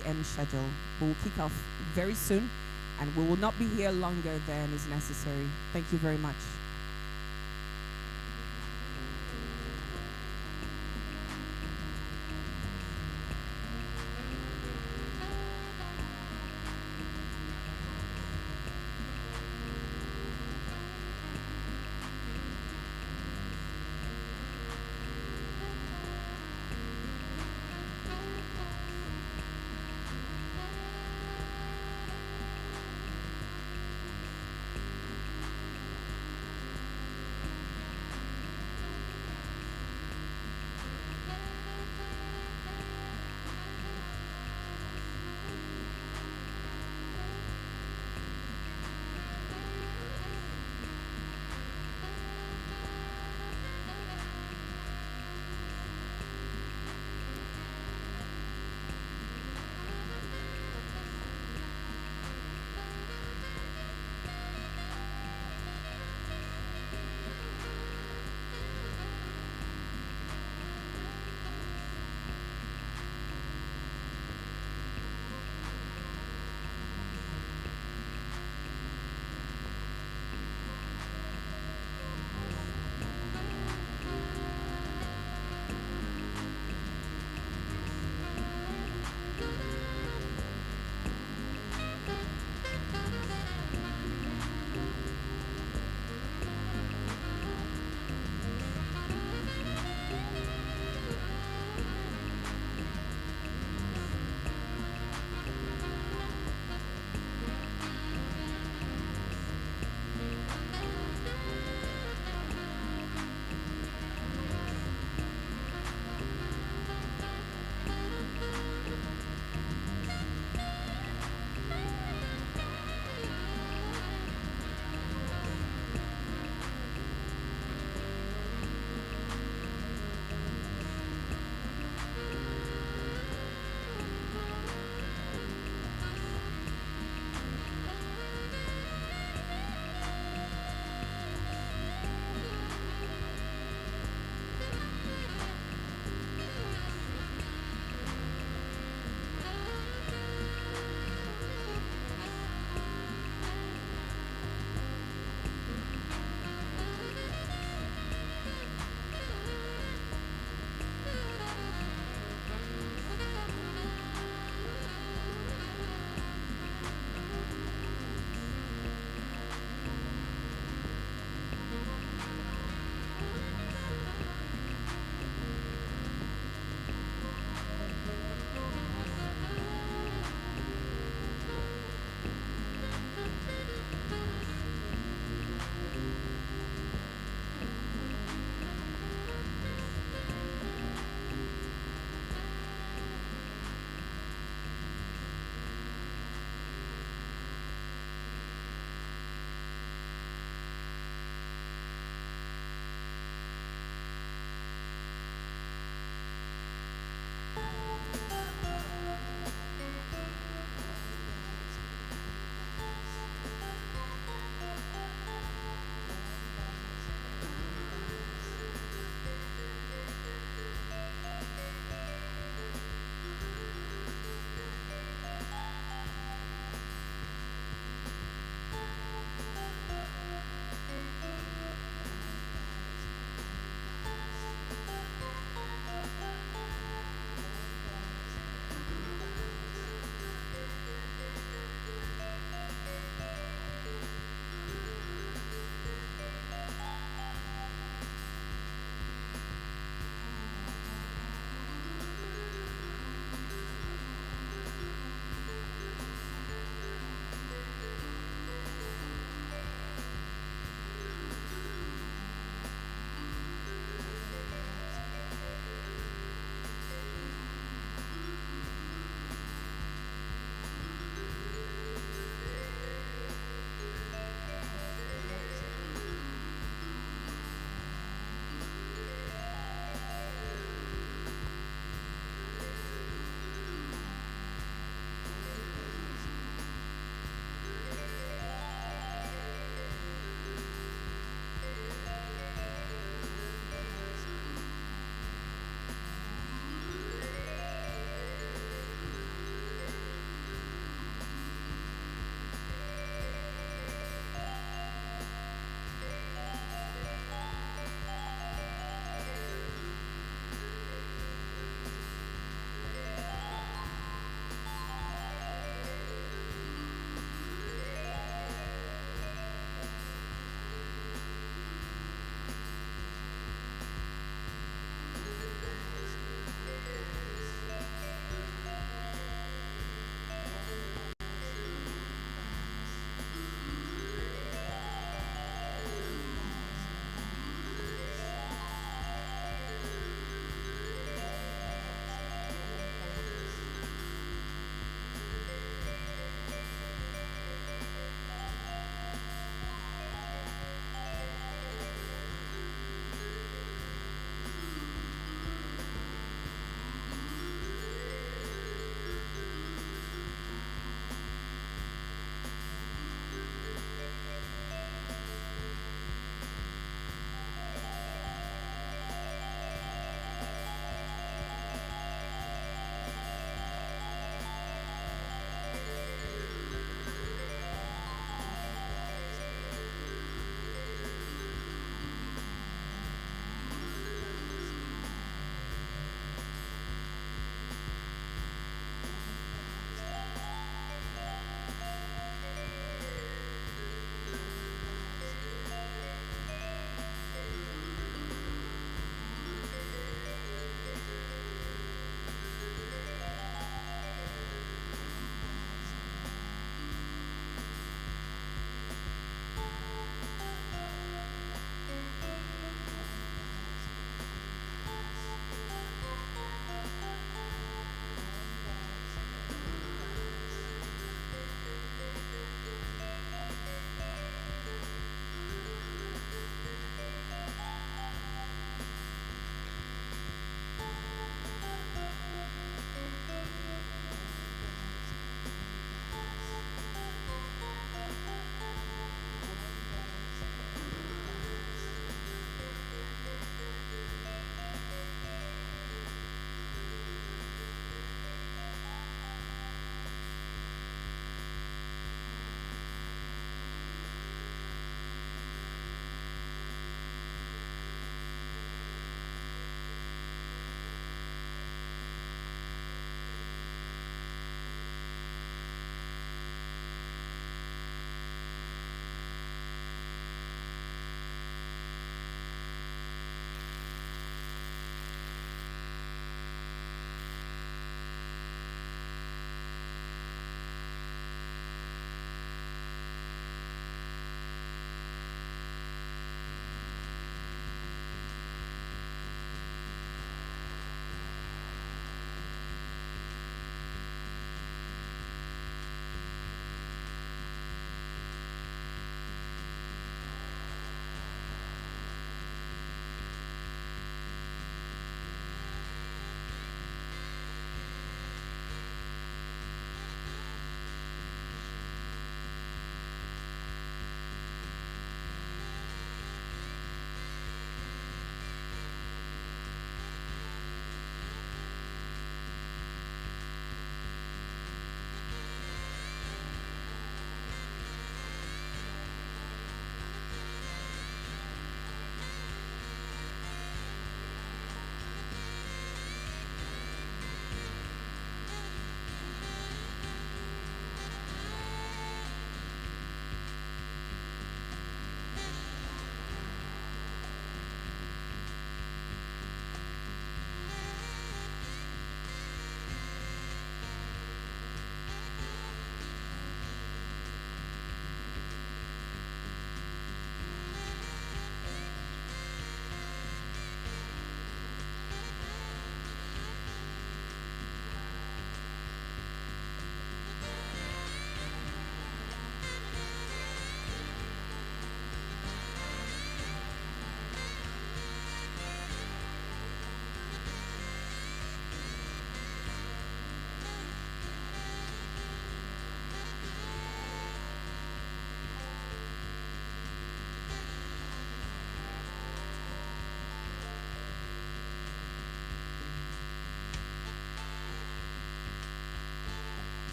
p.m. schedule. We will kick off very soon, and we will not be here longer than is necessary. Thank you very much.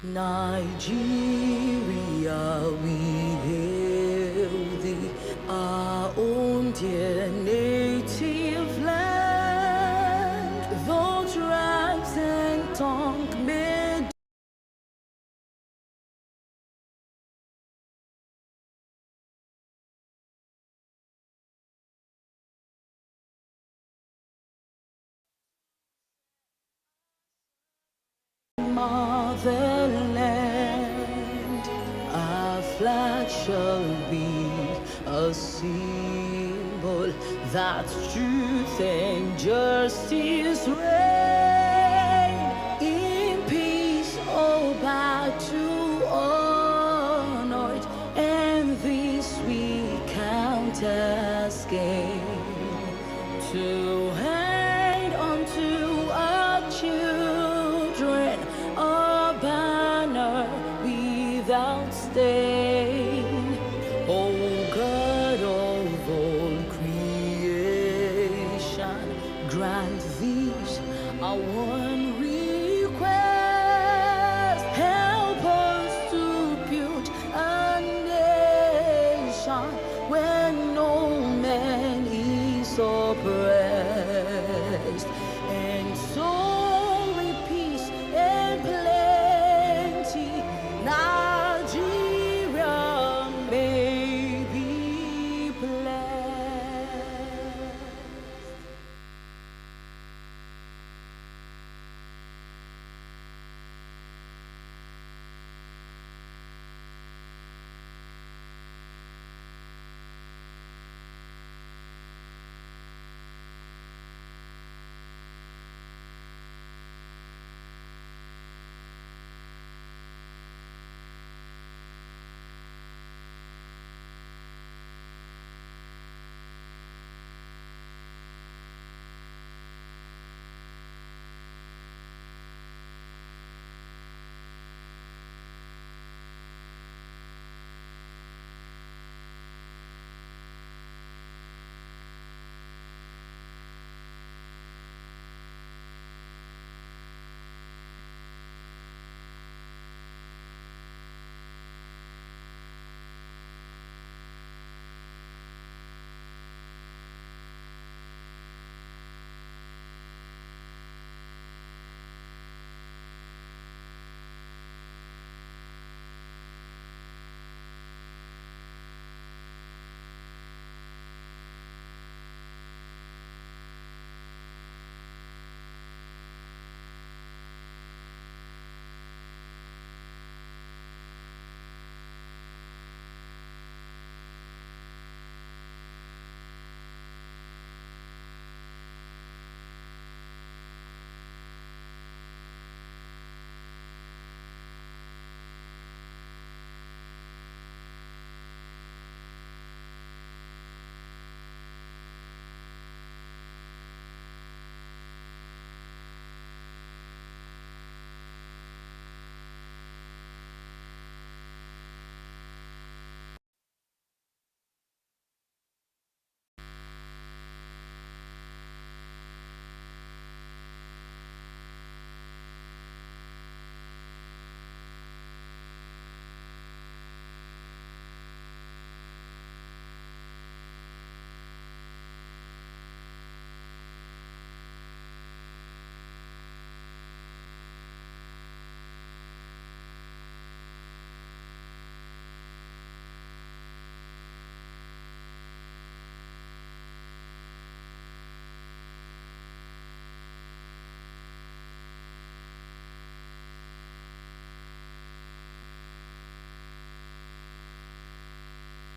Nigeria, we hail thee, our own dear native land. Though tribes and tongue may motherland, our flag shall be a symbol that truth and justice reign in peace. Oh, bow to honor it, and this we count as gain, to hand unto our children a banner without stain. O God of all creation, grant these our one request. Help us to build a nation where no man is oppressed, and so with peace and plenty, Nigeria may be blessed.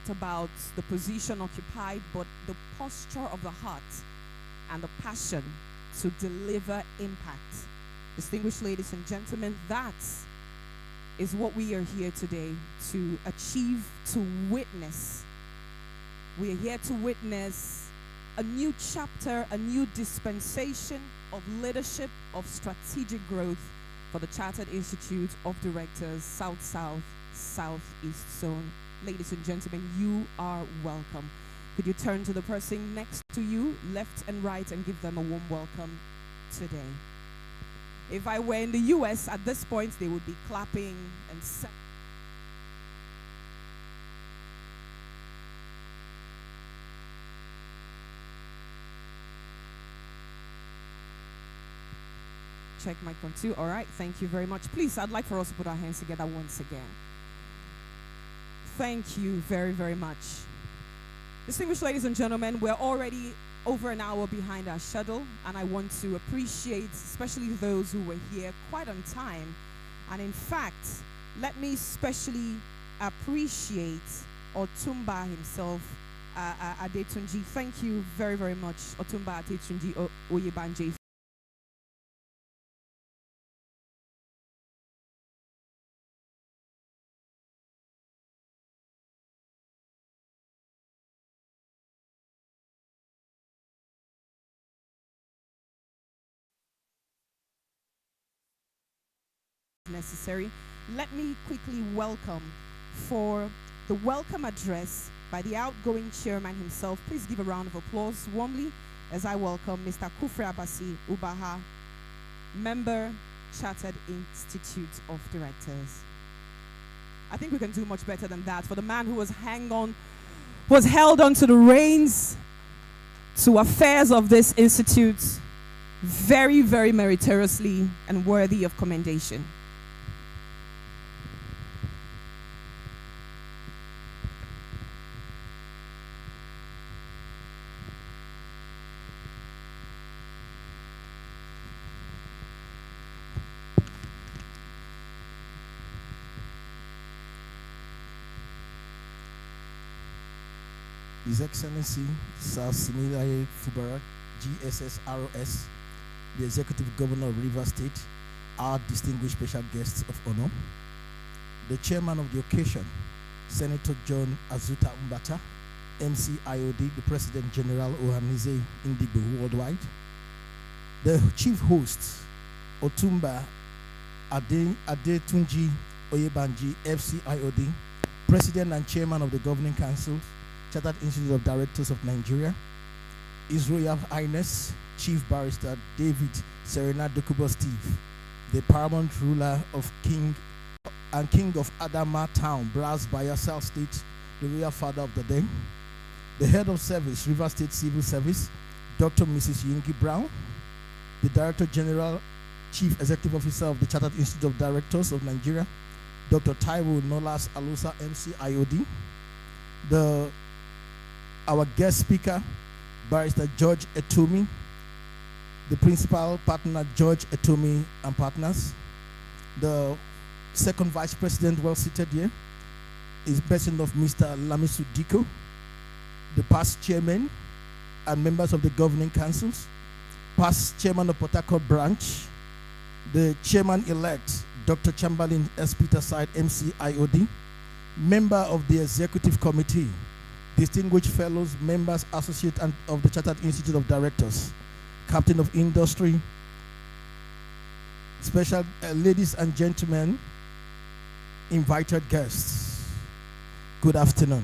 About the position occupied, but the posture of the heart and the passion to deliver impact. Distinguished ladies and gentlemen, that is what we are here today to achieve, to witness. We are here to witness a new chapter, a new dispensation of leadership, of strategic growth for the Chartered Institute of Directors, South-South, Southeast Zone. Ladies and gentlemen, you are welcome. Could you turn to the person next to you, left and right, and give them a warm welcome today? If I were in the US at this point, they would be clapping and check mic 1 2. All right, thank you very much. Please, I'd like for us to put our hands together once again. Thank you very, very much. Distinguished ladies and gentlemen, we're already over an hour behind our schedule, and I want to appreciate especially those who were here quite on time. And in fact, let me especially appreciate Otumba himself, Adetunji. Thank you very, very much, Otumba Adetunji Oyebanje. Necessary. Let me quickly welcome for the welcome address by the outgoing chairman himself. Please give a round of applause warmly as I welcome Mr. Kufre Abasi Ubaha, member, Chartered Institute of Directors. I think we can do much better than that for the man who was held on to the reins to affairs of this institute very, very meritoriously and worthy of commendation. His Excellency Sir Similaye Fubara, GSSROS, the Executive Governor of Rivers State, our distinguished special guests of honor, the Chairman of the occasion, Senator John Azuta Umbata, M.CLoD, the President General Ohanize Indigo Worldwide, the Chief Host, Otumba Adetunji Oyebanji, FCIOD, President and Chairman of the Governing Council, Chartered Institute of Directors of Nigeria, His Royal Highness Chief Barrister David Serena Dokubo Steve, the paramount ruler of King of Adama Town, Brass Bayelsa State, the royal father of the day, the head of service, River State Civil Service, Dr. Mrs. Yingi Brown, the Director General, Chief Executive Officer of the Chartered Institute of Directors of Nigeria, Dr. Taiwo Nolas Alusa, M.CLoD, our guest speaker, Barrister George Etomi, the principal partner, George Etomi and Partners, the second vice president, well seated here, is person of Mr. Lamisu Diko, the past chairman and members of the governing councils, past chairman of Port Harcourt branch, the chairman-elect, Dr. Chamberlain S. Peterside, M.CLoD, member of the executive committee, distinguished fellows, members, associate of the Chartered Institute of Directors, captain of industry, special ladies and gentlemen, invited guests, good afternoon.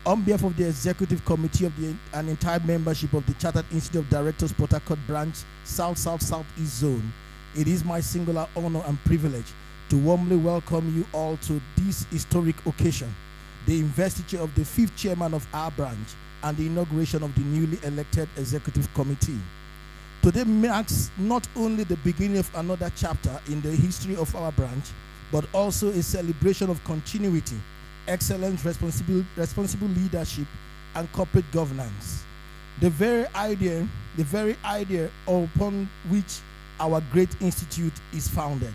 On behalf of the executive committee and entire membership of the Chartered Institute of Directors, Port Harcourt branch, South-South-Southeast zone, it is my singular honor and privilege to warmly welcome you all to this historic occasion, the investiture of the 5th chairman of our branch and the inauguration of the newly elected executive committee. Today marks not only the beginning of another chapter in the history of our branch, but also a celebration of continuity, excellence, responsible leadership, and corporate governance. The very idea upon which our great institute is founded.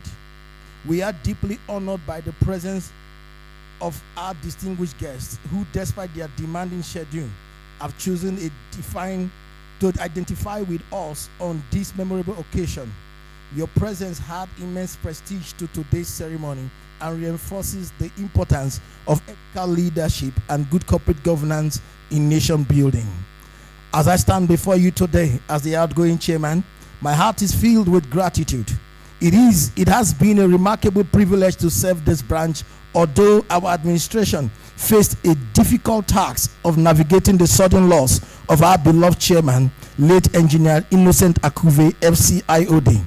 We are deeply honored by the presence of our distinguished guests who, despite their demanding schedule, have chosen to identify with us on this memorable occasion. Your presence had immense prestige to today's ceremony and reinforces the importance of ethical leadership and good corporate governance in nation building. As I stand before you today as the outgoing chairman, my heart is filled with gratitude. It has been a remarkable privilege to serve this branch, although our administration faced a difficult task of navigating the sudden loss of our beloved chairman, late engineer Innocent Akuve, FCIOD.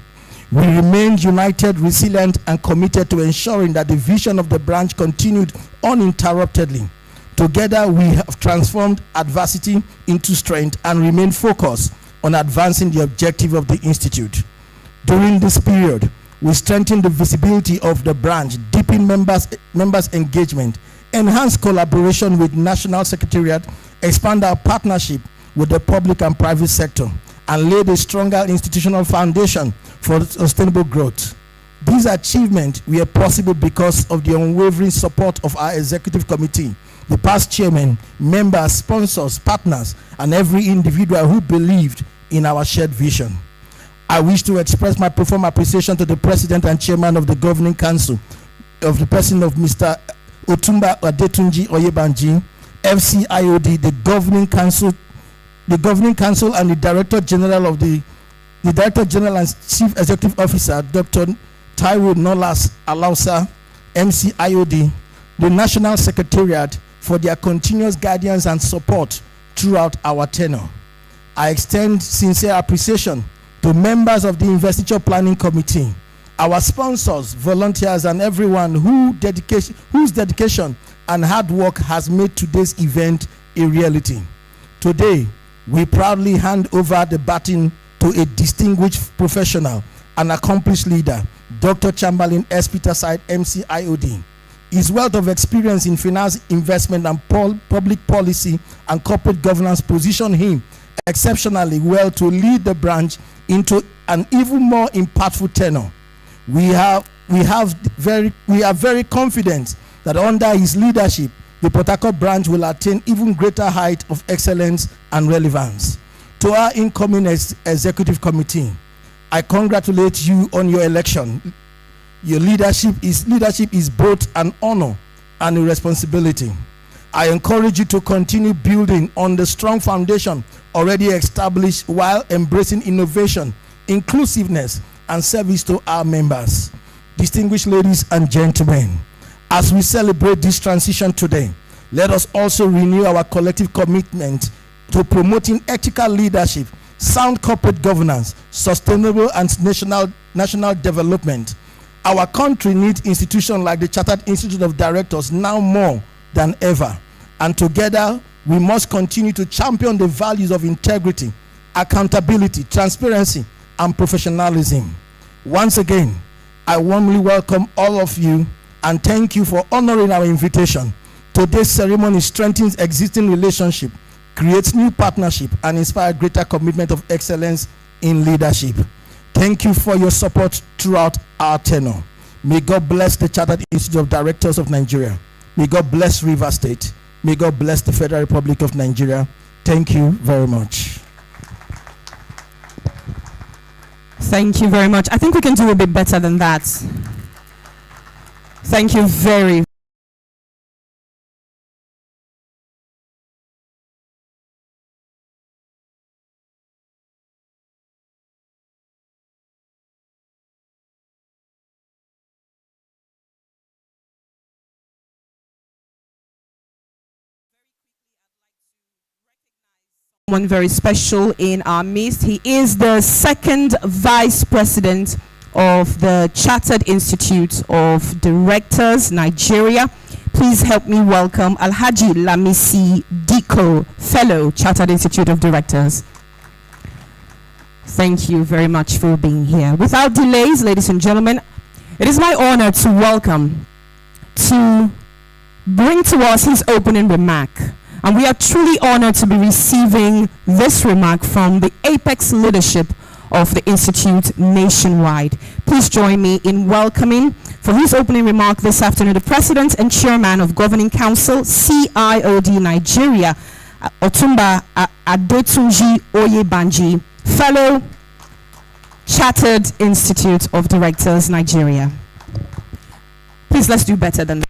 We remained united, resilient, and committed to ensuring that the vision of the branch continued uninterruptedly. Together, we have transformed adversity into strength and remained focused on advancing the objective of the Institute. During this period, we strengthened the visibility of the branch, deepened members' engagement, enhanced collaboration with National Secretariat, expand our partnership with the public and private sector, and laid a stronger institutional foundation for sustainable growth. These achievements were possible because of the unwavering support of our executive committee, the past chairman, members, sponsors, partners, and every individual who believed in our shared vision. I wish to express my profound appreciation to the President and Chairman of the Governing Council, of the person of Mr. Otumba Adetunji Oyebanji, FCIoD, the Governing Council, and the Director General and Chief Executive Officer, Dr. Taiwo Nolas Alausa, M.CLoD, the National Secretariat, for their continuous guidance and support throughout our tenure. I extend sincere appreciation to members of the Investiture Planning Committee, our sponsors, volunteers, and everyone whose dedication and hard work has made today's event a reality. Today, we proudly hand over the baton to a distinguished professional and accomplished leader, Dr. Chamberlain S. Peterside, M.CLoD. His wealth of experience in finance, investment, and public policy and corporate governance position him exceptionally well to lead the branch into an even more impactful tenure. We are very confident that under his leadership, the Port Harcourt branch will attain even greater height of excellence and relevance. To our incoming executive committee, I congratulate you on your election. Your leadership is both an honor and a responsibility. I encourage you to continue building on the strong foundation already established while embracing innovation, inclusiveness, and service to our members. Distinguished ladies and gentlemen, as we celebrate this transition today, let us also renew our collective commitment to promoting ethical leadership, sound corporate governance, sustainable and national development. Our country needs institutions like the Chartered Institute of Directors now more than ever. And together, we must continue to champion the values of integrity, accountability, transparency, and professionalism. Once again, I warmly welcome all of you and thank you for honoring our invitation. Today's ceremony strengthens existing relationship, creates new partnership, and inspires greater commitment of excellence in leadership. Thank you for your support throughout our tenure. May God bless the Chartered Institute of Directors of Nigeria. May God bless Rivers State. May God bless the Federal Republic of Nigeria. Thank you very much. Thank you very much. I think we can do a bit better than that. Thank you very One very special in our midst. He is the second vice president of the Chartered Institute of Directors, Nigeria. Please help me welcome Alhaji Lamisi Diko, fellow Chartered Institute of Directors. Thank you very much for being here. Without delays, ladies and gentlemen, it is my honor to bring to us his opening remark. And we are truly honored to be receiving this remark from the apex leadership of the Institute nationwide. Please join me in welcoming, for his opening remark this afternoon, the President and Chairman of Governing Council, CIoD Nigeria, Otumba Adetunji Oyebanji, fellow Chartered Institute of Directors, Nigeria. Please, let's do better than that.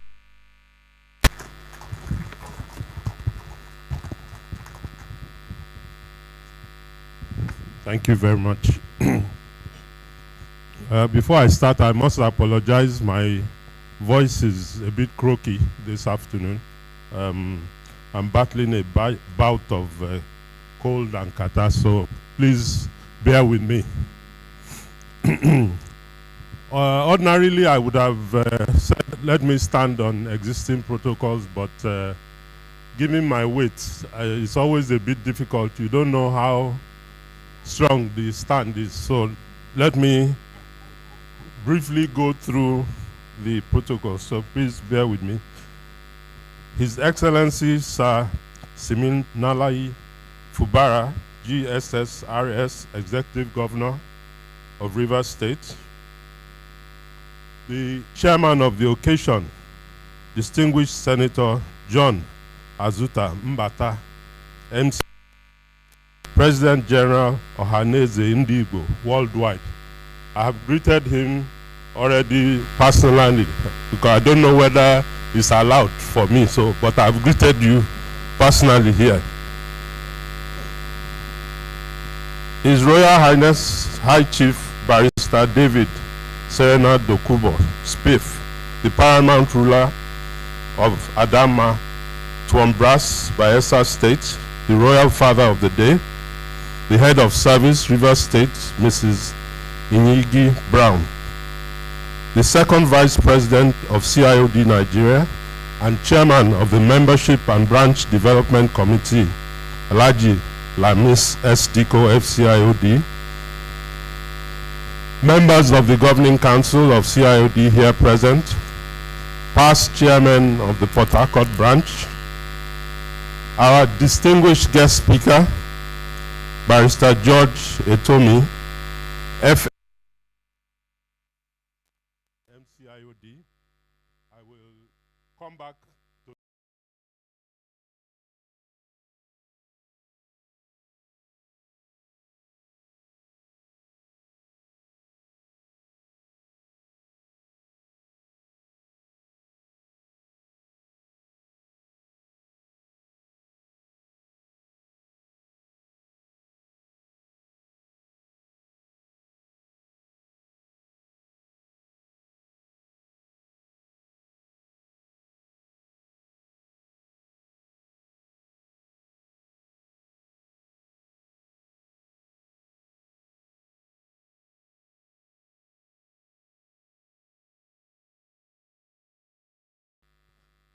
Thank you very much. Before I start, I must apologize. My voice is a bit croaky this afternoon. I'm battling a bout of cold and catarrh, so please bear with me. Ordinarily, I would have said, let me stand on existing protocols, but given my weight, it's always a bit difficult. You don't know how strong the stand is. So let me briefly go through the protocol. So please bear with me. His Excellency Sir Siminalayi Fubara, GSSRS, Executive Governor of Rivers State. The chairman of the occasion, distinguished Senator John Azuta Mbata, MC, President General Ohaneze Ndigbo worldwide. I have greeted him already personally because I don't know whether it's allowed for me, but I've greeted you personally here. His Royal Highness High Chief Barrister David Serena Dokubo Spiff, the paramount ruler of Adama Tuambras, Bayelsa State, the royal father of the day, the head of service, Rivers State, Mrs. Inyigi Brown, the second vice president of CIoD Nigeria and chairman of the membership and branch development committee, Alhaji Lamis S. Diko FCIOD, members of the governing council of CIoD here present, past chairman of the Port Harcourt branch, our distinguished guest speaker, Barrister George Etomi, M.CLoD. I will come back to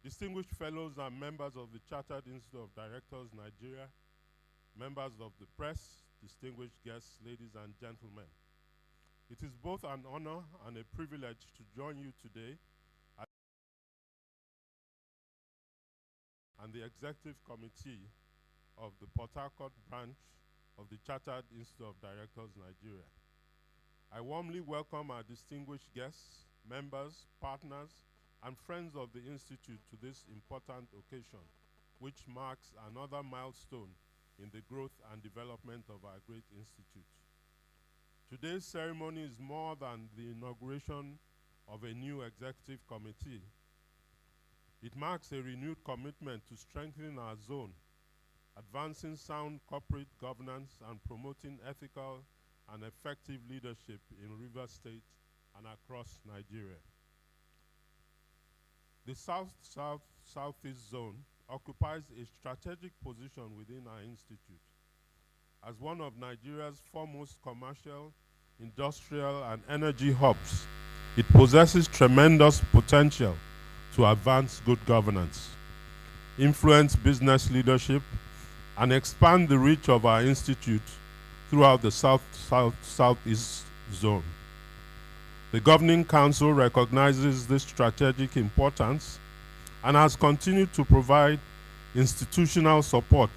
distinguished fellows and members of the Chartered Institute of Directors, Nigeria, members of the press, distinguished guests, ladies and gentlemen. It is both an honor and a privilege to join you today and the Executive Committee of the Port Harcourt branch of the Chartered Institute of Directors, Nigeria. I warmly welcome our distinguished guests, members, partners, and friends of the Institute to this important occasion, which marks another milestone in the growth and development of our great institute. Today's ceremony is more than the inauguration of a new executive committee. It marks a renewed commitment to strengthening our zone, advancing sound corporate governance, and promoting ethical and effective leadership in Rivers State and across Nigeria. The South-Southeast zone occupies a strategic position within our institute. As one of Nigeria's foremost commercial, industrial, and energy hubs, it possesses tremendous potential to advance good governance, influence business leadership, and expand the reach of our institute throughout the South-Southeast zone. The Governing Council recognizes this strategic importance and has continued to provide institutional support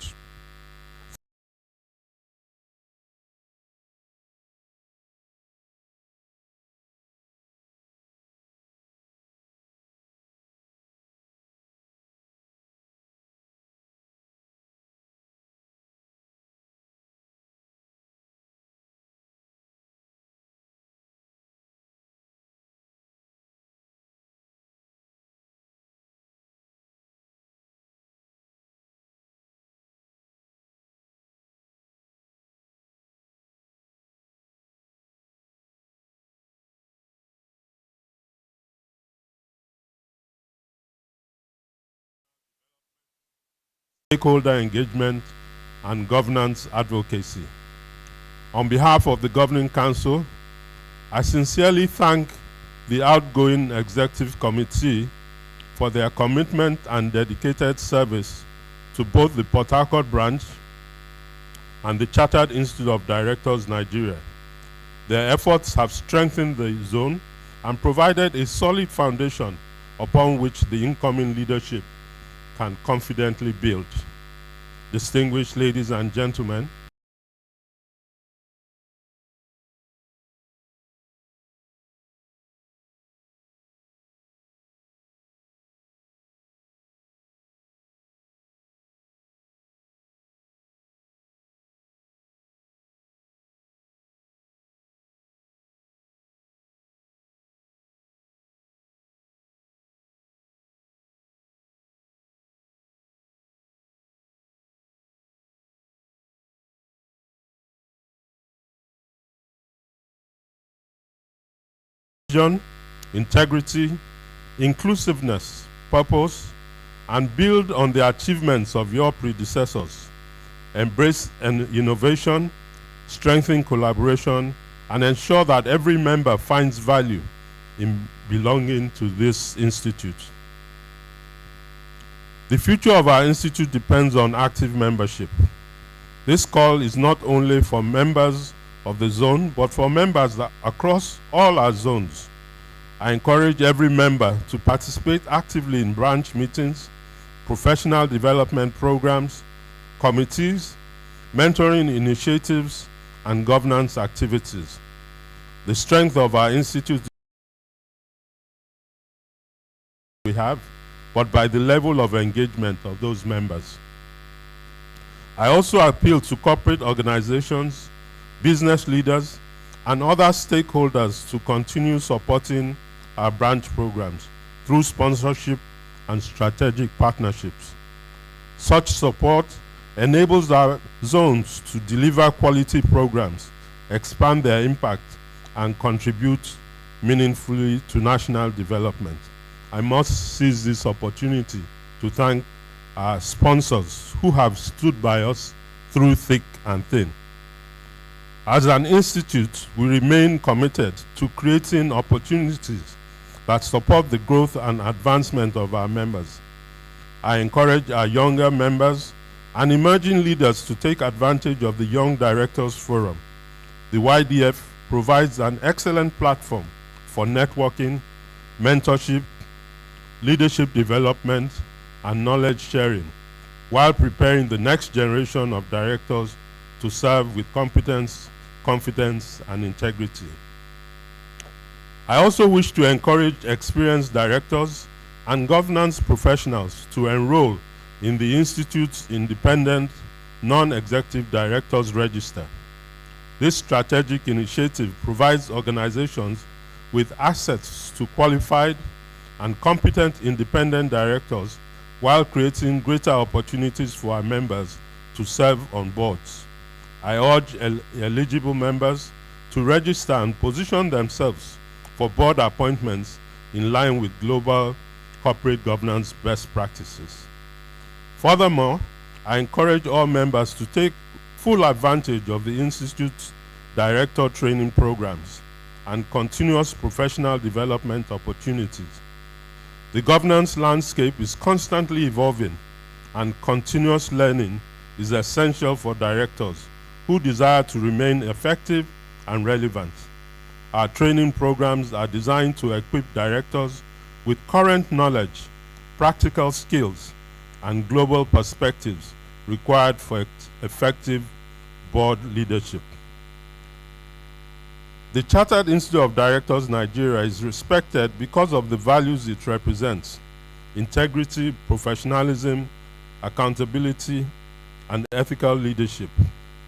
stakeholder engagement and governance advocacy. On behalf of the Governing Council, I sincerely thank the outgoing Executive Committee for their commitment and dedicated service to both the Port Harcourt branch and the Chartered Institute of Directors, Nigeria. Their efforts have strengthened the zone and provided a solid foundation upon which the incoming leadership can confidently build. Distinguished ladies and gentlemen, vision, integrity, inclusiveness, purpose, and build on the achievements of your predecessors. Embrace innovation, strengthen collaboration, and ensure that every member finds value in belonging to this institute. The future of our institute depends on active membership. This call is not only for members of the zone, but for members across all our zones. I encourage every member to participate actively in branch meetings, professional development programs, committees, mentoring initiatives, and governance activities. The strength of our institute we have, but by the level of engagement of those members. I also appeal to corporate organizations, business leaders, and other stakeholders to continue supporting our branch programs through sponsorship and strategic partnerships. Such support enables our zones to deliver quality programs, expand their impact, and contribute meaningfully to national development. I must seize this opportunity to thank our sponsors who have stood by us through thick and thin. As an institute, we remain committed to creating opportunities that support the growth and advancement of our members. I encourage our younger members and emerging leaders to take advantage of the Young Directors Forum. The YDF provides an excellent platform for networking, mentorship, leadership development, and knowledge sharing, while preparing the next generation of directors to serve with competence, confidence, and integrity. I also wish to encourage experienced directors and governance professionals to enroll in the Institute's independent non-executive directors register. This strategic initiative provides organizations with access to qualified and competent independent directors while creating greater opportunities for our members to serve on boards. I urge eligible members to register and position themselves for board appointments in line with global corporate governance best practices. Furthermore, I encourage all members to take full advantage of the Institute's director training programs and continuous professional development opportunities. The governance landscape is constantly evolving, and continuous learning is essential for directors who desire to remain effective and relevant. Our training programs are designed to equip directors with current knowledge, practical skills, and global perspectives required for effective board leadership. The Chartered Institute of Directors Nigeria is respected because of the values it represents: integrity, professionalism, accountability, and ethical leadership.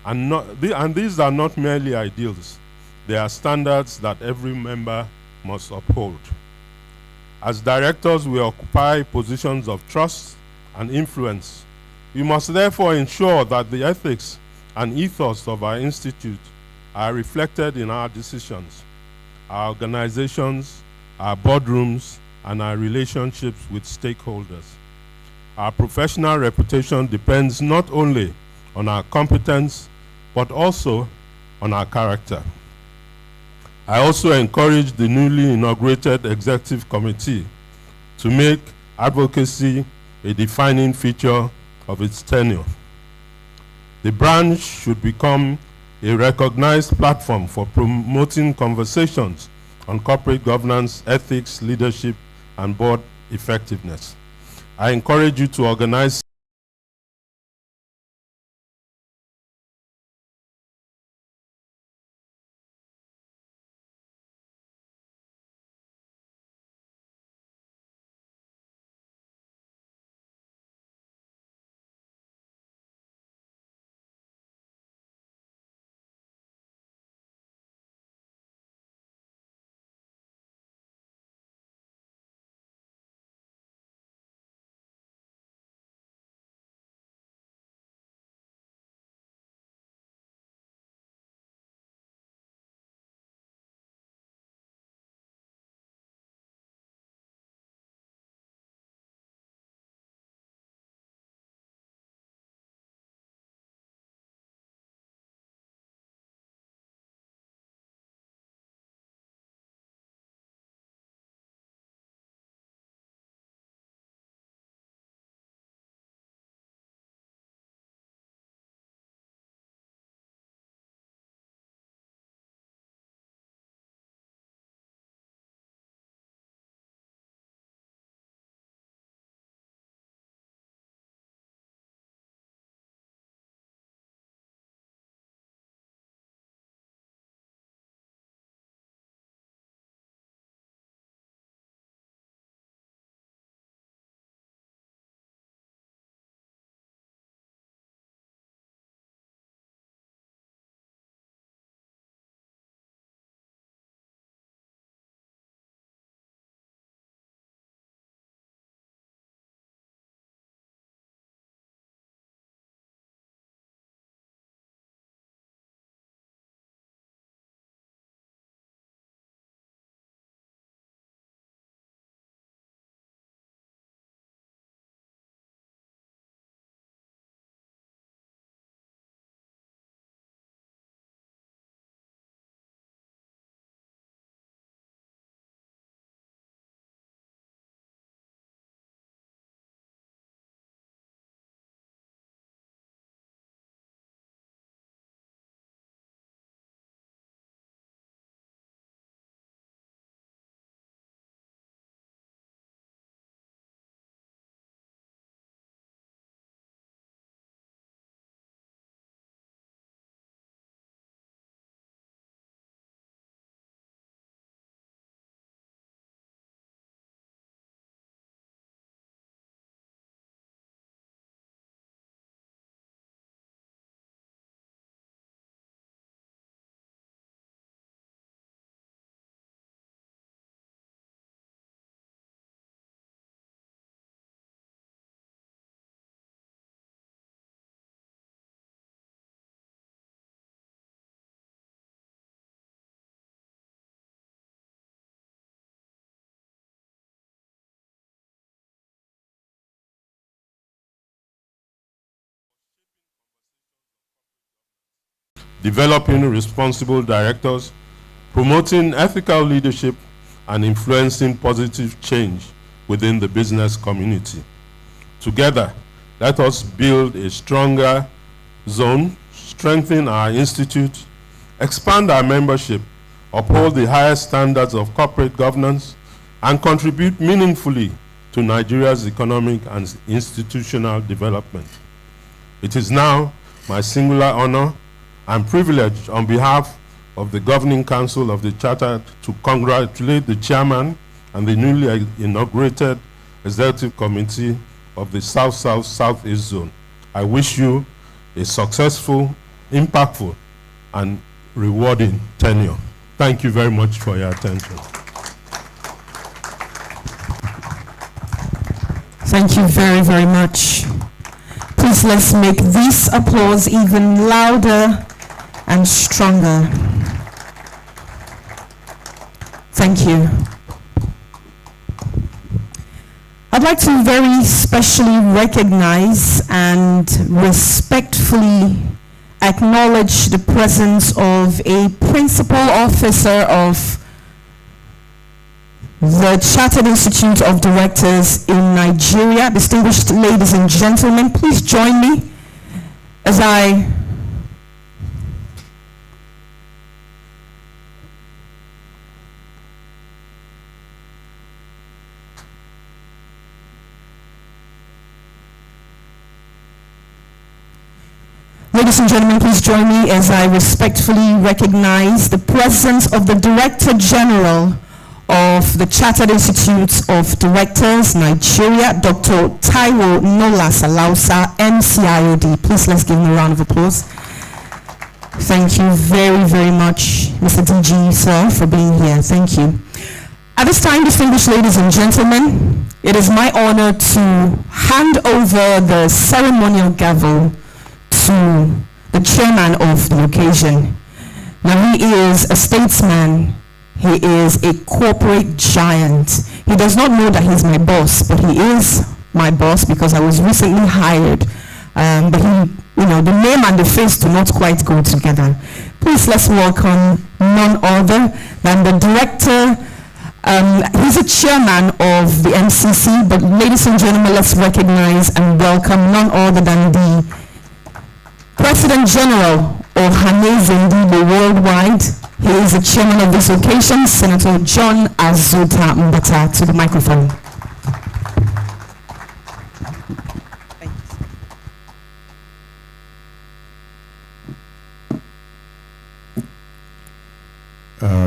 And these are not merely ideals, they are standards that every member must uphold. As directors, we occupy positions of trust and influence. We must therefore ensure that the ethics and ethos of our institute are reflected in our decisions, our organizations, our boardrooms, and our relationships with stakeholders. Our professional reputation depends not only on our competence, but also on our character. I also encourage the newly inaugurated Executive Committee to make advocacy a defining feature of its tenure. The branch should become a recognized platform for promoting conversations on corporate governance, ethics, leadership, and board effectiveness. I encourage you to organize developing responsible directors, promoting ethical leadership, and influencing positive change within the business community. Together, let us build a stronger zone, strengthen our institute, expand our membership, uphold the highest standards of corporate governance, and contribute meaningfully to Nigeria's economic and institutional development. It is now my singular honor and privilege on behalf of the Governing Council of the Charter to congratulate the Chairman and the newly inaugurated Executive Committee of the South-South-Southeast Zone. I wish you a successful, impactful, and rewarding tenure. Thank you very much for your attention. Thank you very, very much. Please let's make this applause even louder and stronger. Thank you. I'd like to very specially recognize and respectfully acknowledge the presence of a principal officer of the Chartered Institute of Directors in Nigeria. Distinguished ladies and gentlemen, please join me as I Ladies and gentlemen, please join me as I respectfully recognize the presence of the Director General of the Chartered Institute of Directors, Nigeria, Dr. Taiwo Nola Salausa, M.CLoD. Please let's give him a round of applause. Thank you very, very much, Mr. DG, sir, for being here. Thank you. At this time, distinguished ladies and gentlemen, it is my honor to hand over the ceremonial gavel to the chairman of the occasion. Now, he is a statesman. He is a corporate giant. He does not know that he's my boss, but he is my boss because I was recently hired. But he, the name and the face do not quite go together. Please let's welcome none other than the director. He's a chairman of the MCC, but ladies and gentlemen, let's recognize and welcome none other than the President General of Hanezendibo Worldwide. He is the chairman of this occasion, Senator John Azuta Mbata, to the microphone.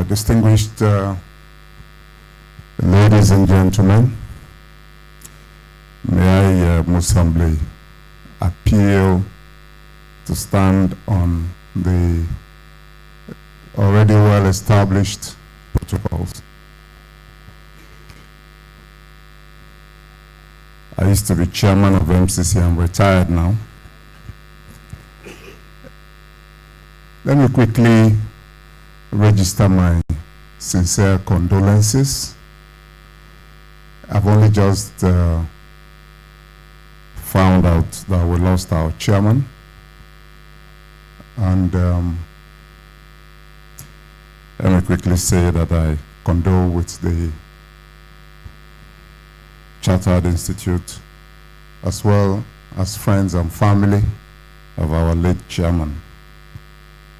Distinguished ladies and gentlemen, may I most humbly appeal to stand on the already well-established protocols. I used to be chairman of MCC. I'm retired now. Let me quickly register my sincere condolences. I've only just found out that we lost our chairman. And let me quickly say that I condole with the Chartered Institute, as well as friends and family of our late chairman.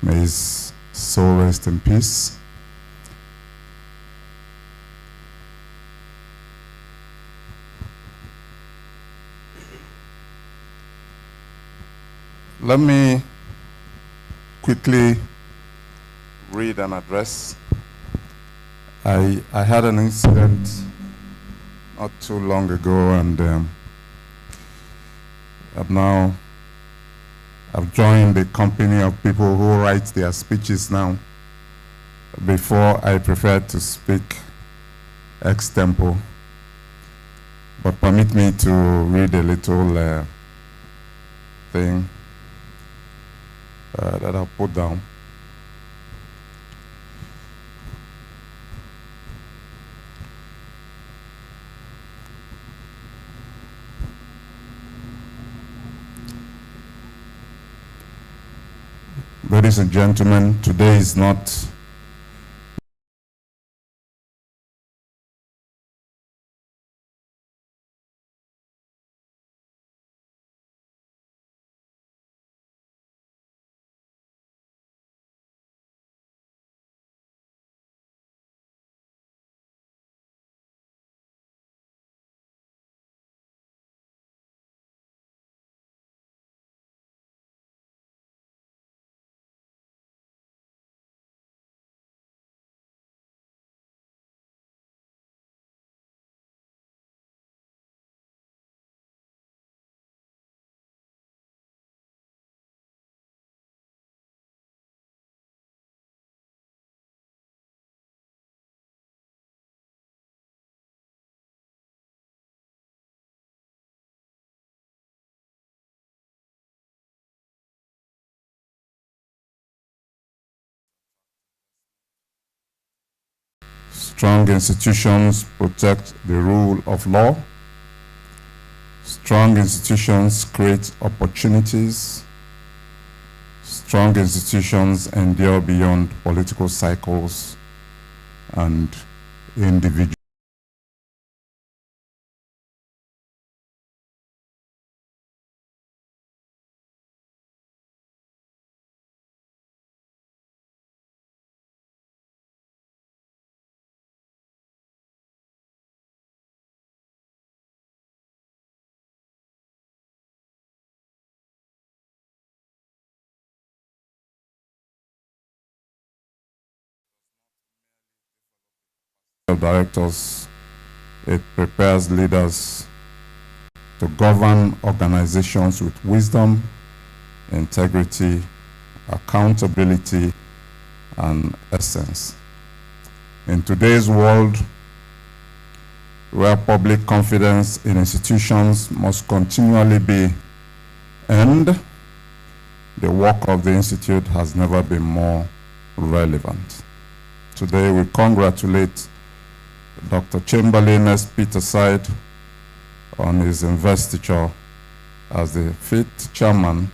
May his soul rest in peace. Let me quickly read an address. I had an incident not too long ago, and I've joined the company of people who write their speeches now. Before, I preferred to speak ex-tempo, but permit me to read a little thing that I'll put down. Ladies and gentlemen, today is not strong institutions protect the rule of law. Strong institutions create opportunities. strong institutions endure beyond political cycles and individual. Of directors, it prepares leaders to govern organizations with wisdom, integrity, accountability, and essence. In today's world, where public confidence in institutions must continually be earned, the work of the Institute has never been more relevant. Today, we congratulate Dr. Chamberlain S. Peterside on his investiture as the 5th chairman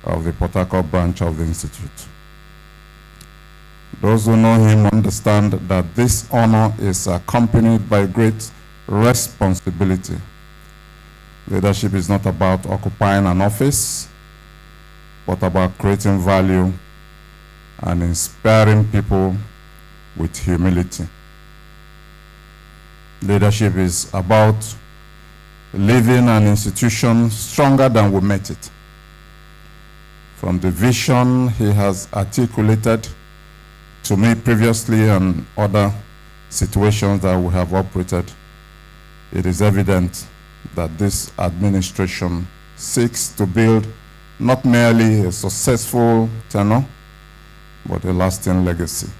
of the Port Harcourt branch of the Institute. Those who know him understand that this honor is accompanied by great responsibility. Leadership is not about occupying an office, but about creating value and inspiring people with humility. Leadership is about leaving an institution stronger than we met it. From the vision he has articulated to me previously and other situations that we have operated, it is evident that this administration seeks to build not merely a successful tenure, but a lasting legacy.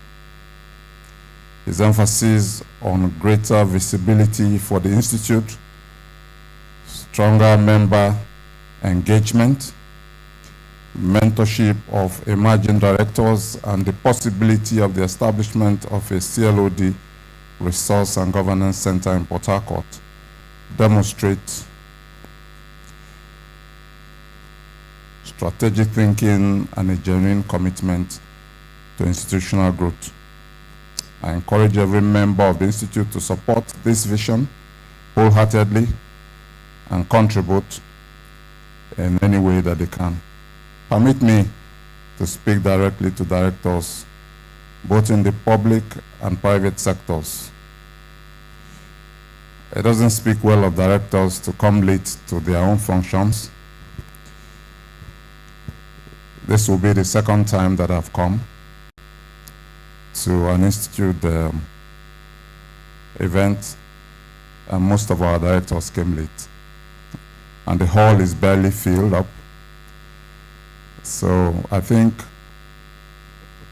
His emphasis on greater visibility for the Institute, stronger member engagement, mentorship of emerging directors, and the possibility of the establishment of a CIoD Resource and Governance Center in Port Harcourt demonstrate strategic thinking and a genuine commitment to institutional growth. I encourage every member of the Institute to support this vision wholeheartedly and contribute in any way that they can. Permit me to speak directly to directors, both in the public and private sectors. It doesn't speak well of directors to come late to their own functions. This will be the second time that I've come to an Institute event, and most of our directors came late. And the hall is barely filled up. So I think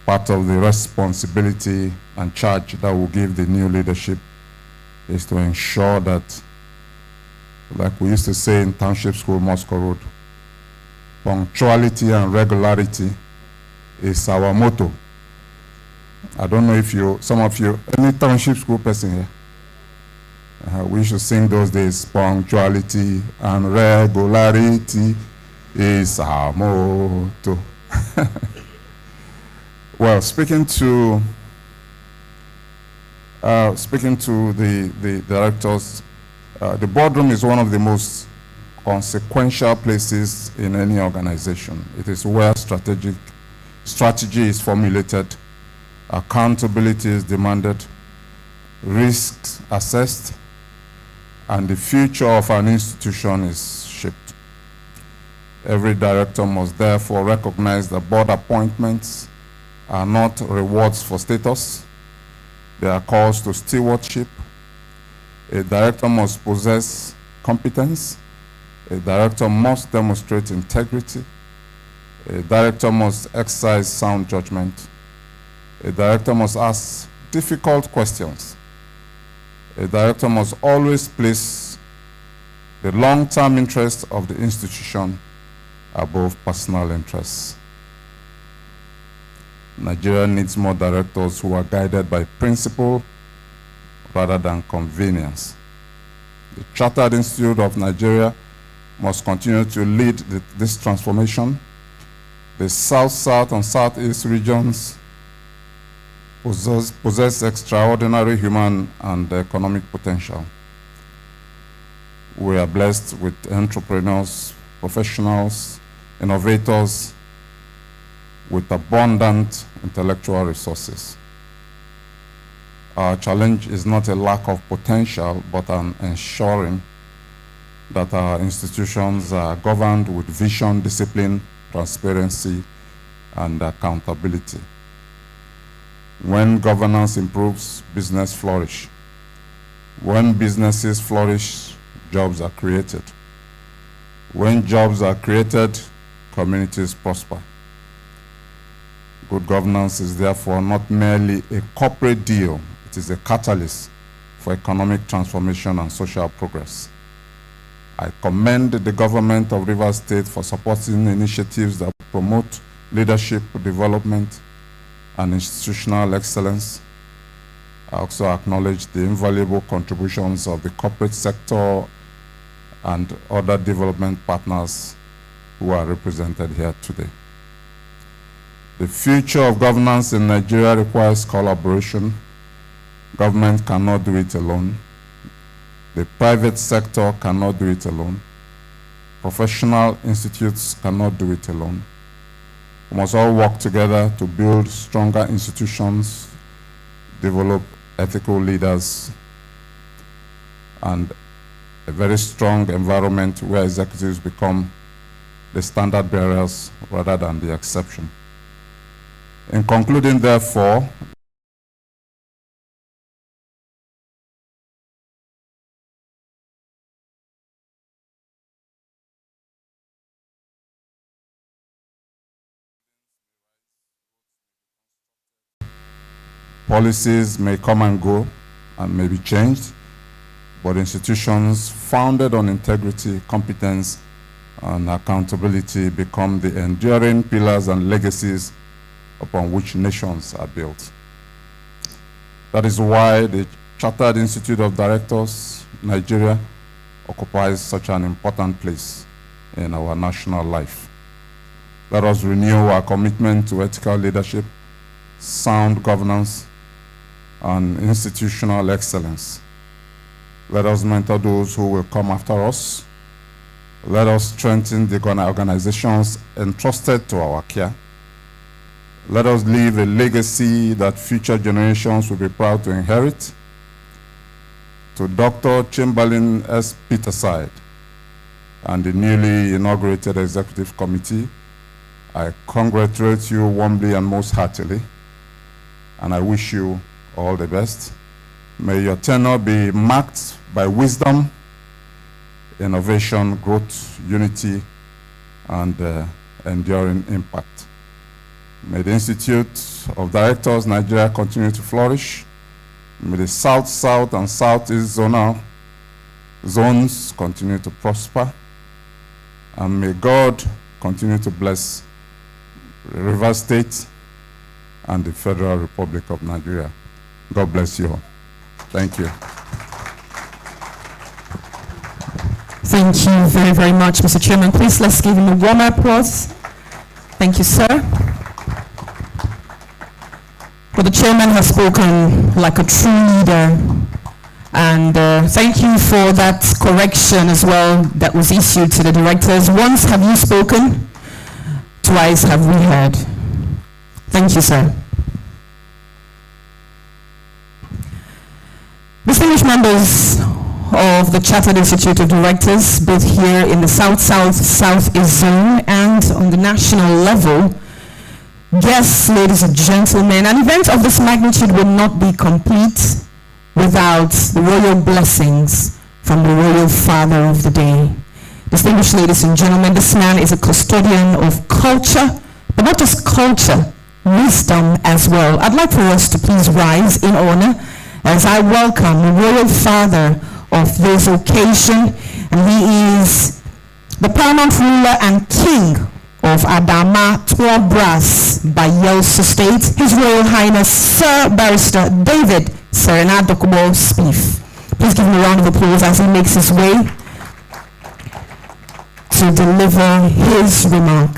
part of the responsibility and charge that we'll give the new leadership is to ensure that, like we used to say in Township School, M.CLoD, punctuality and regularity is our motto. I don't know if some of you, any Township School person here? We should sing those days, punctuality and regularity is our motto. Well, speaking to the directors, the boardroom is one of the most consequential places in any organization. It is where strategy is formulated, accountability is demanded, risks assessed, and the future of an institution is shaped. Every director must therefore recognize that board appointments are not rewards for status. They are calls to stewardship. A director must possess competence. A director must demonstrate integrity. A director must exercise sound judgment. A director must ask difficult questions. A director must always place the long-term interests of the institution above personal interests. Nigeria needs more directors who are guided by principle rather than convenience. The Chartered Institute of Nigeria must continue to lead this transformation The South and Southeast regions possess extraordinary human and economic potential. We are blessed with entrepreneurs, professionals, innovators, with abundant intellectual resources. Our challenge is not a lack of potential, but an ensuring that our institutions are governed with vision, discipline, transparency, and accountability. When governance improves, business flourish. When businesses flourish, jobs are created. When jobs are created, communities prosper. Good governance is therefore not merely a corporate deal, it is a catalyst for economic transformation and social progress. I commend the government of Rivers State for supporting initiatives that promote leadership development and institutional excellence. I also acknowledge the invaluable contributions of the corporate sector and other development partners who are represented here today. The future of governance in Nigeria requires collaboration. Government cannot do it alone. The private sector cannot do it alone. Professional institutes cannot do it alone. We must all work together to build stronger institutions, develop ethical leaders, and a very strong environment where executives become the standard bearers rather than the exception. In concluding, therefore, policies may come and go and may be changed, but institutions founded on integrity, competence, and accountability become the enduring pillars and legacies upon which nations are built. That is why the Chartered Institute of Directors, Nigeria, occupies such an important place in our national life. Let us renew our commitment to ethical leadership, sound governance, and institutional excellence. Let us mentor those who will come after us. Let us strengthen the organizations entrusted to our care. Let us leave a legacy that future generations will be proud to inherit. To Dr. Chamberlain S. Peterside and the newly inaugurated Executive Committee, I congratulate you warmly and most heartily, and I wish you all the best. May your tenure be marked by wisdom, innovation, growth, unity, and enduring impact. May the Institute of Directors Nigeria continue to flourish. May the South and Southeast zones continue to prosper. And may God continue to bless Rivers State and the Federal Republic of Nigeria. God bless you all. Thank you. Thank you very, very much, Mr. Chairman. Please, let's give him a warm applause. Thank you, sir. Well, the chairman has spoken like a true leader, and thank you for that correction as well that was issued to the directors. Once have you spoken, twice have we heard. Thank you, sir. Distinguished members of the Chartered Institute of Directors, both here in the Southeast zone and on the national level, guests, ladies and gentlemen, an event of this magnitude will not be complete without the royal blessings from the royal father of the day. Distinguished ladies and gentlemen, this man is a custodian of culture, but not just culture, wisdom as well. I'd like for us to please rise in honor as I welcome the royal father of this occasion, and he is the paramount ruler and king of Adama 12 Brass by Yelsa State, His Royal Highness Sir Barrister David Serena Dokubo Spieth. Please give him a round of applause as he makes his way to deliver his remark.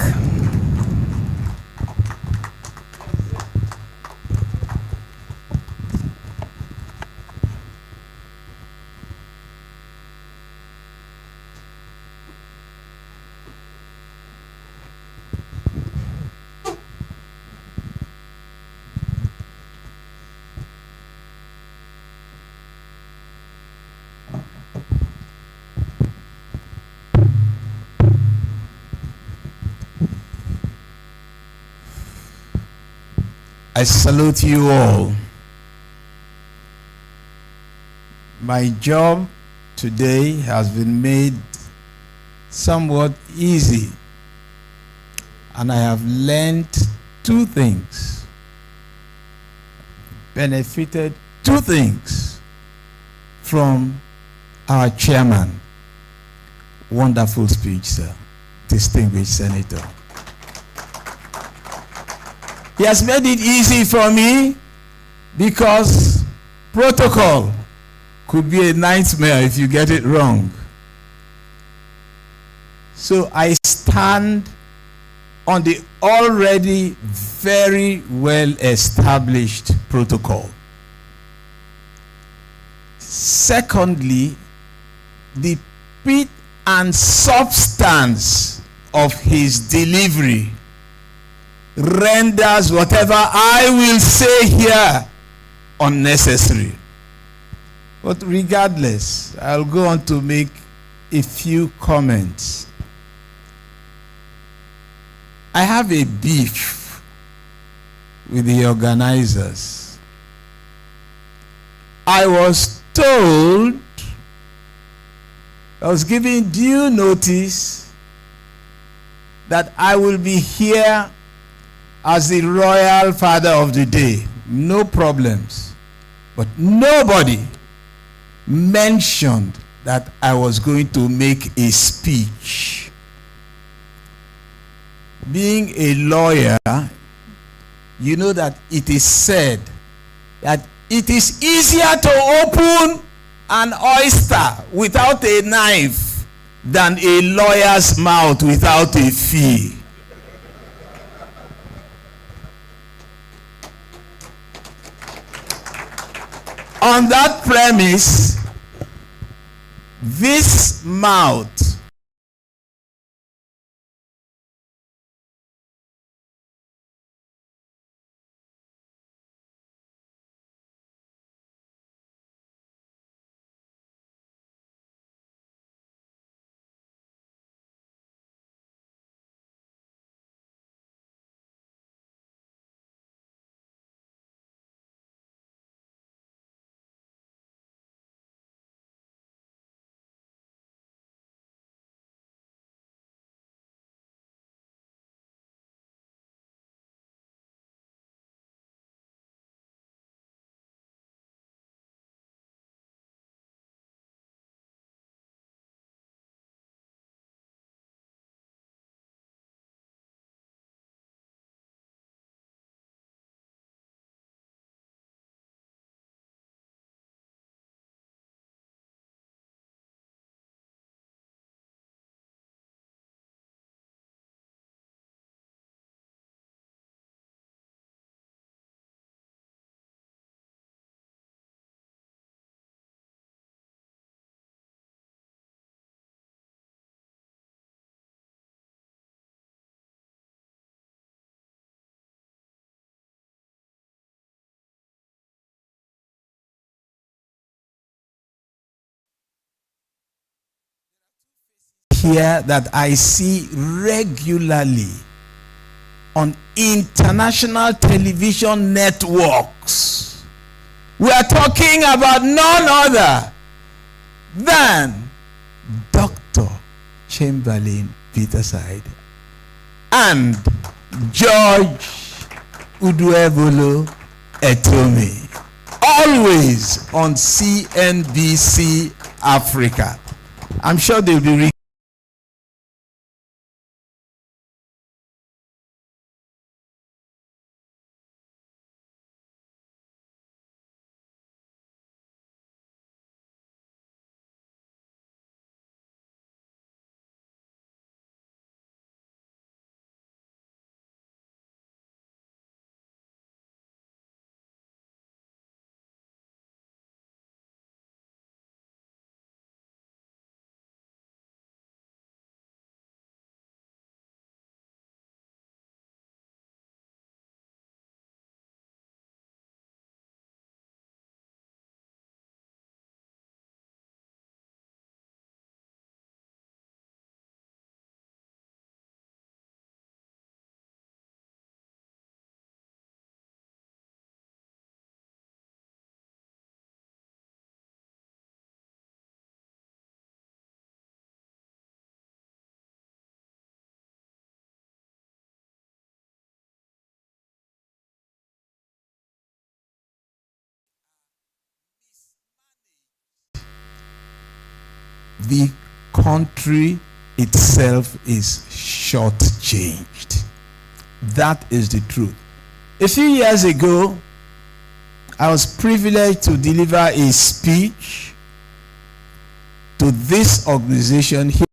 I salute you all. My job today has been made somewhat easy, and I have learned two things, benefited two things from our chairman. Wonderful speech, sir. Distinguished Senator. He has made it easy for me because protocol could be a nightmare if you get it wrong. So I stand on the already very well established protocol. Secondly, the pith and substance of his delivery renders whatever I will say here unnecessary. But regardless, I'll go on to make a few comments. I have a beef with the organizers. I was told, I was given due notice that I will be here as the royal father of the day. No problems. But nobody mentioned that I was going to make a speech. Being a lawyer, you know that it is said that it is easier to open an oyster without a knife than a lawyer's mouth without a fee. On that premise, this mouth here that I see regularly on international television networks. We are talking about none other than Dr. Chamberlain Peterside and George Uduevolo Etome, always on CNBC Africa. I'm sure they'll be the country itself is shortchanged. That is the truth. A few years ago, I was privileged to deliver a speech to this organization here.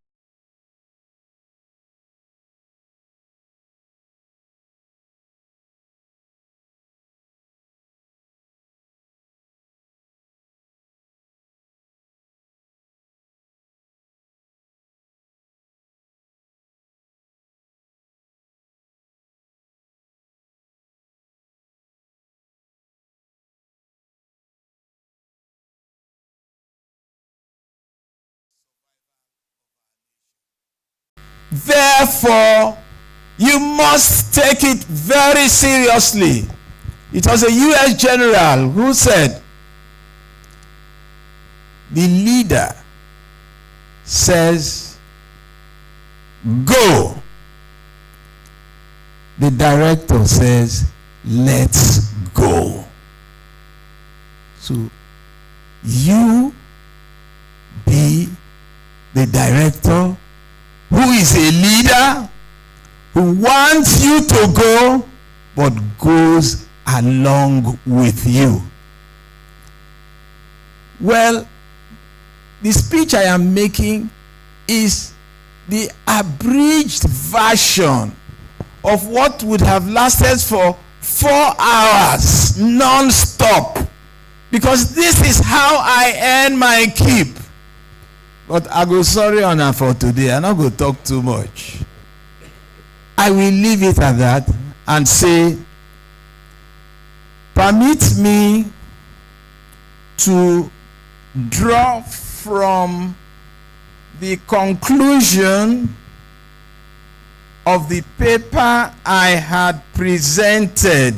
Therefore, you must take it very seriously. It was a US general who said, the leader says, go. The director says, let's go. So, you be the director who is a leader, who wants you to go, but goes along with you. Well, the speech I am making is the abridged version of what would have lasted for 4 hours non-stop, because this is how I earn my keep. But I go sorry on her for today. I'm not going to talk too much. I will leave it at that and say, permit me to draw from the conclusion of the paper I had presented.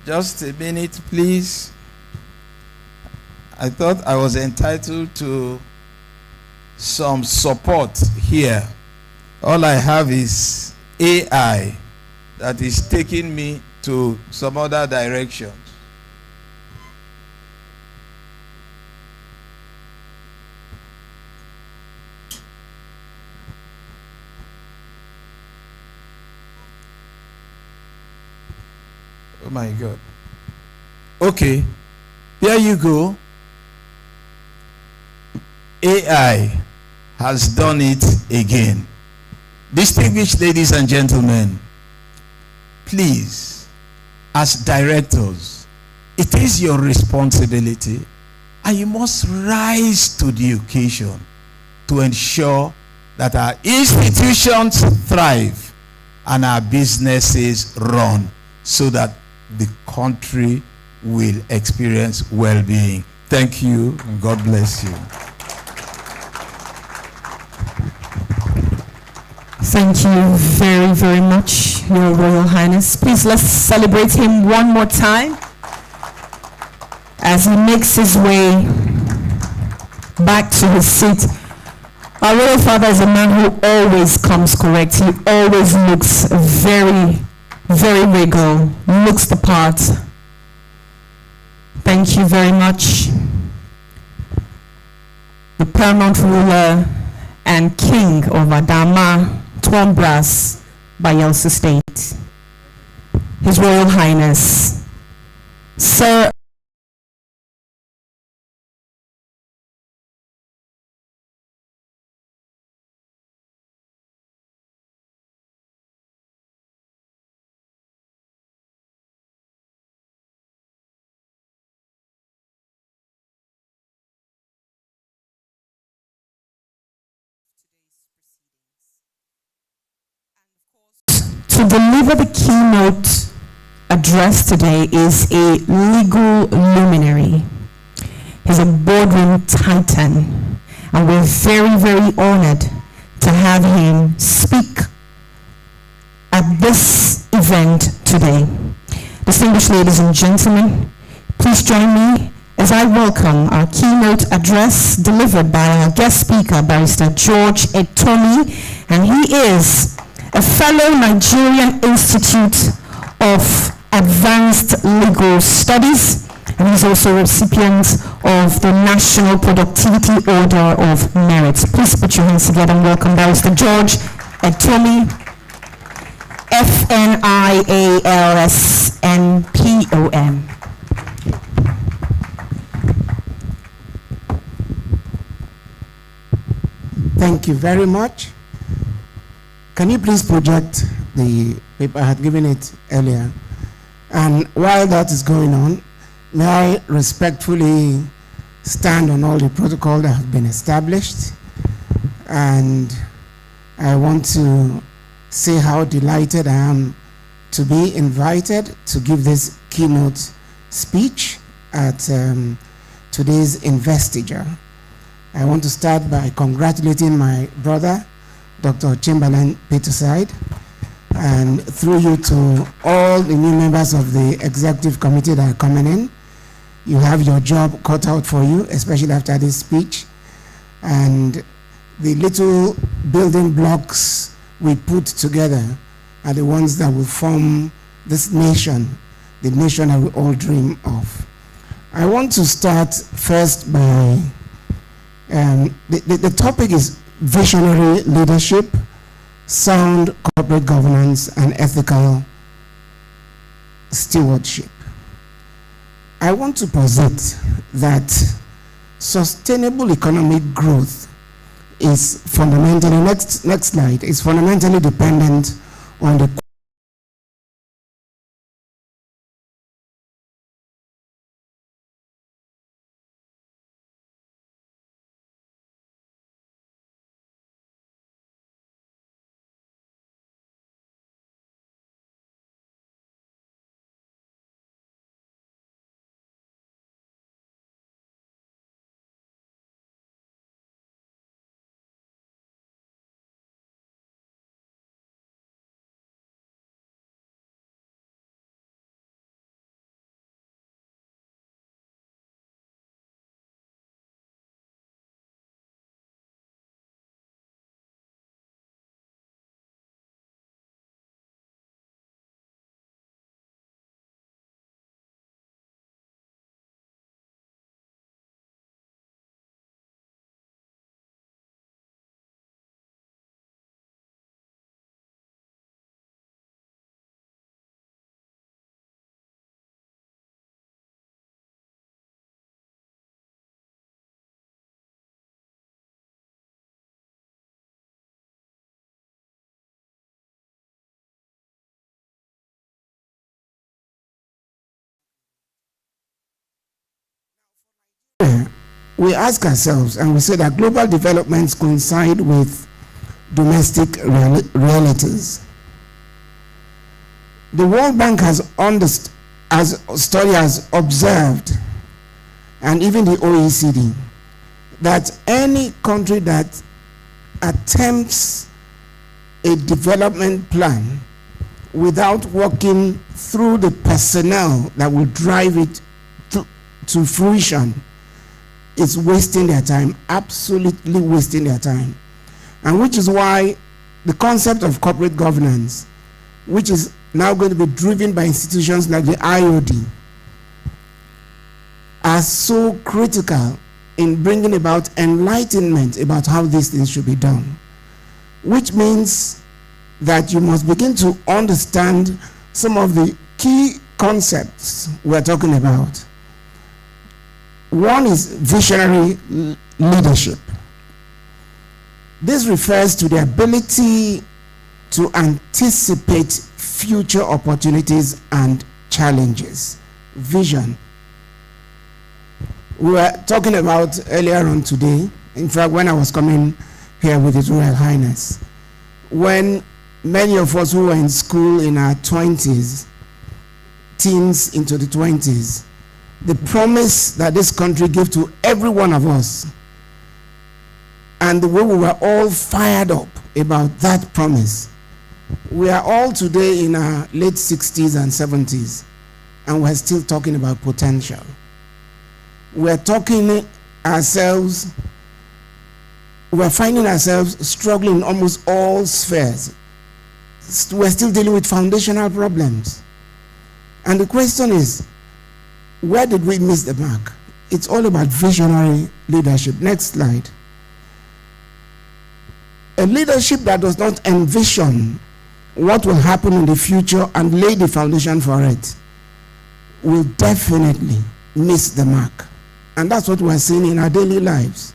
Just a minute, please. I thought I was entitled to some support here. All I have is AI that is taking me to some other directions. Oh my God. Okay, here you go. AI has done it again. Distinguished ladies and gentlemen, please, as directors, it is your responsibility and you must rise to the occasion to ensure that our institutions thrive and our businesses run so that the country will experience well-being. Thank you and God bless you. Thank you very, very much, Your Royal Highness. Please, let's celebrate him one more time as he makes his way back to his seat. Our Royal Father is a man who always comes correct. He always looks very, very regal, looks the part. Thank you very much. The paramount ruler and king of Adama, Twombras, Bayelsa State, His Royal Highness, Sir to deliver the keynote address today is a legal luminary. He's a boardroom titan, and we're very, very honored to have him speak at this event today. Distinguished ladies and gentlemen, please join me as I welcome our keynote address delivered by our guest speaker, Barrister George Etomi, and he is a fellow Nigerian Institute of Advanced Legal Studies, and he's also a recipient of the National Productivity Order of Merit. Please put your hands together and welcome Barrister George Etomi, FNIALSNPOM. Thank you very much. Can you please project the paper? I had given it earlier. And while that is going on, may I respectfully stand on all the protocol that have been established. And I want to say how delighted I am to be invited to give this keynote speech at today's investiture. I want to start by congratulating my brother, Dr. Chamberlain Peterside, and through you to all the new members of the executive committee that are coming in. You have your job cut out for you, especially after this speech. And the little building blocks we put together are the ones that will form this nation, the nation that we all dream of. I want to start first by, the topic is visionary leadership, sound corporate governance, and ethical stewardship. I want to posit that sustainable economic growth is fundamentally, next slide, is fundamentally dependent on the we ask ourselves, and we say that global developments coincide with domestic realities. The World Bank has observed, and even the OECD, that any country that attempts a development plan without working through the personnel that will drive it to fruition is wasting their time, absolutely wasting their time. And which is why the concept of corporate governance, which is now going to be driven by institutions like the CIoD, are so critical in bringing about enlightenment about how these things should be done. Which means that you must begin to understand some of the key concepts we're talking about. One is visionary leadership. This refers to the ability to anticipate future opportunities and challenges. Vision. We were talking about earlier on today, in fact, when I was coming here with His Royal Highness, when many of us who were in school in our 20s, teens into the 20s, the promise that this country gave to every one of us, and the way we were all fired up about that promise. We are all today in our late 60s and 70s, and we're still talking about potential. We're finding ourselves struggling in almost all spheres. We're still dealing with foundational problems. And the question is, where did we miss the mark? It's all about visionary leadership. Next slide. A leadership that does not envision what will happen in the future and lay the foundation for it will definitely miss the mark. And that's what we're seeing in our daily lives.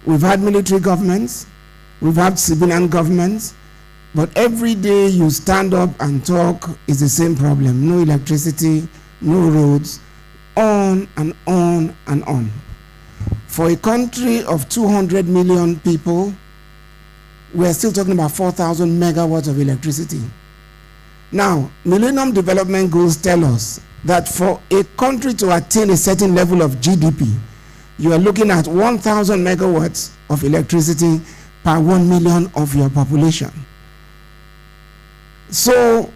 We've had military governments, we've had civilian governments, but every day you stand up and talk is the same problem. No electricity, no roads, on and on and on. For a country of 200 million people, we're still talking about 4,000 megawatts of electricity. Now, Millennium Development Goals tell us that for a country to attain a certain level of GDP, you are looking at 1,000 megawatts of electricity per 1 million of your population. So,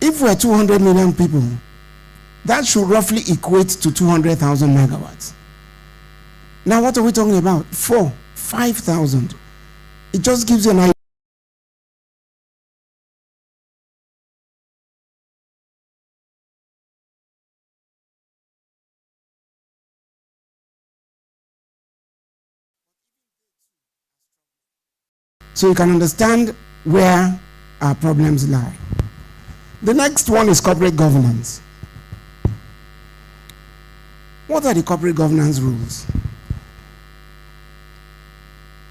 if we're 200 million people, that should roughly equate to 200,000 megawatts. Now, what are we talking about? 5,000. It just gives you an idea. So you can understand where our problems lie. The next one is corporate governance. What are the corporate governance rules?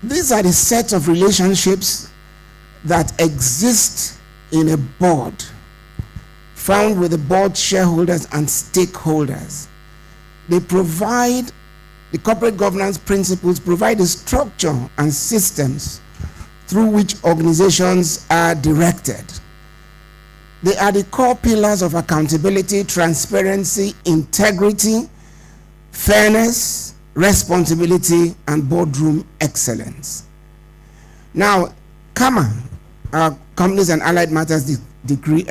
These are the sets of relationships that exist in a board, found with the board shareholders and stakeholders. They provide, the corporate governance principles provide a structure and systems through which organizations are directed. They are the core pillars of accountability, transparency, integrity, fairness, responsibility, and boardroom excellence. Now, CAMA, our Companies and Allied Matters degree,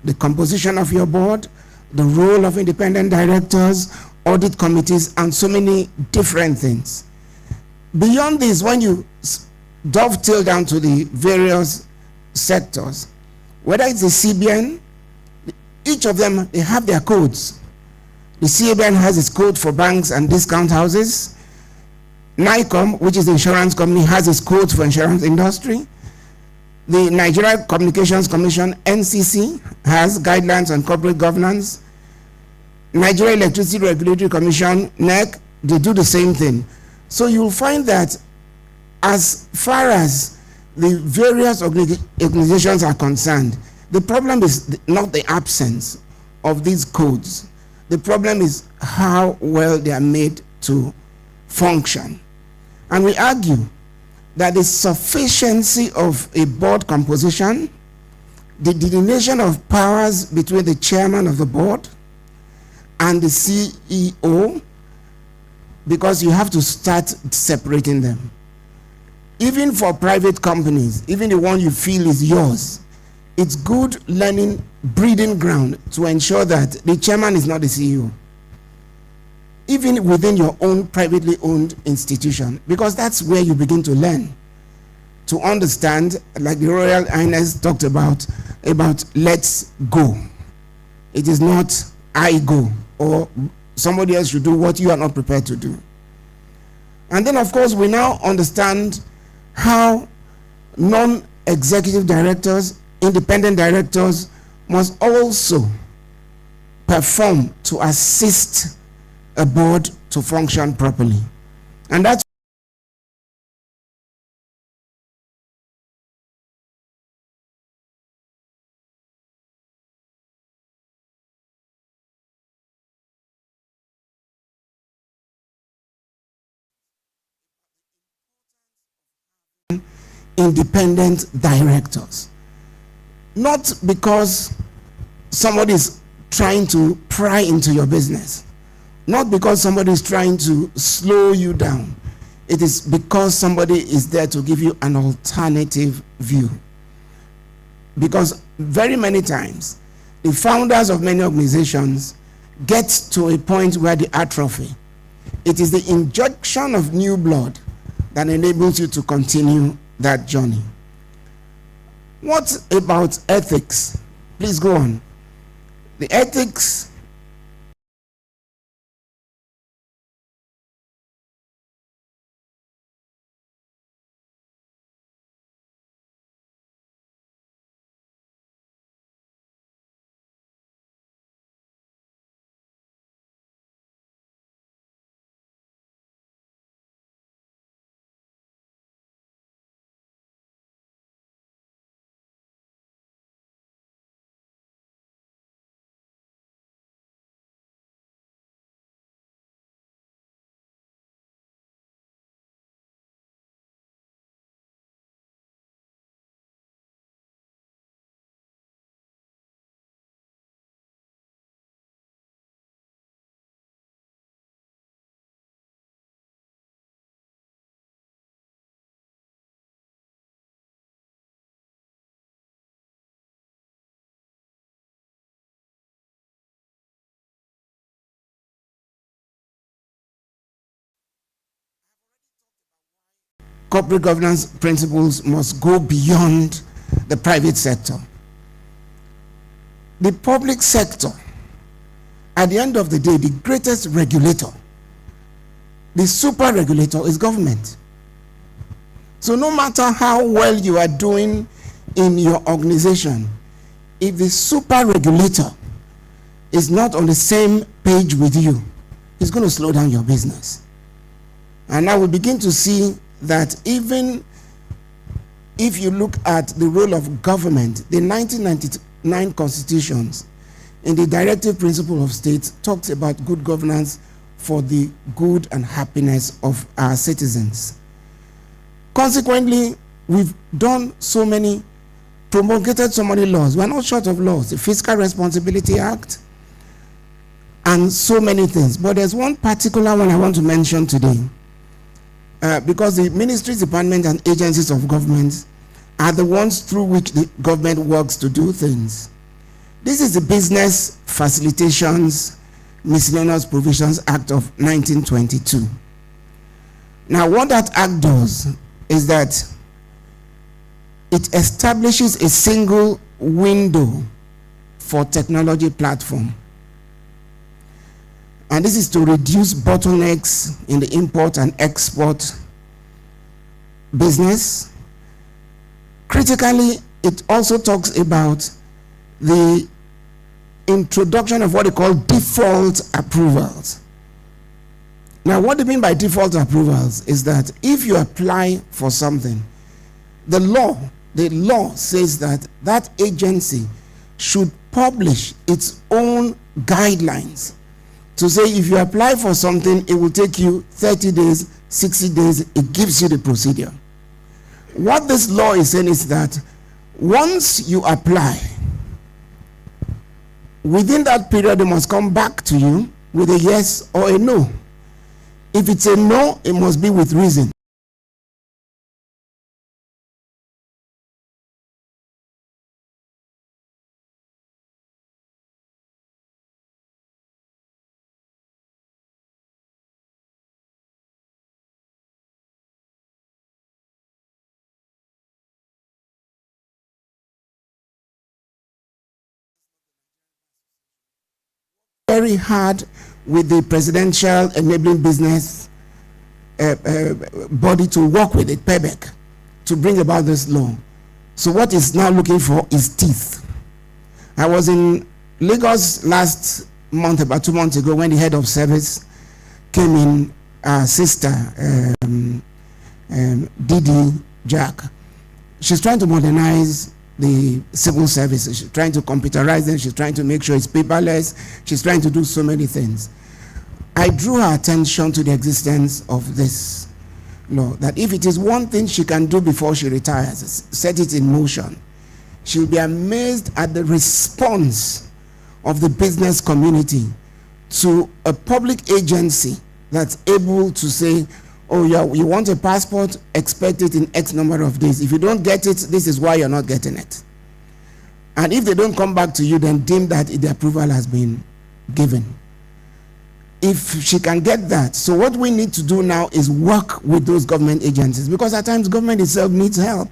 the composition of your board, the role of independent directors, audit committees, and so many different things. Beyond this, when you dovetail down to the various sectors, whether it's the CBN, each of them, they have their codes. The CBN has its code for banks and discount houses. NICOM, which is the insurance company, has its codes for insurance industry. The Nigeria Communications Commission, NCC, has guidelines on corporate governance. Nigeria Electricity Regulatory Commission, NEC, they do the same thing. So you'll find that as far as the various organizations are concerned, the problem is not the absence of these codes. The problem is how well they are made to function. And we argue that the sufficiency of a board composition, the delineation of powers between the chairman of the board and the CEO, because you have to start separating them. Even for private companies, even the one you feel is yours, it's good learning breeding ground to ensure that the chairman is not the CEO. Even within your own privately owned institution, because that's where you begin to learn, to understand, like the Royal Highness talked about let's go. It is not I go, or somebody else should do what you are not prepared to do. And then, of course, we now understand how non-executive directors, independent directors must also perform to assist a board to function properly. And that's independent directors. Not because somebody is trying to pry into your business. Not because somebody is trying to slow you down. It is because somebody is there to give you an alternative view. Because very many times, the founders of many organizations get to a point where they atrophy. It is the injection of new blood that enables you to continue that journey. What about ethics? Please go on. The ethics corporate governance principles must go beyond the private sector. The public sector, at the end of the day, the greatest regulator, the super regulator, is government. So no matter how well you are doing in your organization, if the super regulator is not on the same page with you, it's going to slow down your business. And now we begin to see that even if you look at the role of government, the 1999 constitutions in the directive principle of states talks about good governance for the good and happiness of our citizens. Consequently, we've done so many, promulgated so many laws. We're not short of laws, the Fiscal Responsibility Act, and so many things. But there's one particular one I want to mention today. Because the ministries, departments, and agencies of government are the ones through which the government works to do things. This is the Business Facilitations Miscellaneous Provisions Act of 1922. Now, what that act does is that it establishes a single window for technology platform. And this is to reduce bottlenecks in the import and export business. Critically, it also talks about the introduction of what they call default approvals. Now, what they mean by default approvals is that if you apply for something, the law says that that agency should publish its own guidelines to say if you apply for something, it will take you 30 days, 60 days, it gives you the procedure. What this law is saying is that once you apply, within that period, they must come back to you with a yes or a no. If it's a no, it must be with reason. Very hard with the Presidential Enabling Business body to work with it, PEBEC, to bring about this law. So what it's now looking for is teeth. I was in Lagos last month, about 2 months ago, when the head of service came in, our sister, Didi Jack. She's trying to modernize the civil services. She's trying to computerize them. She's trying to make sure it's paperless. She's trying to do so many things. I drew her attention to the existence of this law, that if it is one thing she can do before she retires, set it in motion, she'll be amazed at the response of the business community to a public agency that's able to say, oh yeah, you want a passport, expect it in X number of days. If you don't get it, this is why you're not getting it. And if they don't come back to you, then deem that the approval has been given. If she can get that, so what we need to do now is work with those government agencies, because at times government itself needs help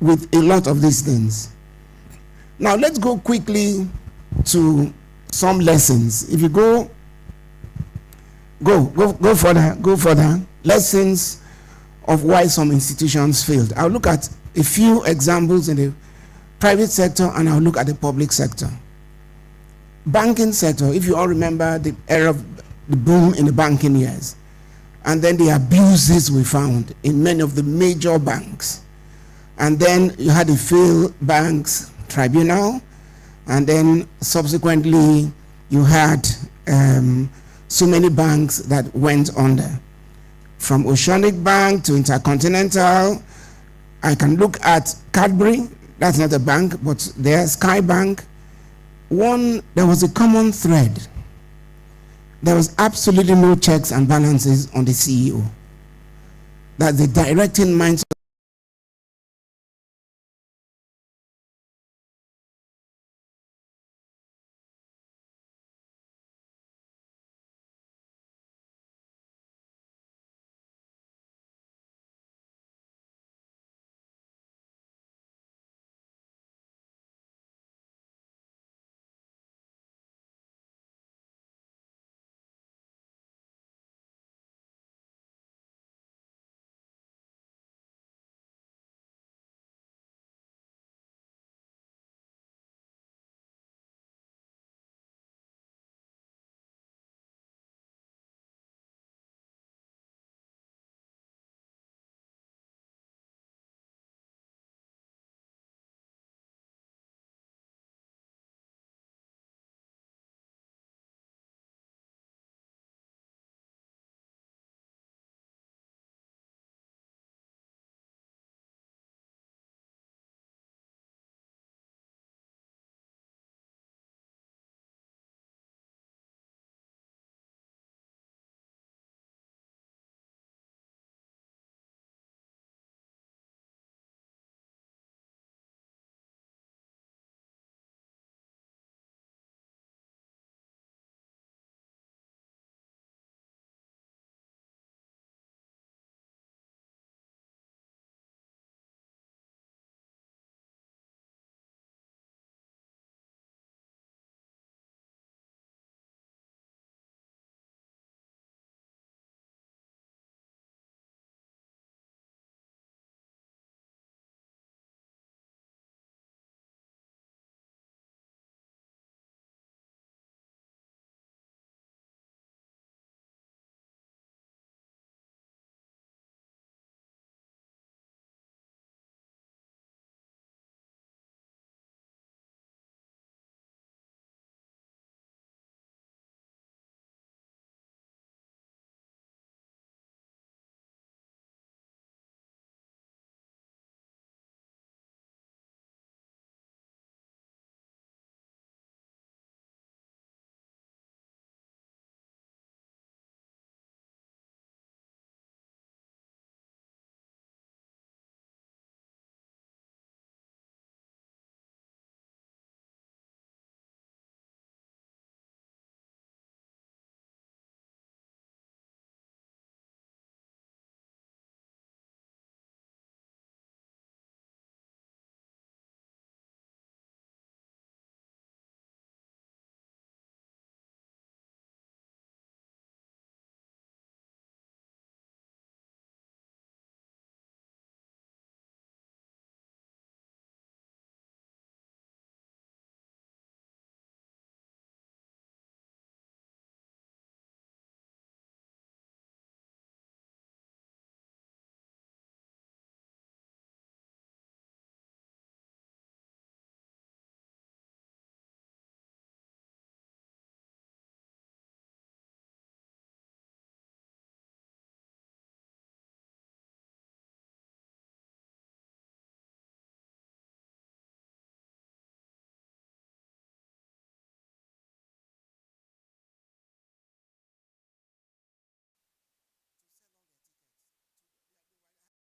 with a lot of these things. Now let's go quickly to some lessons. If you go further. Lessons of why some institutions failed. I'll look at a few examples in the private sector and I'll look at the public sector. Banking sector, if you all remember the era of the boom in the banking years, and then the abuses we found in many of the major banks. And then you had the failed banks tribunal, and then subsequently you had so many banks that went under. From Oceanic Bank to Intercontinental, I can look at Cadbury, that's not a bank, but there's Sky Bank. There was a common thread. There was absolutely no checks and balances on the CEO. That the directing minds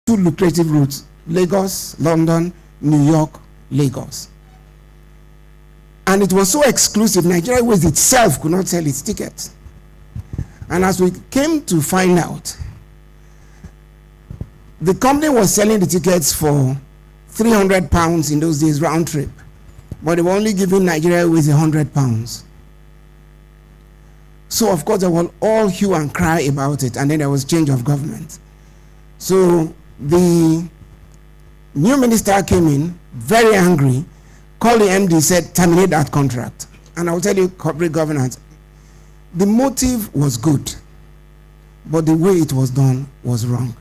two lucrative routes: Lagos, London, New York, Lagos. And it was so exclusive, Nigeria Airways itself could not sell its tickets. And as we came to find out, the company was selling the tickets for £300 in those days round trip, but they were only giving Nigeria Airways £100. So of course there was all hue and cry about it, and then there was change of government. So the new minister came in very angry, called the MD, said terminate that contract. And I will tell you, corporate governance, the motive was good, but the way it was done was wrong.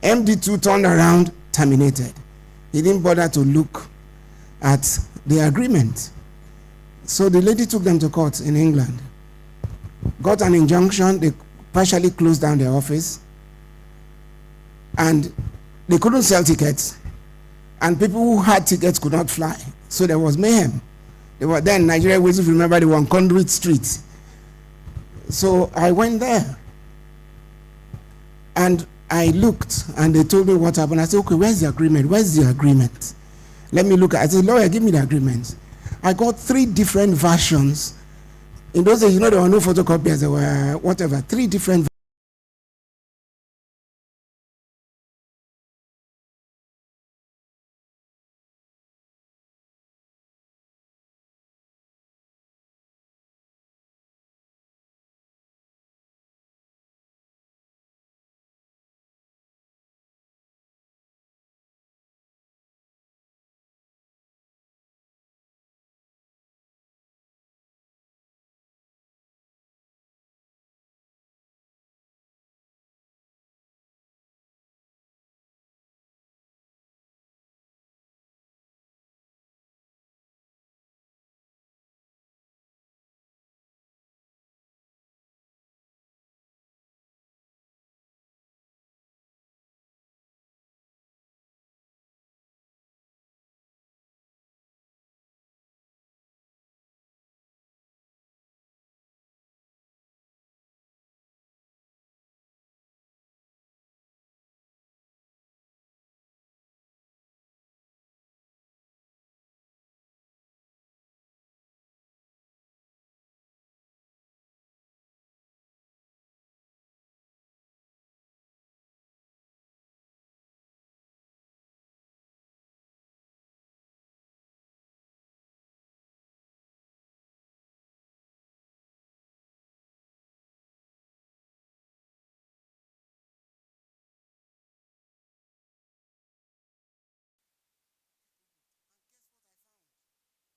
MD2 turned around, terminated. He didn't bother to look at the agreement. So the lady took them to court in England, got an injunction. They partially closed down their office, and they couldn't sell tickets, and people who had tickets could not fly. So there was mayhem. They were then, Nigeria Airways, if you remember, they were on Conduit Street. So I went there, and I looked, and they told me what happened. I said, okay, where's the agreement? Where's the agreement? Let me look at it. I said, lawyer, give me the agreement. I got 3 different versions. In those days, you know, there were no photocopiers, there were whatever, 3 different.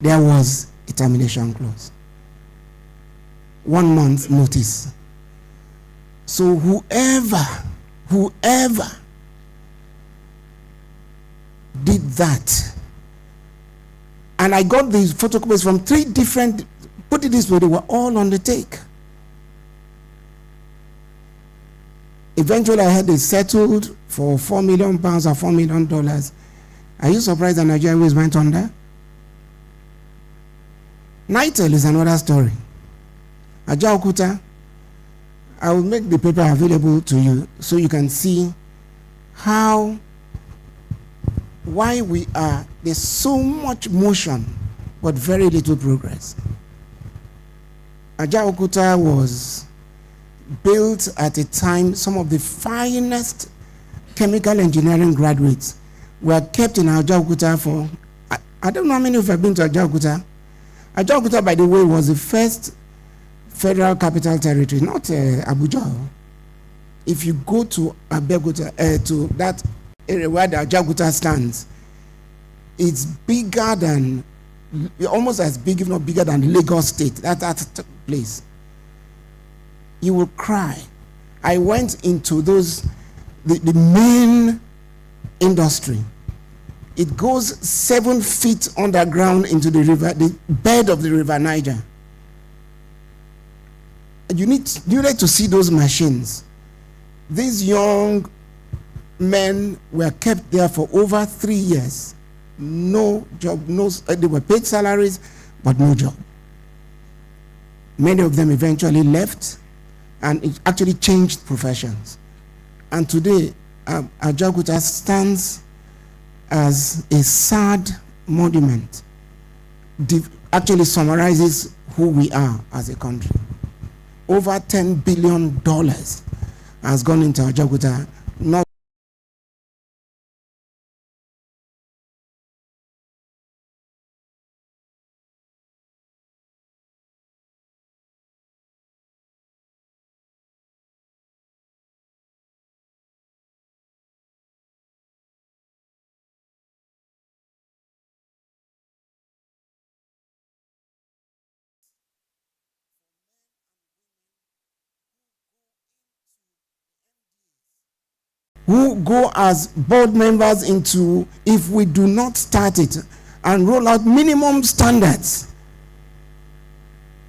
There was a termination clause. 1 month notice. So whoever did that, and I got these photocopies from 3 different, put it this way, they were all on the take. Eventually I had it settled for £4 million or $4 million. Are you surprised that Nigeria Airways went under? Nitel is another story. Ajaokuta, I will make the paper available to you so you can see why there's so much motion but very little progress. Ajaokuta was built at a time some of the finest chemical engineering graduates were kept in Ajaokuta for, I don't know how many of you have been to Ajaokuta. Ajaokuta, by the way, was the first federal capital territory, not Abuja. If you go to Abeokuta, to that area where the Ajaokuta stands, it's bigger than, almost as big, if not bigger than Lagos State, that place. You will cry. I went into the main industry. It goes 7 feet underground into the river, the bed of the river Niger. You need to see those machines. These young men were kept there for over 3 years. No job, they were paid salaries, but no job. Many of them eventually left, and it actually changed professions. And today, Ajaokuta stands as a sad monument, actually summarizes who we are as a country. Over $10 billion has gone into Ajaokuta, not who go as board members into, if we do not start it and roll out minimum standards,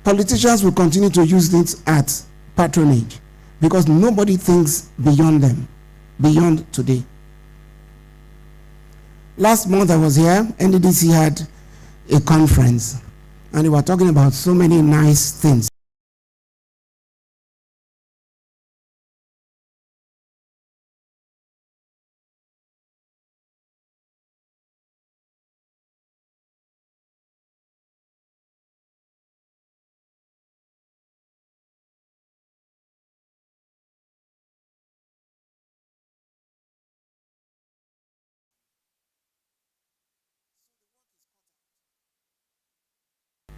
politicians will continue to use this as patronage because nobody thinks beyond them, beyond today. Last month I was here, NDDC had a conference and they were talking about so many nice things.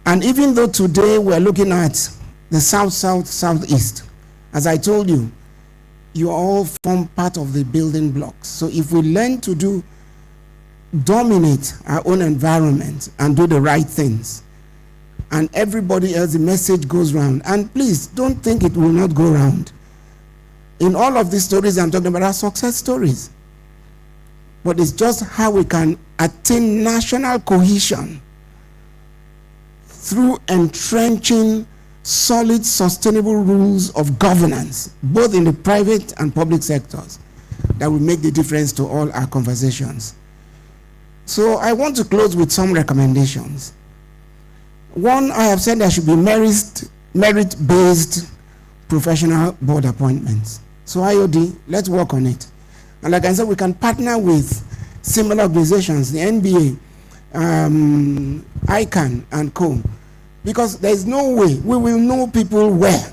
And even though today we're looking at the south, south, southeast, as I told you, you all form part of the building blocks. So if we learn to dominate our own environment and do the right things, and everybody else, the message goes round. And please, don't think it will not go round. In all of these stories I'm talking about are success stories. But it's just how we can attain national cohesion through entrenching solid, sustainable rules of governance, both in the private and public sectors, that will make the difference to all our conversations. So I want to close with some recommendations. One, I have said there should be merit-based professional board appointments. So IOD, let's work on it. And like I said, we can partner with similar organizations, the NBA, ICANN and co, because there is no way we will know people well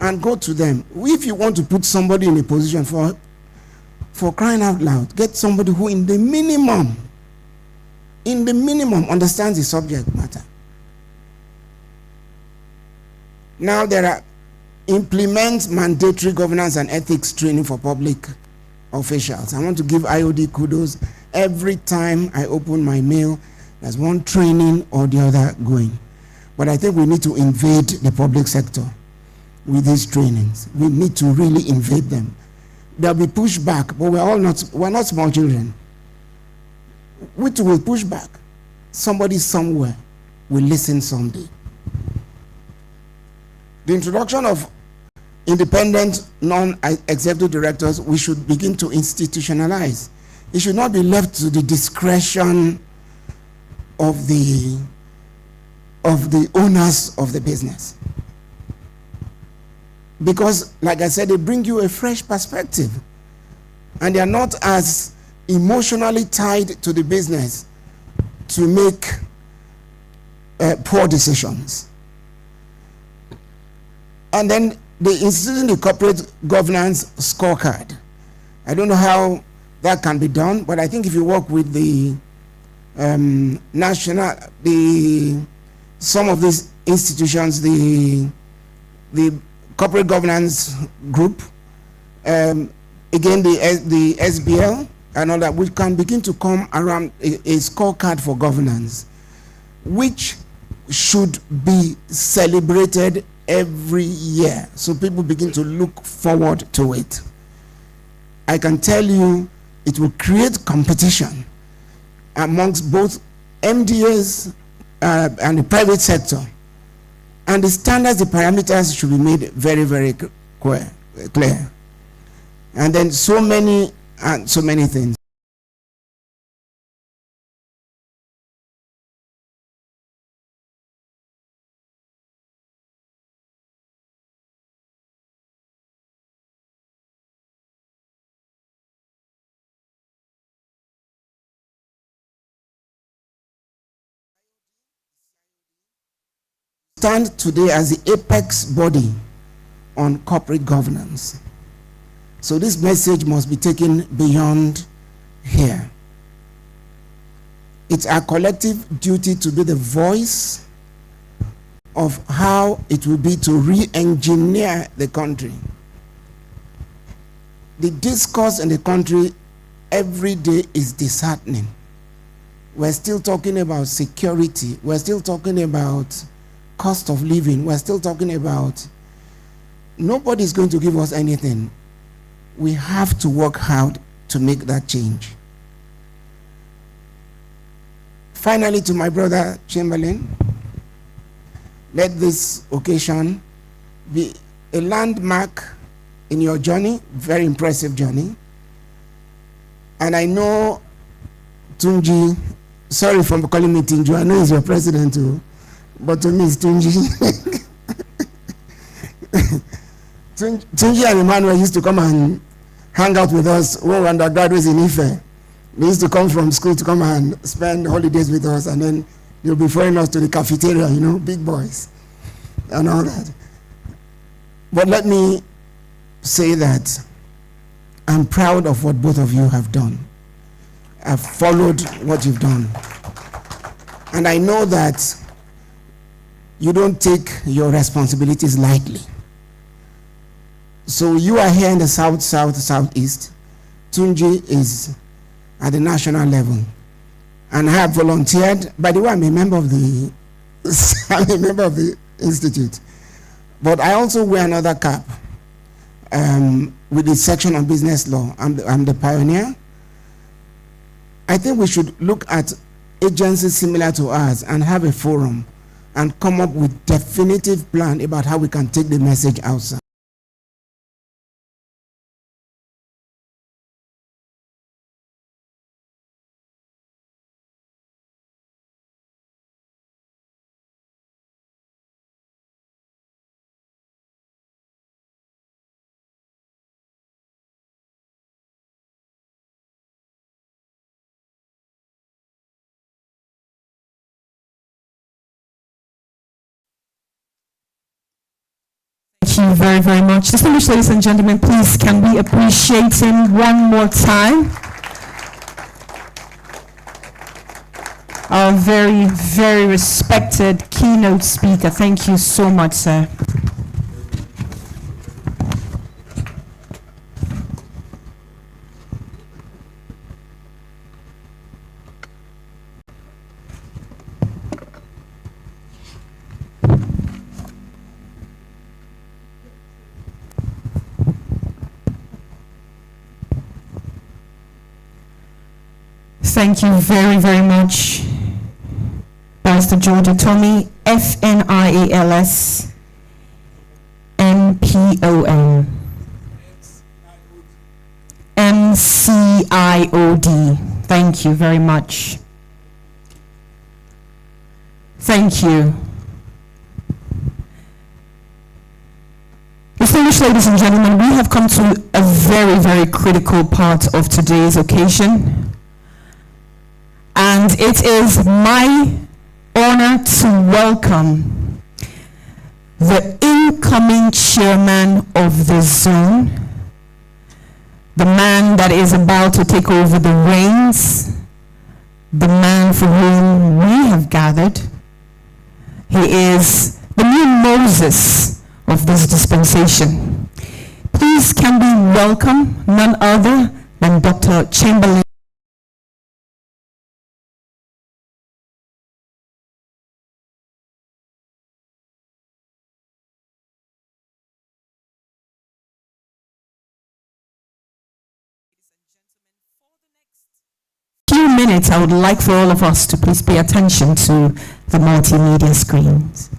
and go to them. If you want to put somebody in a position, for crying out loud, get somebody who in the minimum understands the subject matter. Now implement mandatory governance and ethics training for public officials. I want to give IOD kudos. Every time I open my mail, there's one training or the other going. But I think we need to invade the public sector with these trainings. We need to really invade them. There'll be pushback, but we're not small children. We too will push back. Somebody somewhere will listen someday. The introduction of independent non-executive directors, we should begin to institutionalize. It should not be left to the discretion of the owners of the business. Because, like I said, they bring you a fresh perspective. And they are not as emotionally tied to the business to make poor decisions. And then the instituting the corporate governance scorecard. I don't know how that can be done, but I think if you work with the some of these institutions, the corporate governance group, again the SBL and all that, we can begin to come around a scorecard for governance, which should be celebrated every year, so people begin to look forward to it. I can tell you it will create competition amongst both MDAs and the private sector. And the standards, the parameters should be made very, very clear. And then so many things. stand today as the apex body on corporate governance. So this message must be taken beyond here. It's our collective duty to be the voice of how it will be to re-engineer the country. The discourse in the country every day is disheartening. We're still talking about security. We're still talking about cost of living. We're still talking about nobody's going to give us anything. We have to work hard to make that change. Finally, to my brother Chamberlain, let this occasion be a landmark in your journey, very impressive journey. And I know Tunji, sorry for calling me Tunji, I know he's your president too, but to me it's Tunji. Tunji and Emmanuel used to come and hang out with us when we were undergraduates in Ife. They used to come from school to come and spend holidays with us, and then they'll be following us to the cafeteria, you know, big boys and all that. But let me say that I'm proud of what both of you have done. I've followed what you've done. And I know that you don't take your responsibilities lightly. So you are here in the South, South, Southeast. Tunji is at the national level. And I have volunteered. By the way, I'm a member of the I'm a member of the institute. But I also wear another cap with the section on business law. I'm the pioneer. I think we should look at agencies similar to ours and have a forum and come up with definitive plan about how we can take the message outside. Thank you very, very much. Distinguished ladies and gentlemen, please can we appreciate him one more time? Our very, very respected keynote speaker. Thank you so much, sir. Thank you very, very much, Pastor George Tommy, FNIALS, MPON, M.CLoD. Thank you very much. Thank you. Distinguished ladies and gentlemen, we have come to a very, very critical part of today's occasion. And it is my honor to welcome the incoming chairman of the zone, the man that is about to take over the reins, the man for whom we have gathered. He is the new Moses of this dispensation. Please can we welcome none other than Dr. Chamberlain. Minutes, I would like for all of us to please pay attention to the multimedia screens.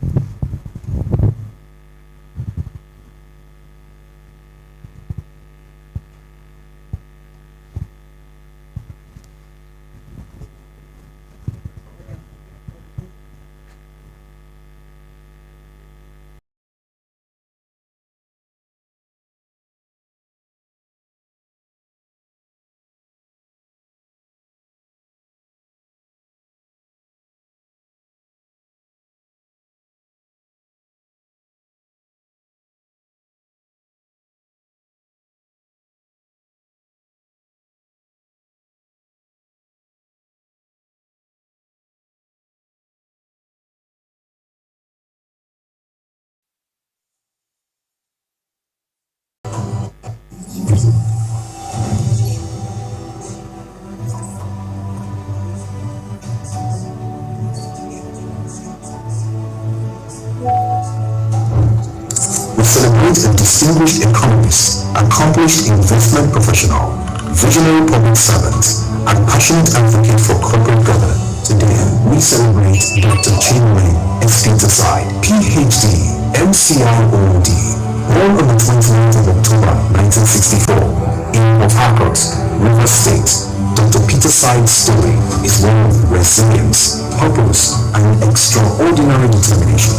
distinguished economist, accomplished investment professional, visionary public servant, and passionate advocate for corporate governance. Today, we celebrate Dr. Chamberlain S. Peterside, PhD, M.CLoD, born on the 29th of October 1964 in Port Harcourt, Rivers State. Dr. Peterside's story is one of resilience, purpose, and extraordinary determination.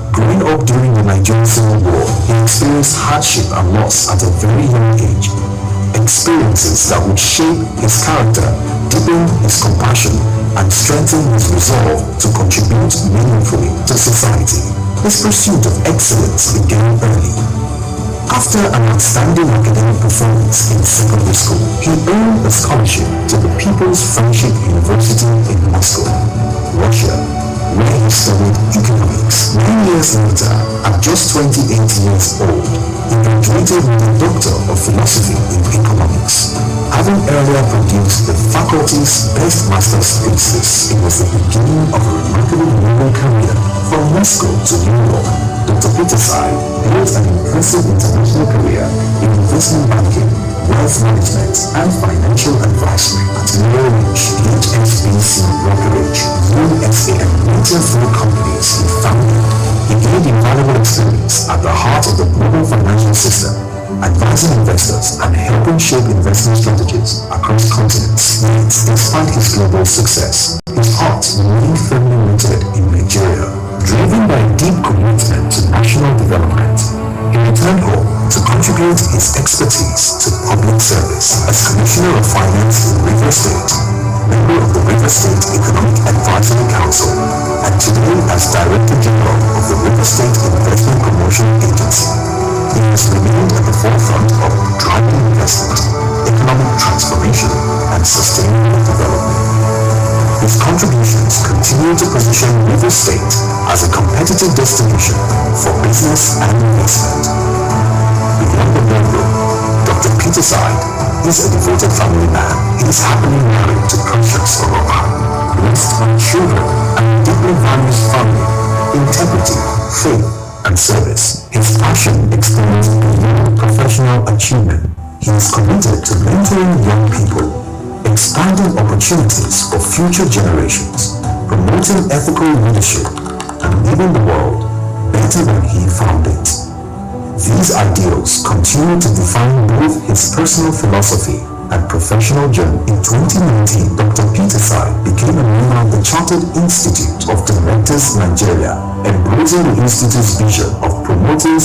Growing up during the Nigerian Civil War, he experienced hardship and loss at a very young age. Experiences that would shape his character, deepen his compassion, and strengthen his resolve to contribute meaningfully to society. His pursuit of excellence began early. After an outstanding academic performance in secondary school, he earned a scholarship to the People's Friendship University in Moscow, Russia, where he studied economics. 9 years later, at just 28 years old, he graduated with a Doctor of Philosophy in Economics. Having earlier produced the faculty's best master's thesis, it was the beginning of a remarkable legal career. From Moscow to New York, Dr. Peterside built an impressive international career in investment banking, wealth management, and financial advisory at Merrill Lynch, HSBC Brokerage, USA, and later 4 companies he founded. He gained invaluable experience at the heart of the global financial system, advising investors and helping shape investment strategies across continents. Yet, despite his global success, his heart remained firmly rooted in Nigeria. Driven by a deep commitment to national development, he returned home to contribute his expertise to public service as Commissioner of Finance in Rivers State, member of the Rivers State Economic Advisory Council, and today as Director General of the Rivers State Investment Promotion Agency. He has remained at the forefront of driving investment, economic transformation, and sustainable development. His contributions continue to position Rivers State as a competitive destination for business and investment. Beyond the boardroom, Dr. Peterside is a devoted family man. He is happily married to Precious Oropa, blessed by children, and deeply values family, integrity, faith, and service. His passion extends beyond professional achievement. He is committed to mentoring young people, expanding opportunities for future generations, promoting ethical leadership, and leaving the world better than he found it. These ideals continue to define both his personal philosophy and professional journey. In 2019, Dr. Peterside became a member of the Chartered Institute of Directors Nigeria, embracing the Institute's vision of promoting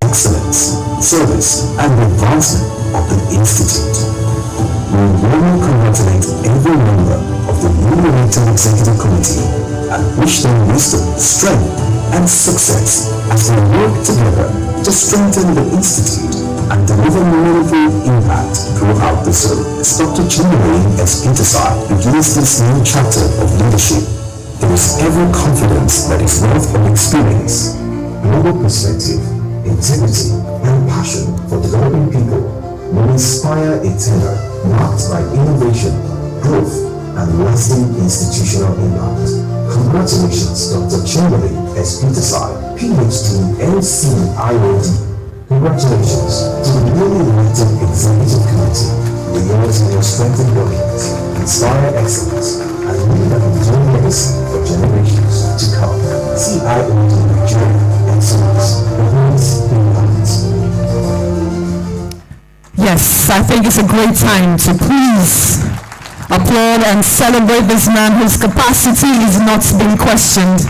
excellence, service, and advancement of the Institute. We warmly congratulate every member of the newly elected Executive Committee and wish them wisdom, strength, and success as they work together to strengthen the Institute and deliver meaningful impact throughout the zone. As Dr. Chamberlain S. Peterside begins this new chapter of leadership, there is every confidence that his wealth of experience, global perspective, integrity, and passion for developing people will inspire a tenor marked by innovation, growth, and lasting institutional impact. Congratulations, Dr. Chamberlain S. Peterside, PhD, M.CLoD. Congratulations to the newly elected Executive Committee. The yours in your strengthened workings, inspire excellence, and leave an enduring legacy for generations to come. CIoD Investiture, excellence, governance, impact. Yes, I think it's a great time to please applaud and celebrate this man whose capacity is not being questioned.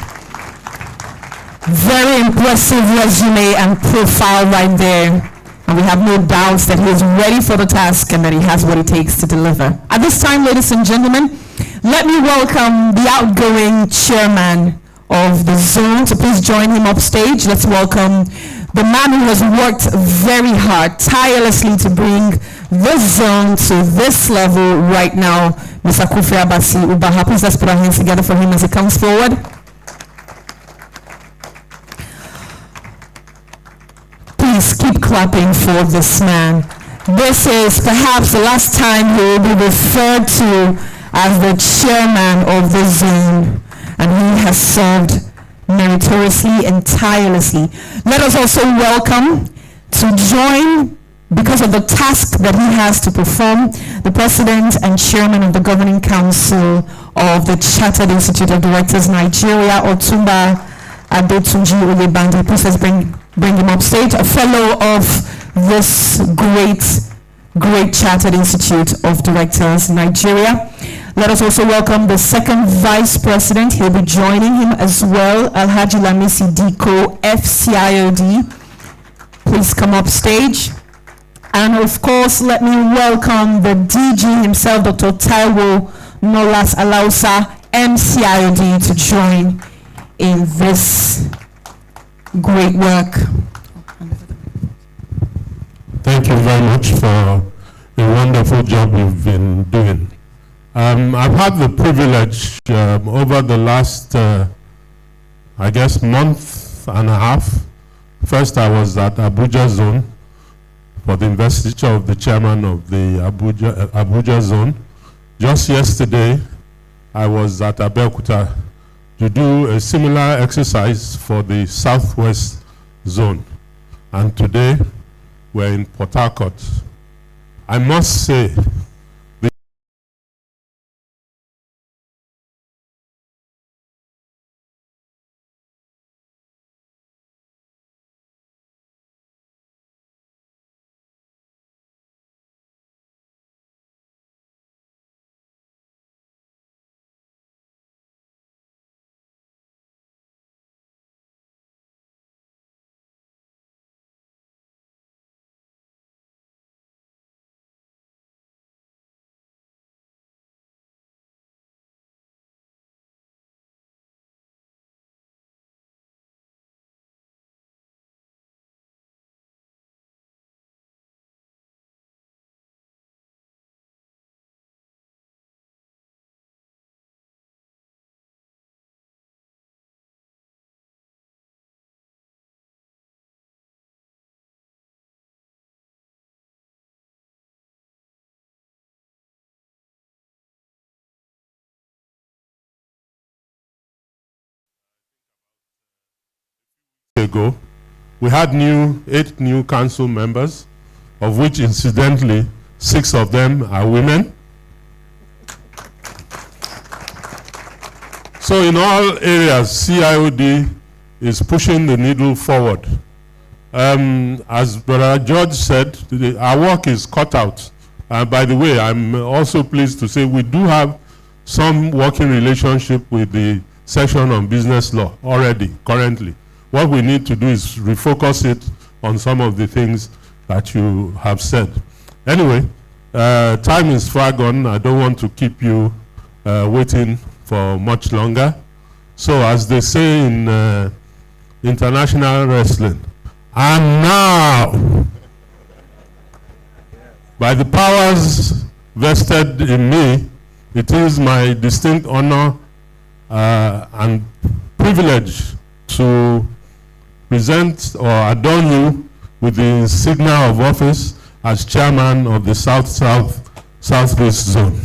Very impressive resume and profile right there. And we have no doubts that he is ready for the task and that he has what it takes to deliver. At this time, ladies and gentlemen, let me welcome the outgoing chairman of the zone. So please join him up stage. Let's welcome the man who has worked very hard, tirelessly to bring this zone to this level right now, Mr. Kofi Abasi Ubaha. Please let's put our hands together for him as he comes forward. Please keep clapping for this man. This is perhaps the last time he will be referred to as the chairman of the zone, and he has served meritoriously and tirelessly. Let us also welcome to join, because of the task that he has to perform, the president and chairman of the governing council of the CIoD Institute of Directors Nigeria, Otumba Adetunji Oyebande. Please let's bring him up stage, a fellow of this great CIoD Institute of Directors Nigeria. Let us also welcome the second vice president. He'll be joining him as well, Alhaji Lamisi Diko, FCIOD. Please come up stage. And of course, let me welcome the DG himself, Dr. Taiwo Nolas Alausa, M.CLoD, to join in this great work. Thank you very much for a wonderful job you've been doing. I've had the privilege over the last, I guess, month and a half. First, I was at Abuja Zone for the investiture of the chairman of the Abuja Zone. Just yesterday, I was at Abeokuta to do a similar exercise for the Southwest Zone. And today, we're in Port Harcourt. I must say, ago, we had 8 new council members, of which incidentally 6 of them are women. So in all areas, CIoD is pushing the needle forward. As Brother George said, our work is cut out. By the way, I'm also pleased to say we do have some working relationship with the section on business law already, currently. What we need to do is refocus it on some of the things that you have said. Anyway, time is far gone. I don't want to keep you waiting for much longer. So, as they say in international wrestling, and now, by the powers vested in me, it is my distinct honor and privilege to present or adorn you with the insignia of office as chairman of the South-South-Southwest Zone.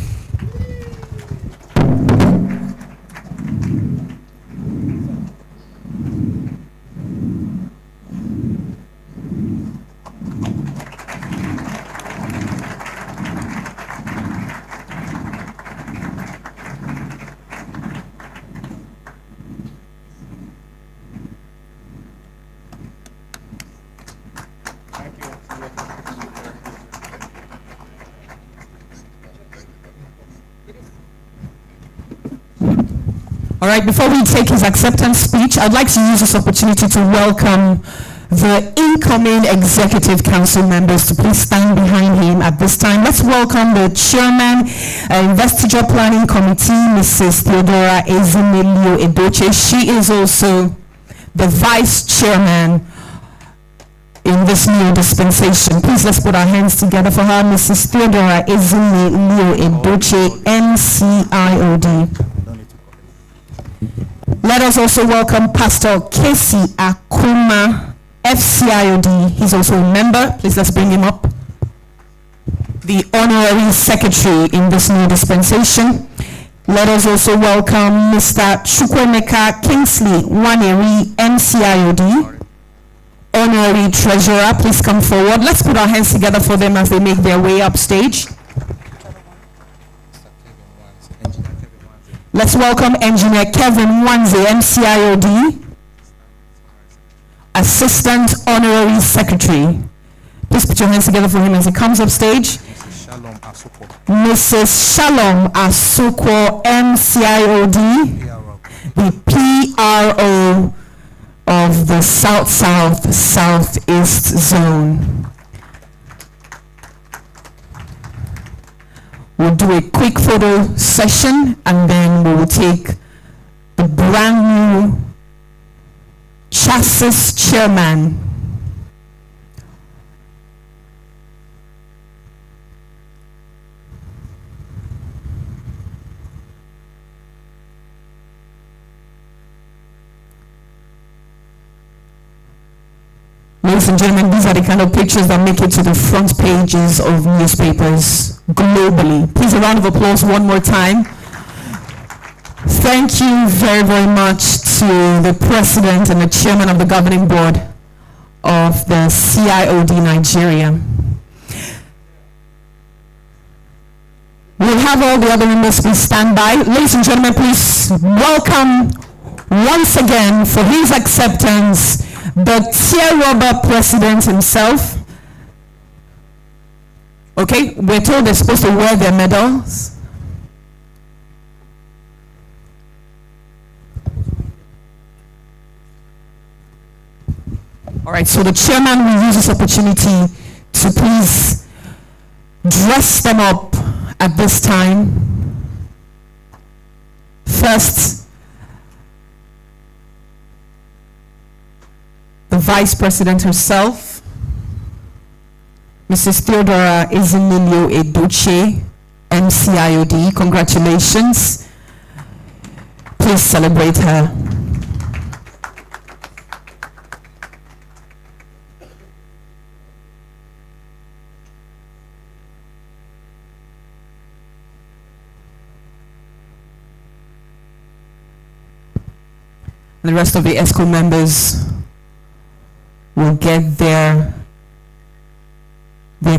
All right, before we take his acceptance speech, I'd like to use this opportunity to welcome the incoming Executive Council members to please stand behind him at this time. Let's welcome the Chairman, Investiture Planning Committee, Mrs. Theodora Ezinelio-Edochie. She is also the Vice Chairman in this new dispensation. Please, let's put our hands together for her, Mrs. Theodora Ezinelio-Edochie, M.CLoD. Let us also welcome Pastor Casey Akuma, F.CIoD. He's also a member. Please, let's bring him up. The Honorary Secretary in this new dispensation. Let us also welcome Mr. Chukwemeka Kingsley Waneri, M.CLoD. Honorary Treasurer, please come forward. Let's put our hands together for them as they make their way upstage. Let's welcome Engineer Kevin Wanze, M.CLoD, Assistant Honorary Secretary. Please put your hands together for him as he comes up stage. Mrs. Shalom Asukwo, M.CLoD, the PRO of the South-South-Southeast Zone. We'll do a quick photo session and then we will take the brand new chassis chairman. Ladies and gentlemen, these are the kind of pictures that make it to the front pages of newspapers globally. Please, a round of applause one more time. Thank you very, very much to the President and the Chairman of the Governing Board of the CIoD Nigeria. We'll have all the other members please stand by. Ladies and gentlemen, please welcome once again for his acceptance the tier robber president himself. Okay, we're told they're supposed to wear their medals. All right, so the chairman will use this opportunity to please dress them up at this time. First, the Vice President herself, Mrs. Theodora Ezinelio-Edochie, M.CLoD. Congratulations. Please celebrate her. And the rest of the ESCO members will get their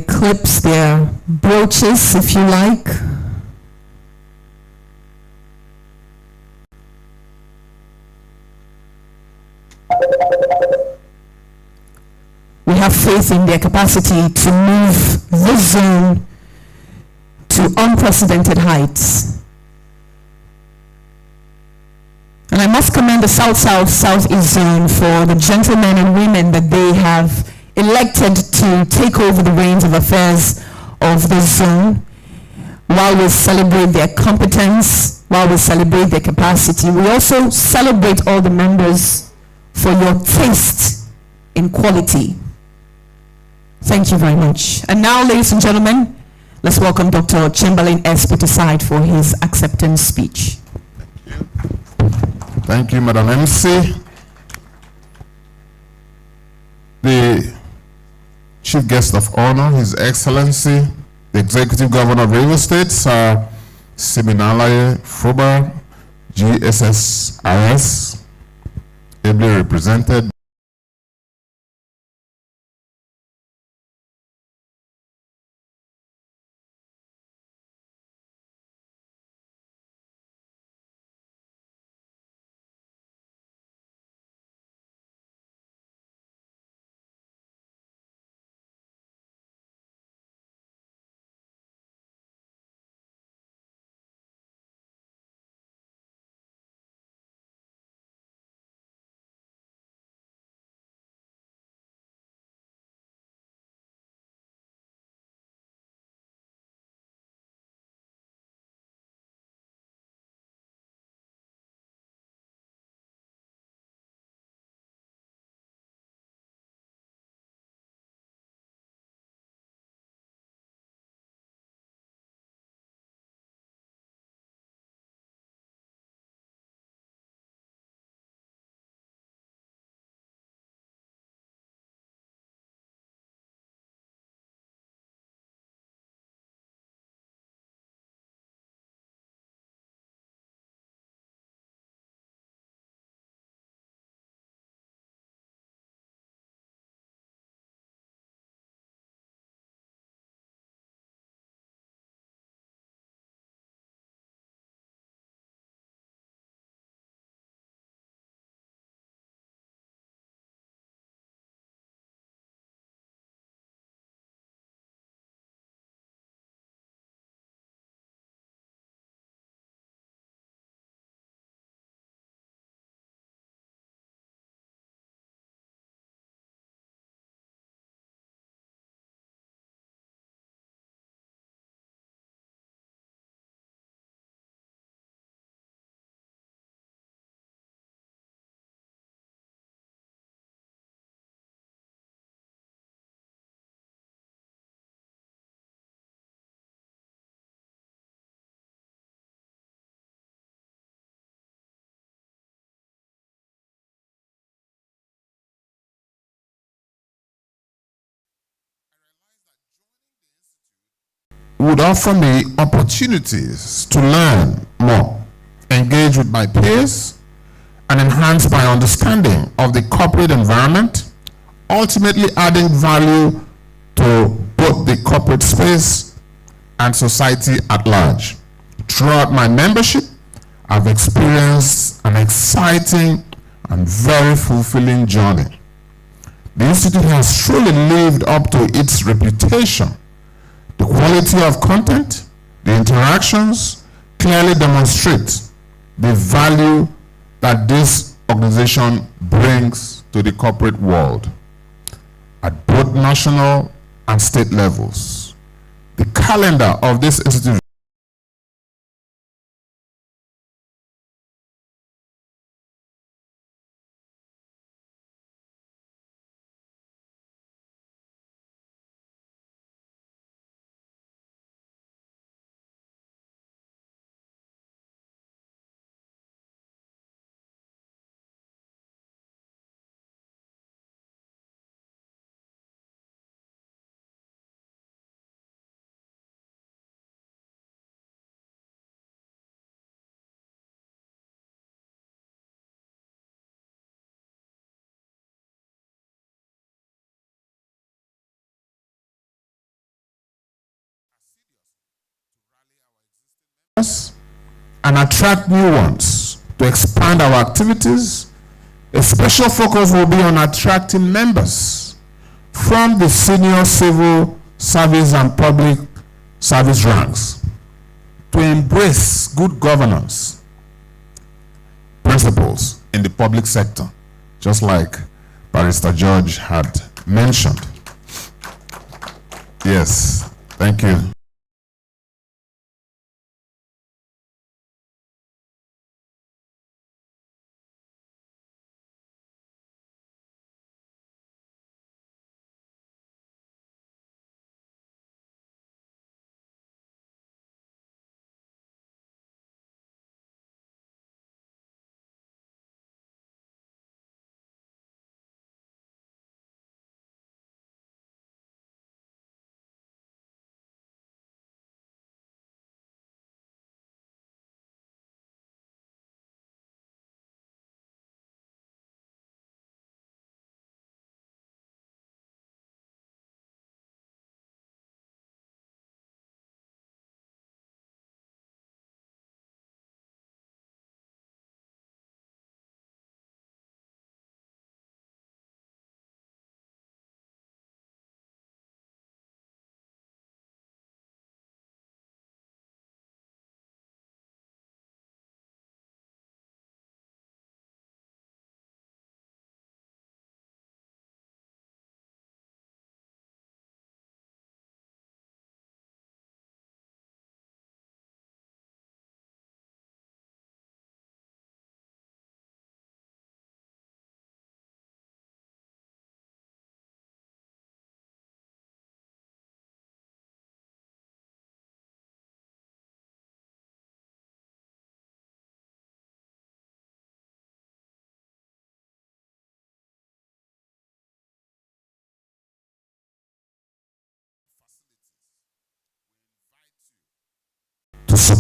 clips, their brooches, if you like. We have faith in their capacity to move this zone to unprecedented heights. And I must commend the South-South-Southeast Zone for the gentlemen and women that they have elected to take over the reins of affairs of the zone while we celebrate their competence while we celebrate their capacity, we also celebrate all the members for your taste in quality. Thank you very much. And now, ladies and gentlemen, let's welcome Dr. Chamberlain S. Peterside for his acceptance speech. Thank you, Madam MC. The Chief Guest of Honor, His Excellency, the Executive Governor of Rivers State, Sir Siminalaye Fuba, GSSIS, ably represented. Would offer me opportunities to learn more, engage with my peers, and enhance my understanding of the corporate environment, ultimately adding value to both the corporate space and society at large. Throughout my membership, I've experienced an exciting and very fulfilling journey. The Institute has truly lived up to its reputation. The quality of content, the interactions clearly demonstrate the value that this organization brings to the corporate world at both national and state levels. The calendar of this institute and attract new ones to expand our activities. A special focus will be on attracting members from the senior civil service and public service ranks to embrace good governance principles in the public sector, just like Barrister George had mentioned. Yes, thank you.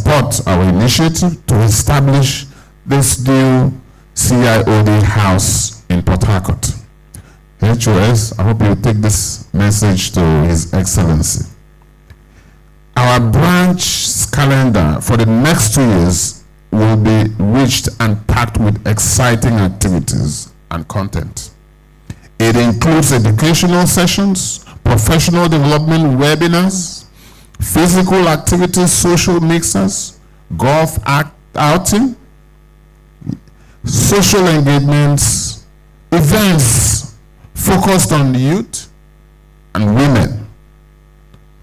support our initiative to establish this new CIoD house in Port Harcourt. HOS, I hope you take this message to His Excellency. Our branch calendar for the next 2 years will be rich and packed with exciting activities and content. It includes educational sessions, professional development webinars, physical activities, social mixers, golf outing, social engagements, events focused on youth and women.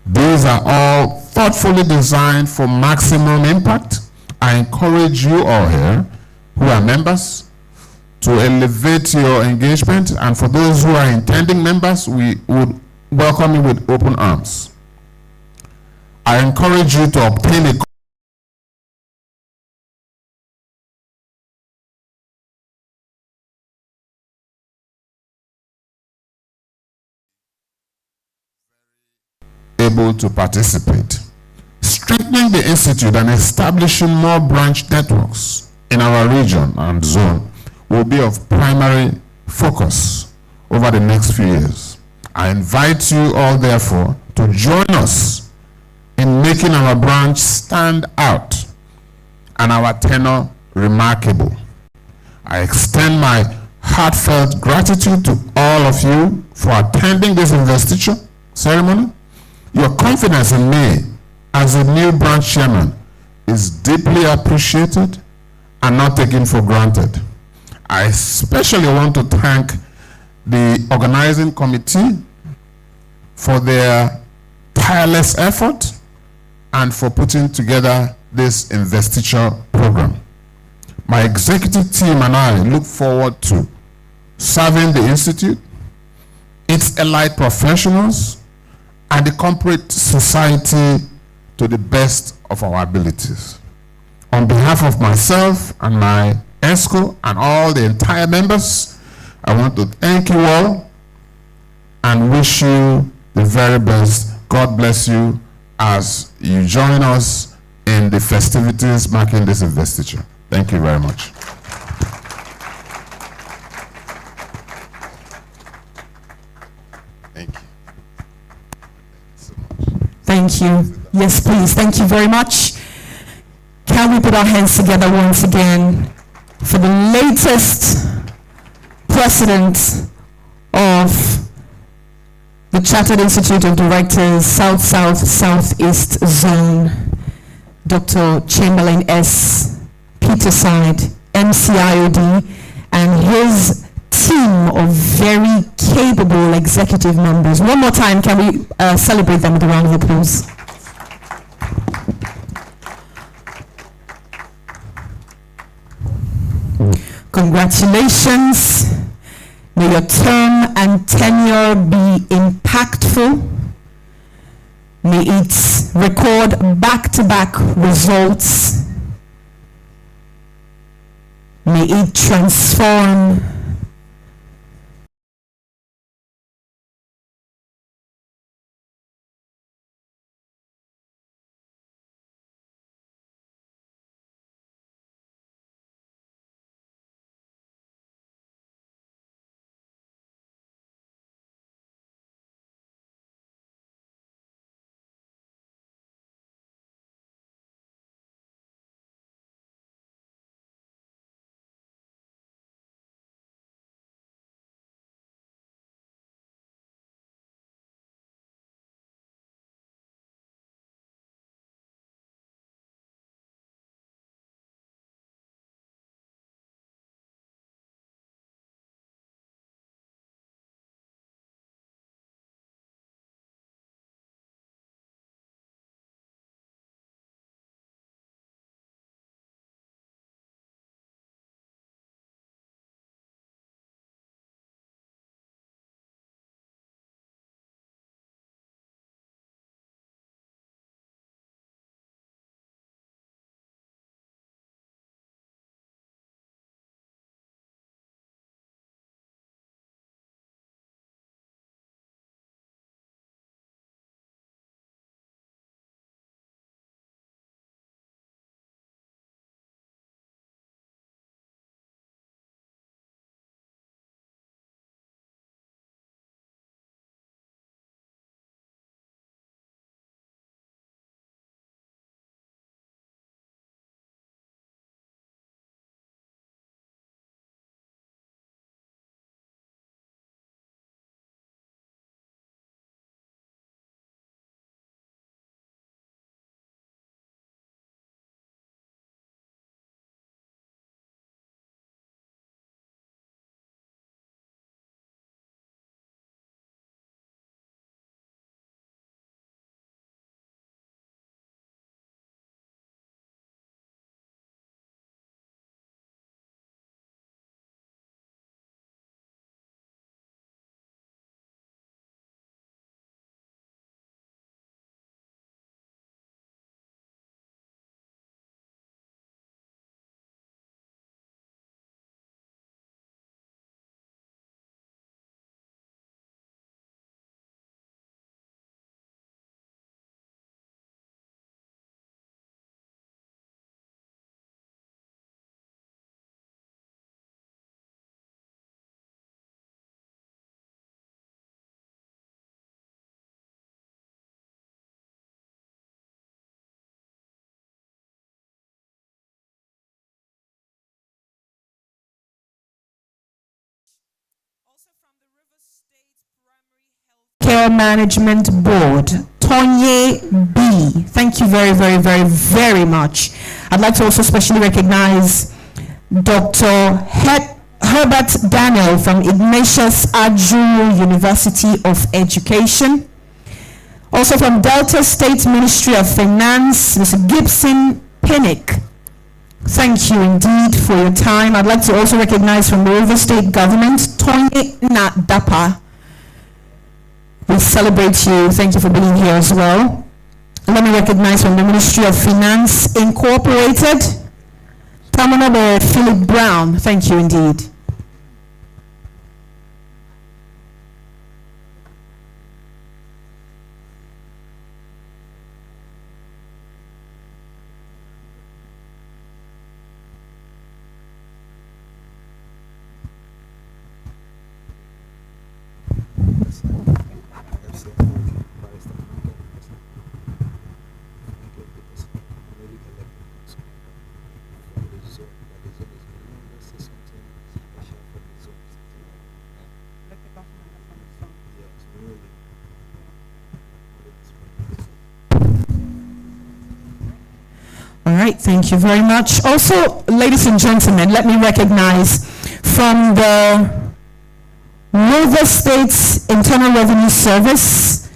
These are all thoughtfully designed for maximum impact. I encourage you all here who are members to elevate your engagement, and for those who are intending members, we would welcome you with open arms. I encourage you to obtain a able to participate. Strengthening the institute and establishing more branch networks in our region and zone will be of primary focus over the next few years. I invite you all, therefore, to join us in making our branch stand out and our tenure remarkable. I extend my heartfelt gratitude to all of you for attending this investiture ceremony. Your confidence in me as a new branch chairman is deeply appreciated and not taken for granted. I especially want to thank the organizing committee for their tireless effort and for putting together this investiture program. My executive team and I look forward to serving the institute, its allied professionals, and the corporate society to the best of our abilities. On behalf of myself and my ESCO and all the entire members, I want to thank you all and wish you the very best. God bless you as you join us in the festivities marking this investiture. Thank you very much. Thank you. Thank you. Yes, please. Thank you very much. Can we put our hands together once again for the latest president of the Chartered Institute of Directors, South-South, Southeast Zone, Dr. Chamberlain S. Peterside, M.CLoD, and his team of very capable executive members. One more time, can we celebrate them with a round of applause? Congratulations. May your term and tenure be impactful. May it record back-to-back results. May it transform Care Management Board, Tonye B. Thank you very, very, very, very much. I'd like to also specially recognize Dr. Herbert Daniel from Ignatius Ajuru University of Education. Also from Delta State Ministry of Finance, Mr. Gibson Pinnick. Thank you indeed for your time. I'd like to also recognize from the River State Government, Tonye Nadapa. We celebrate you. Thank you for being here as well. Let me recognize from the Ministry of Finance Incorporated, Terminal Philip Brown. Thank you indeed. All right, thank you very much. Also, ladies and gentlemen, let me recognize from the River State's Internal Revenue Service,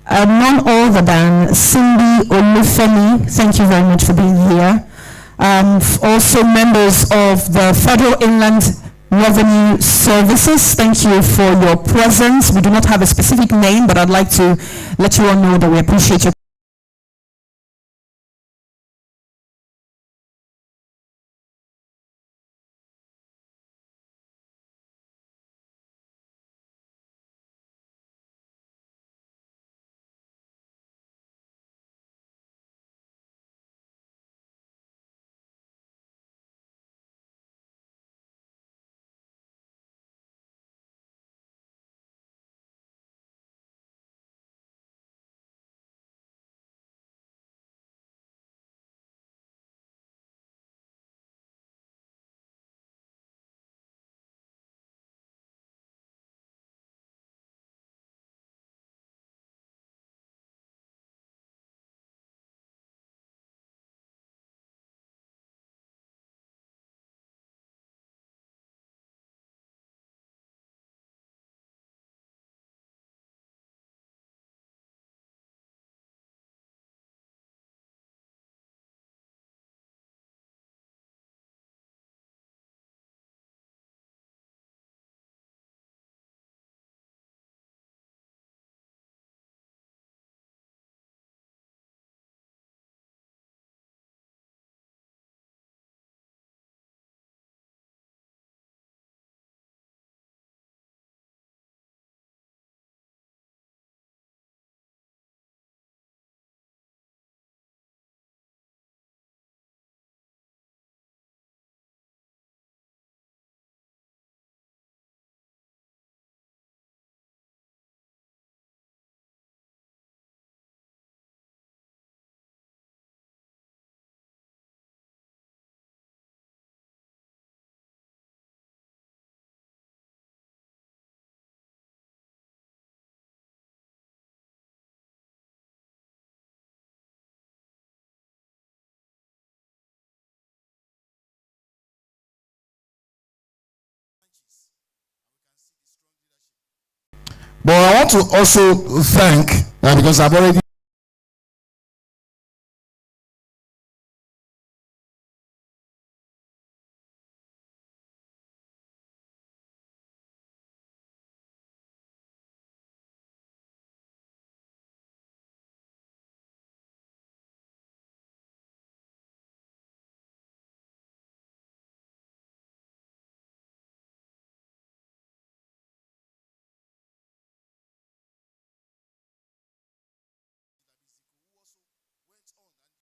none other than Cindy Olufemi. Thank you very much for being here. Also members of the Federal Inland Revenue Services, thank you for your presence. We do not have a specific name, but I'd like to let you all know that we appreciate your But I want to also thank, because I've already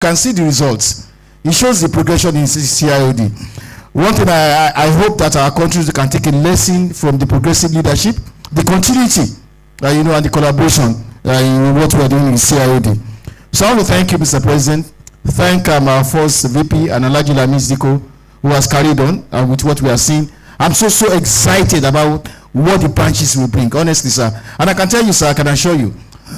can see the results. It shows the progression in CIoD. One thing I hope that our countries can take a lesson from the progressive leadership, the continuity, and the collaboration in what we are doing in CIoD. So I want to thank you, Mr. President. Thank our first VP and Alhaji Lamis Diko, who has carried on with what we are seeing. I'm so excited about what the branches will bring. Honestly, sir. And I can tell you, sir, I can assure you,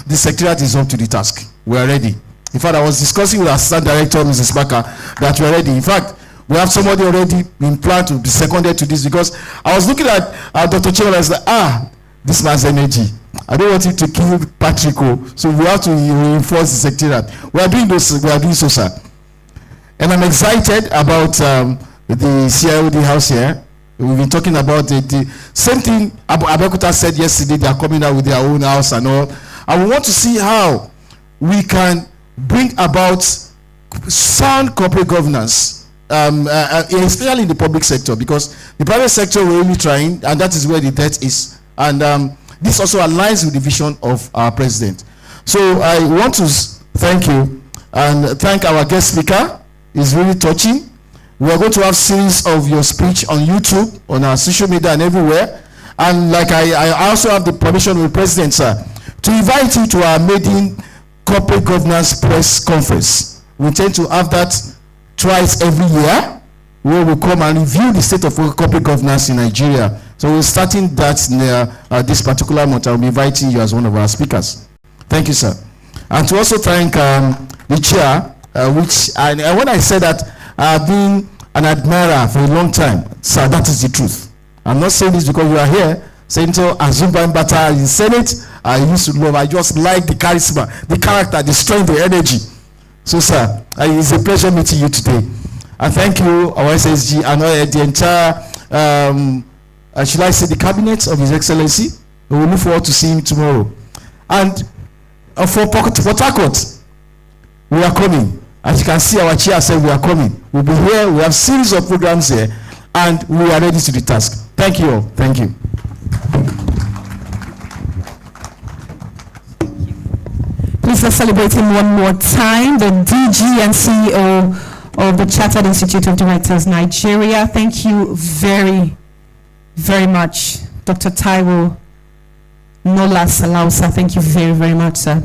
the secretariat is up to the task. We are ready. In fact, I was discussing with our assistant director, Mrs. Baka, that we are ready. In fact, we have somebody already in plan to be seconded to this, because I was looking at Dr. Chamberlain and said, this man's energy. I don't want him to kill Patrick. So we have to reinforce the secretariat. We are doing so, sir. And I'm excited about the CIoD house here. We've been talking about the same thing Abeokuta said yesterday. They are coming out with their own house and all. And we want to see how we can bring about sound corporate governance, especially in the public sector, because the private sector we're really trying, and that is where the debt is. And this also aligns with the vision of our president. So I want to thank you and thank our guest speaker. It's really touching. We are going to have series of your speech on YouTube, on our social media and everywhere. And like I also have the permission of the president, sir, to invite you to our maiden corporate governance press conference. We intend to have that twice every year, where we come and review the state of corporate governance in Nigeria. So we're starting that this particular month. I'll be inviting you as one of our speakers. Thank you, sir. And to also thank the chair, when I said that I've been an admirer for a long time, sir, that is the truth. I'm not saying this because you are here. Senator Azumba Mbata in Senate, I used to love. I just like the charisma, the character, the strength, the energy. So, sir, it's a pleasure meeting you today. And thank you, our SSG, and the entire, should I say, the cabinet of His Excellency. We will look forward to seeing him tomorrow. And for Port Harcourt, we are coming. As you can see, our chair said we are coming. We'll be here. We have series of programs here, and we are ready to the task. Thank you all. Thank you. Please let's celebrate him one more time. The DG and CEO of the Chartered Institute of Directors, Nigeria. Thank you very, very much, Dr. Taiwo Nola Salausa. Thank you very, very much, sir.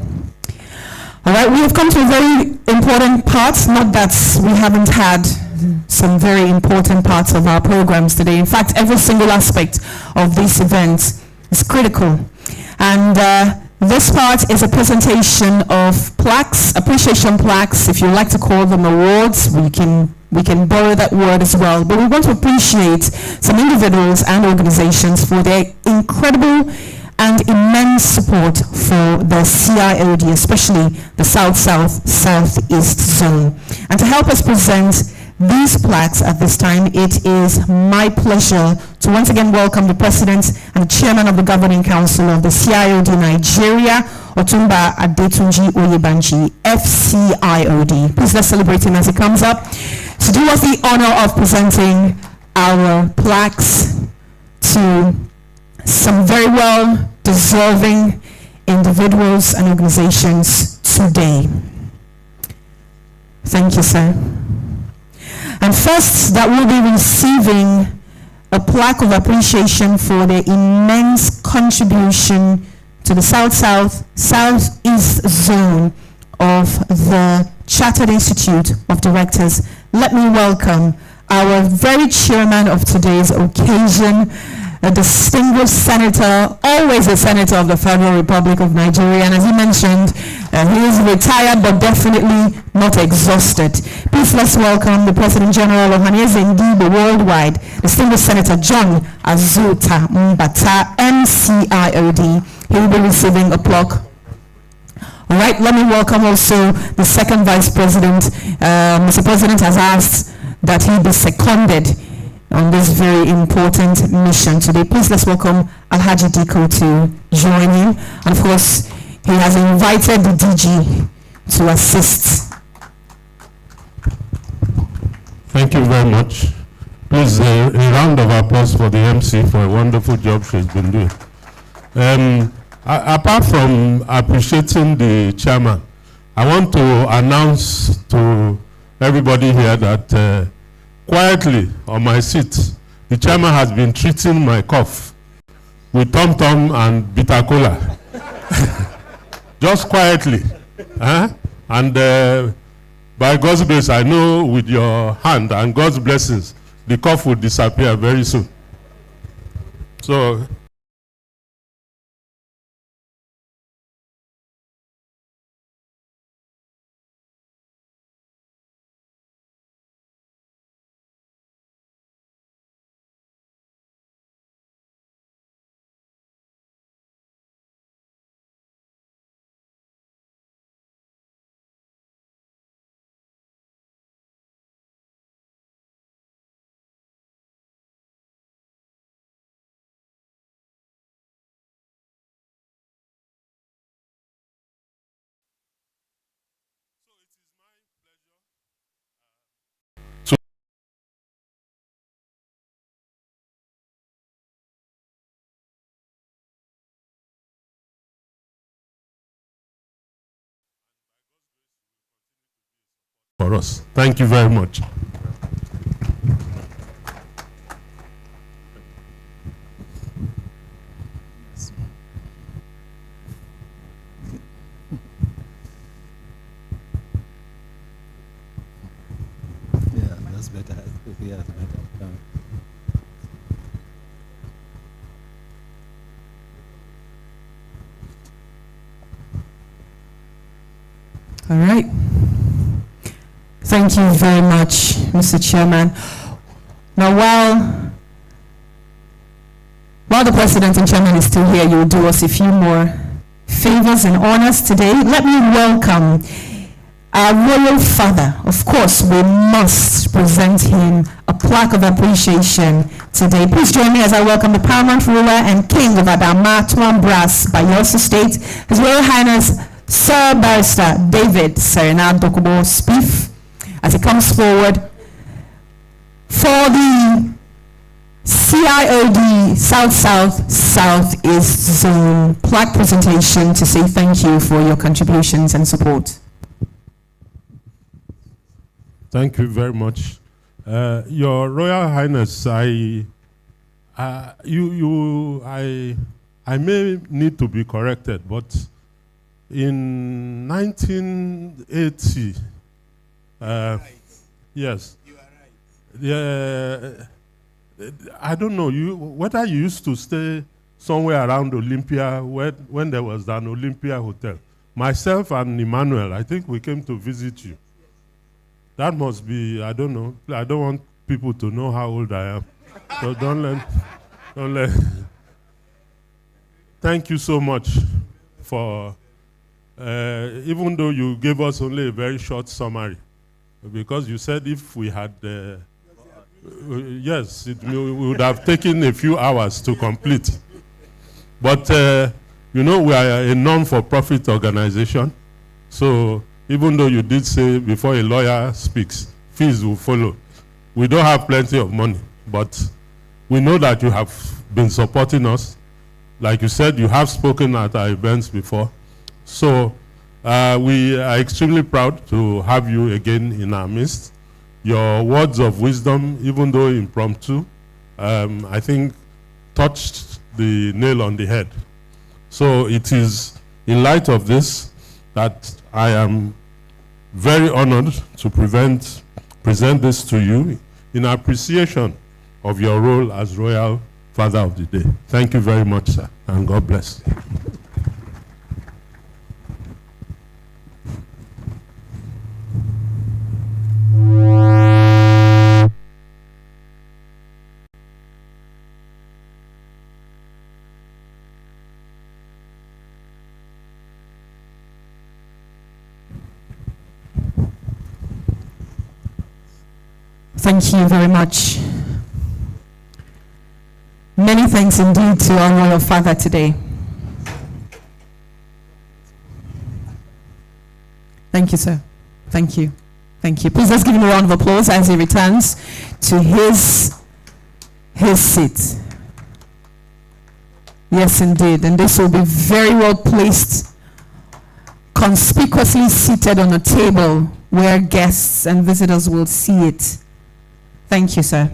All right, we have come to a very important part. Not that we haven't had some very important parts of our programs today. In fact, every single aspect of this event is critical. And this part is a presentation of plaques, appreciation plaques, if you like to call them awards. We can borrow that word as well. But we want to appreciate some individuals and organizations for their incredible and immense support for the CIoD, especially the South-South-Southeast zone. And to help us present these plaques at this time, it is my pleasure to once again welcome the President and the Chairman of the Governing Council of the CIoD Nigeria, Otumba Adetunji Oyebanji, FCIOD. Please let's celebrate him as he comes up to do us the honor of presenting our plaques to some very well deserving individuals and organizations today. Thank you, sir. And first, that will be receiving a plaque of appreciation for their immense contribution to the South-South-Southeast zone of the Chartered Institute of Directors. Let me welcome our very chairman of today's occasion, a distinguished senator, always a senator of the Federal Republic of Nigeria, and as he mentioned, he is retired but definitely not exhausted. Please let's welcome the President General of Hanyezengibe Worldwide, distinguished Senator John Azuta Mbata, M.CLoD. He will be receiving a plaque. All right, let me welcome also the second Vice President. Mr. President has asked that he be seconded on this very important mission today. Please let's welcome Alhaji Diko to join him. And of course, he has invited the DG to assist. Thank you very much. Please, a round of applause for the MC for a wonderful job she's been doing. Apart from appreciating the chairman, I want to announce to everybody here that quietly on my seat, the chairman has been treating my cough with Tom Tom and bitter cola. Just quietly. And by God's grace, I know with your hand and God's blessings, the cough will disappear very soon. So for us. Thank you very much. Yeah, that's better. Yeah, that's better. All right. Thank you very much, Mr. Chairman. Now, while the President and Chairman is still here, you will do us a few more favors and honors today. Let me welcome our royal father. Of course, we must present him a plaque of appreciation today. Please join me as I welcome the paramount ruler and king of Adama, Tuan Brass, Bayelsa State, His Royal Highness Sir Barrister David Serena Dokubo Spiff, as he comes forward for the CIoD South-South-Southeast Zone plaque presentation to say thank you for your contributions and support. Thank you very much. Your Royal Highness, I may need to be corrected, but in 1980, yes. You are right. Yeah, I don't know whether you used to stay somewhere around Olympia when there was an Olympia hotel. Myself and Emmanuel, I think we came to visit you. That must be, I don't know. I don't want people to know how old I am. So don't let. Thank you so much for, even though you gave us only a very short summary, because you said if we had, yes, we would have taken a few hours to complete. But, you know, we are a non-for-profit organization, so even though you did say before a lawyer speaks, fees will follow. We don't have plenty of money, but we know that you have been supporting us. Like you said, you have spoken at our events before. So we are extremely proud to have you again in our midst. Your words of wisdom, even though impromptu, I think touched the nail on the head. So it is in light of this that I am very honored to present this to you in appreciation of your role as Royal Father of the Day. Thank you very much, sir, and God bless. Thank you very much. Many thanks indeed to our Royal Father today. Thank you, sir. Thank you. Thank you. Please let's give him a round of applause as he returns to his seat. Yes, indeed. And this will be very well placed, conspicuously seated on a table where guests and visitors will see it. Thank you, sir.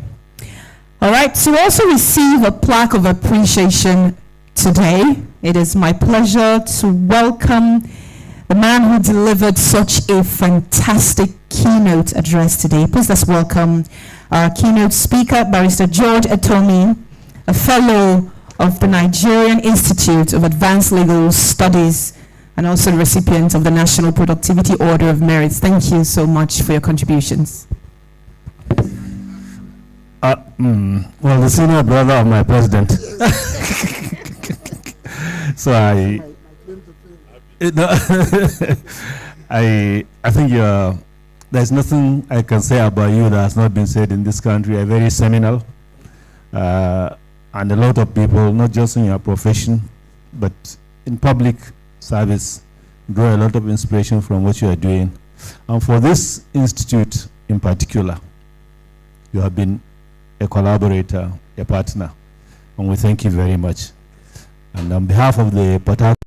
All right, to also receive a plaque of appreciation today, it is my pleasure to welcome the man who delivered such a fantastic keynote address today. Please let's welcome our keynote speaker, Barrister George Etomi, a fellow of the Nigerian Institute of Advanced Legal Studies and also the recipient of the National Productivity Order of Merit. Thank you so much for your contributions. Well, the senior brother of my president. So I think there's nothing I can say about you that has not been said in this country. You're very seminal, and a lot of people, not just in your profession, but in public service, draw a lot of inspiration from what you are doing. And for this institute in particular, you have been a collaborator, a partner, and we thank you very much. And on behalf of the Port Harcourt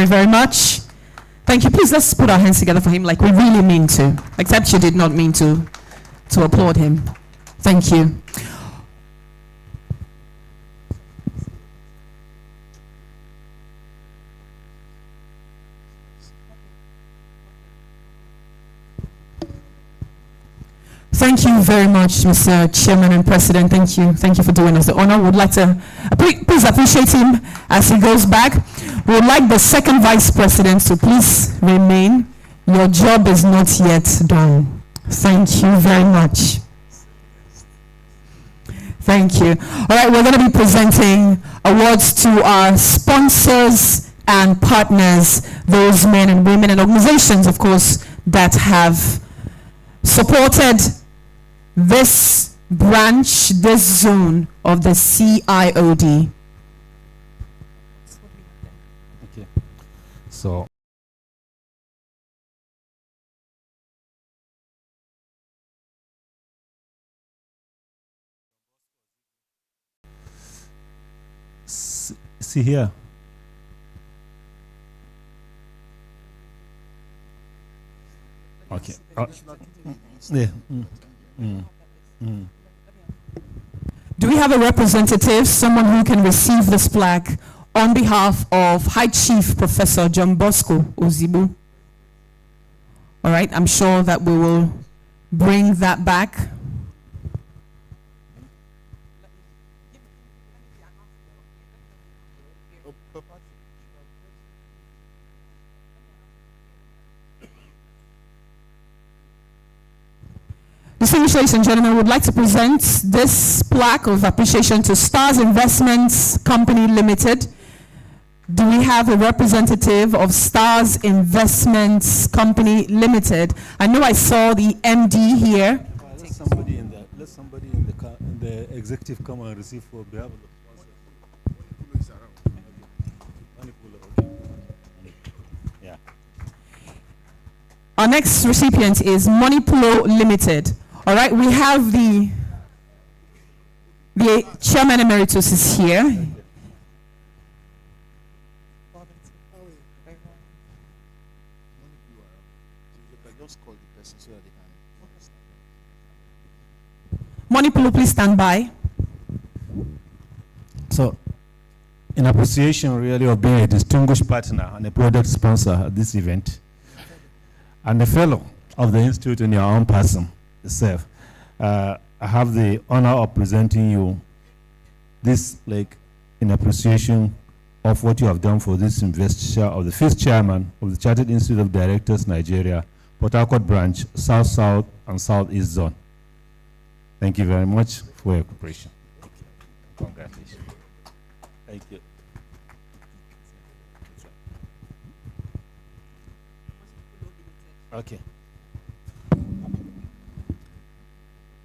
very much. Thank you. Please let's put our hands together for him like we really mean to. Except you did not mean to applaud him. Thank you. Thank you very much, Mr. Chairman and President. Thank you. Thank you for doing us the honor. Would like to please appreciate him as he goes back. We would like the second Vice President to please remain. Your job is not yet done. Thank you very much. Thank you. All right, we're going to be presenting awards to our sponsors and partners, those men and women and organizations, of course, that have supported this branch, this zone of the CIoD. Okay. So see here. Okay. Yeah. Do we have a representative, someone who can receive this plaque on behalf of High Chief Professor John Bosco Ozibu? All right, I'm sure that we will bring that back. Distinguished ladies and gentlemen, we would like to present this plaque of appreciation to Stars Investments Company Limited. Do we have a representative of Stars Investments Company Limited? I know I saw the MD here. Let somebody in the executive come and receive for behalf of the sponsor. Yeah. Our next recipient is M.CLoD Limited. All right, we have the Chairman Emeritus is here. M.CLoD, please stand by. So, in appreciation really of being a distinguished partner and a product sponsor at this event, and a fellow of the Institute in your own person itself, I have the honor of presenting you this, like, in appreciation of what you have done for this investiture of the fifth chairman of the Chartered Institute of Directors, Nigeria, Port Harcourt branch, South, South, and Southeast Zone. Thank you very much for your cooperation. Congratulations. Thank you. Okay.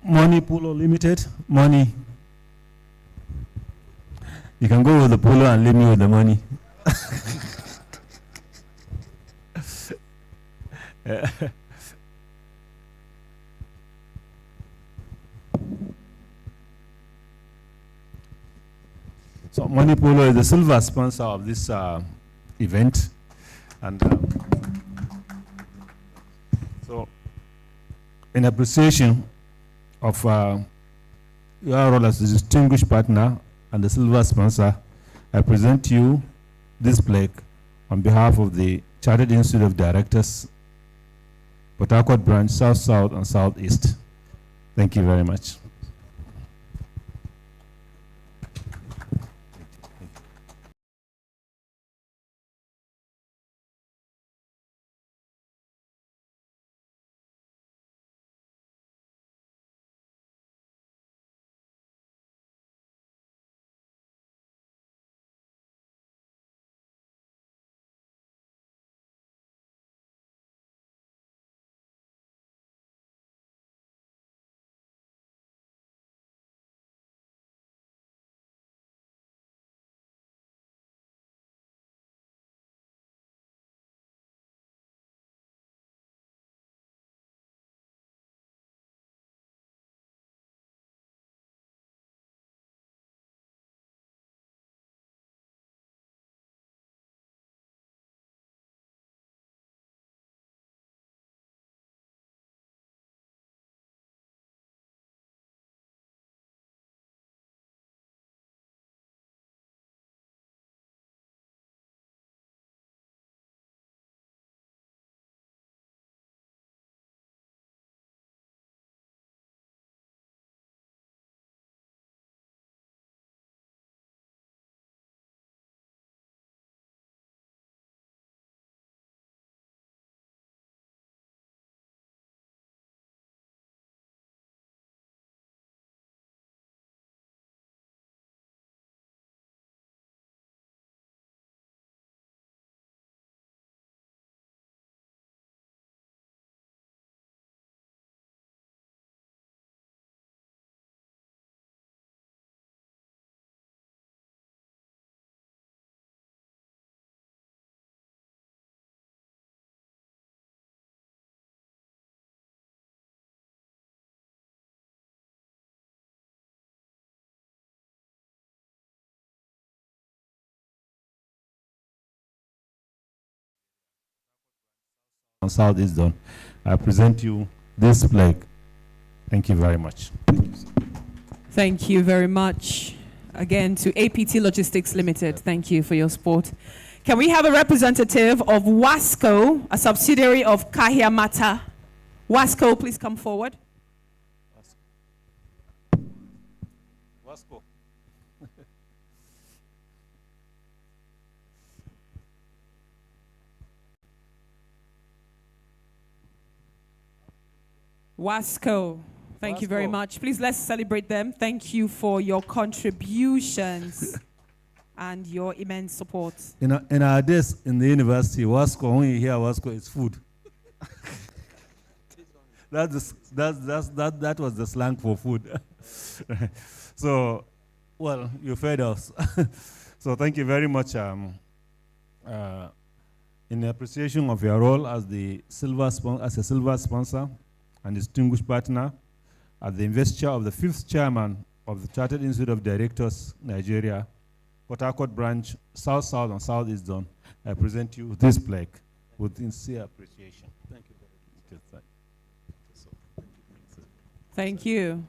M.CLoD Limited, money. You can go with the polo and leave me with the money. So M.CLoD is the silver sponsor of this event, and so in appreciation of your role as a distinguished partner and the silver sponsor, I present to you this plaque on behalf of the Chartered Institute of Directors, Port Harcourt branch, South, South, and Southeast. Thank you very much. and Southeast Zone, I present you this flag. Thank you very much. Thank you very much. Again, to APT Logistics Limited, thank you for your support. Can we have a representative of WASCO, a subsidiary of Kahiamata? WASCO, please come forward. WASCO. WASCO, thank you very much. Please let's celebrate them. Thank you for your contributions and your immense support. In our days in the university, WASCO, when you hear WASCO, it's food. That was the slang for food. So, well, you fed us. So thank you very much in appreciation of your role as a silver sponsor and distinguished partner at the investiture of the 5th chairman of the Chartered Institute of Directors, Nigeria, Port Harcourt branch, South, South, and Southeast Zone. I present you this plaque with sincere appreciation. Thank you very much. Thank you.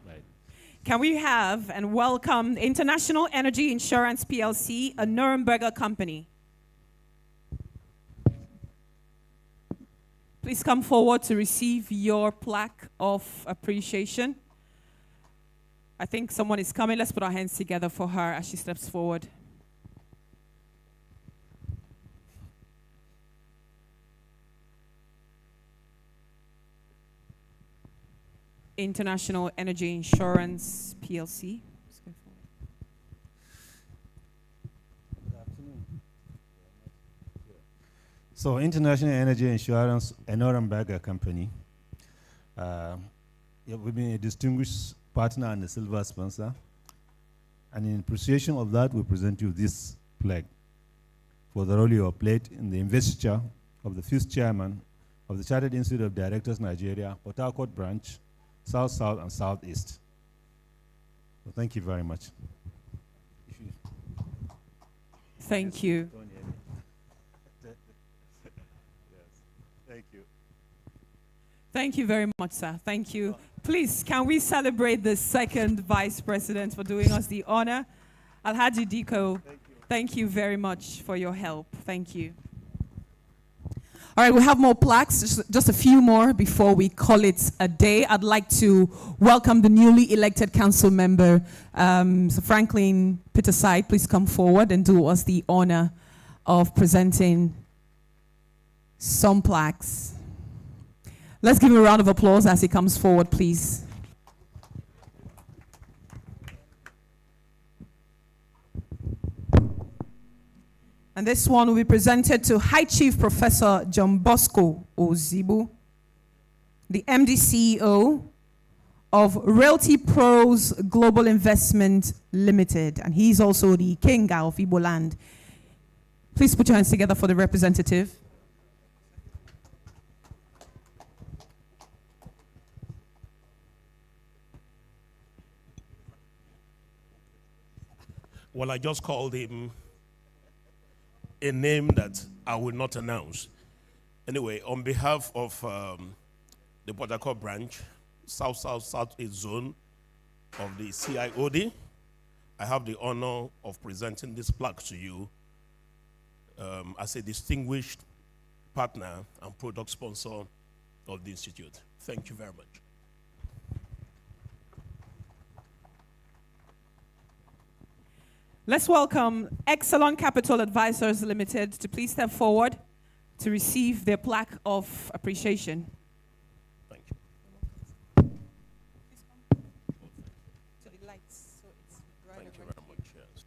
Can we have and welcome International Energy Insurance PLC, a Nuremberger company. Please come forward to receive your plaque of appreciation. I think someone is coming. Let's put our hands together for her as she steps forward. International Energy Insurance PLC. So, International Energy Insurance, a Nuremberger company. We've been a distinguished partner and a silver sponsor. And in appreciation of that, we present you this flag for the role you have played in the investiture of the 5th chairman of the Chartered Institute of Directors, Nigeria, Port Harcourt branch, South, South, and Southeast. So thank you very much. Thank you. Thank you. Thank you very much, sir. Thank you. Please, can we celebrate the 2nd Vice President for doing us the honor? Alhaji Diko, thank you very much for your help. Thank you. All right, we have more plaques, just a few more before we call it a day. I'd like to welcome the newly elected council member, Sir Franklin Peterside. Please come forward and do us the honor of presenting some plaques. Let's give him a round of applause as he comes forward, please. And this one will be presented to High Chief Professor John Bosco Ozibu, the MD CEO of Realty Pros Global Investment Limited. And he's also the Kenga of Igbo land. Please put your hands together for the representative. Well, I just called him a name that I will not announce. Anyway, on behalf of the Port Harcourt branch, South, South, Southeast Zone of the CIoD, I have the honor of presenting this plaque to you as a distinguished partner and product sponsor of the Institute. Thank you very much. Let's welcome M.CLoD Capital Advisors Limited to please step forward to receive their plaque of appreciation. Thank you. Thank you very much. Yes.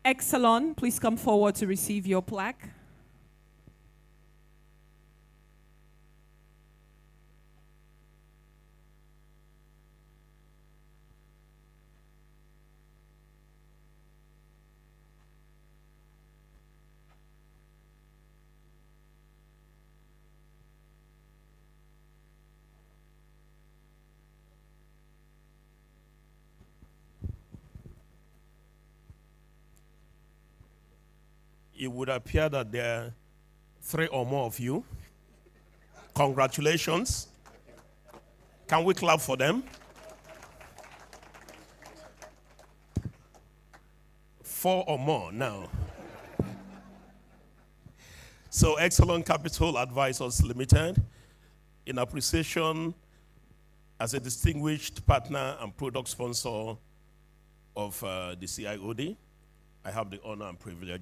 M.CLoD, please come forward to receive your plaque. it would appear that there are 3 or more of you. Congratulations. Can we clap for them? 4 or more now. So, M.CLoD Capital Advisors Limited, in appreciation as a distinguished partner and product sponsor of the CIoD, I have the honor and privilege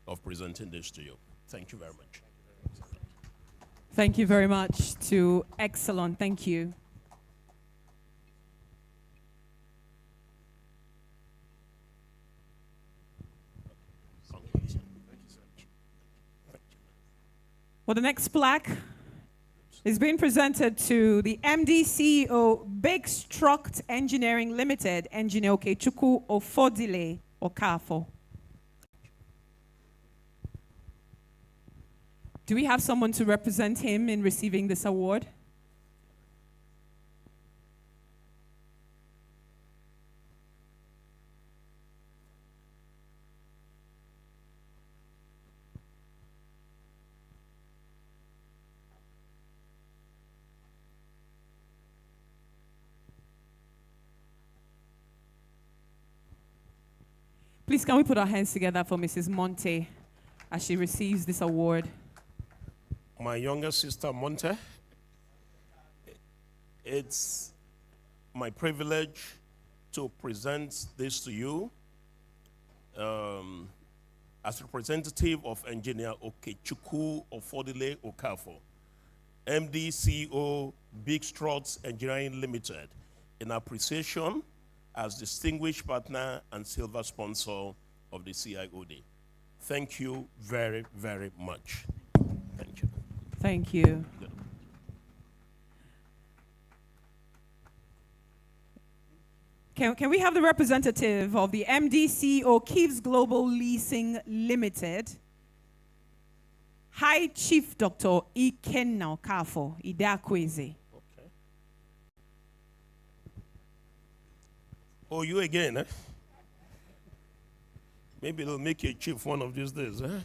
of presenting this to you. Thank you very much. Thank you very much to M.CLoD. Thank you. Well, the next plaque is being presented to the MD CEO Big Struct Engineering Limited, Engineer Okechukwu Ofodile Okafo. Do we have someone to represent him in receiving this award? Please, can we put our hands together for Mrs. Monte as she receives this award? My younger sister, Monte, it's my privilege to present this to you as representative of Engineer Okechukwu Ofodile Okafo, MD CEO Big Struts Engineering Limited, in appreciation as distinguished partner and silver sponsor of the CIoD. Thank you very, very much. Thank you. Thank you. Can we have the representative of the MD CEO Keeves Global Leasing Limited, High Chief Dr. Ikenna Okafo Idakweze? Oh, you again, eh? Maybe they'll make you a chief one of these days, eh?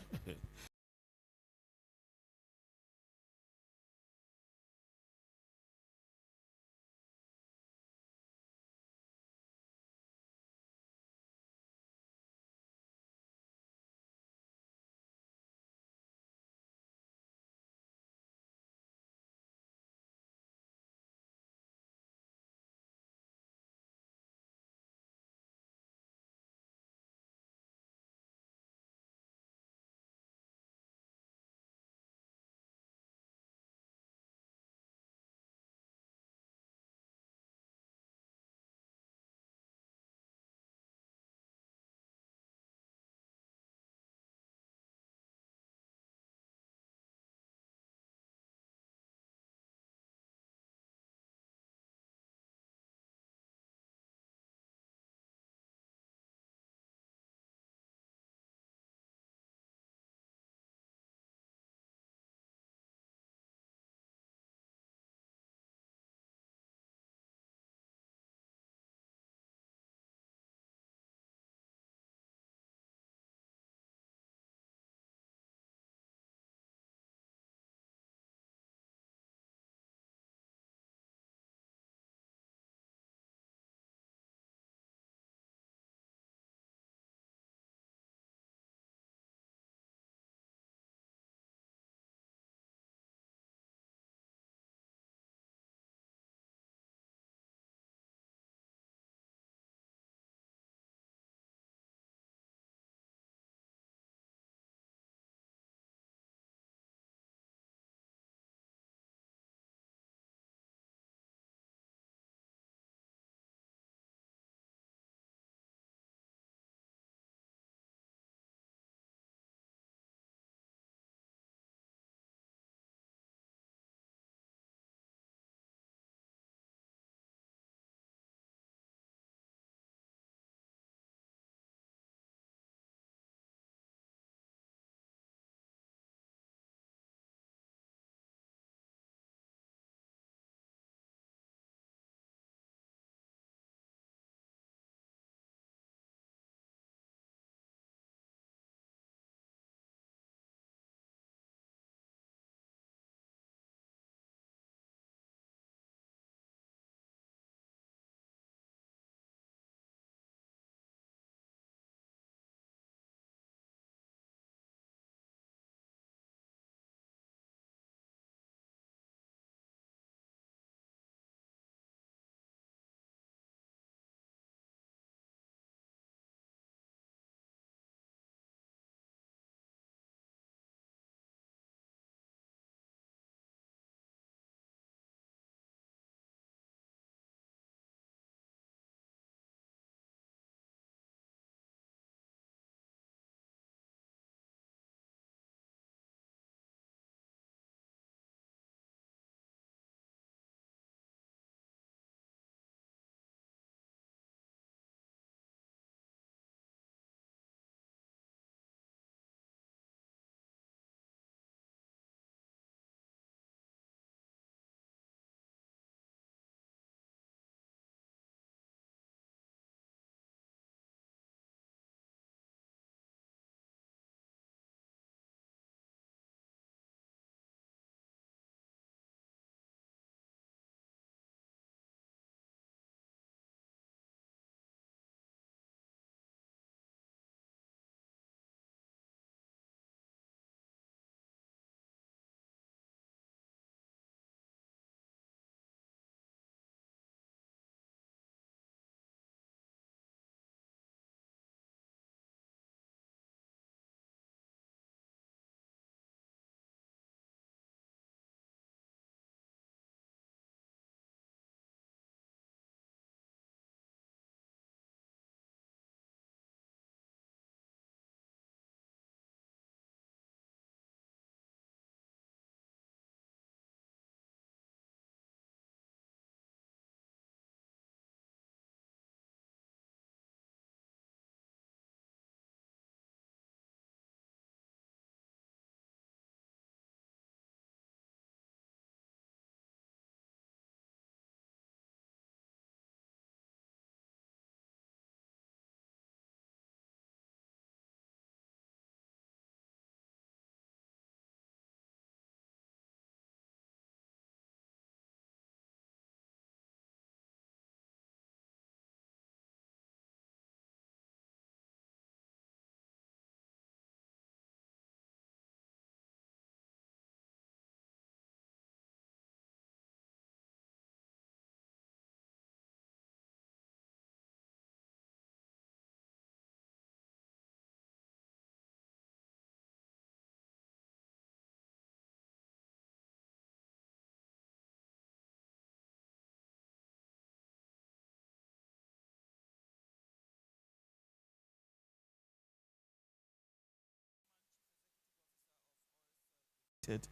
appreciated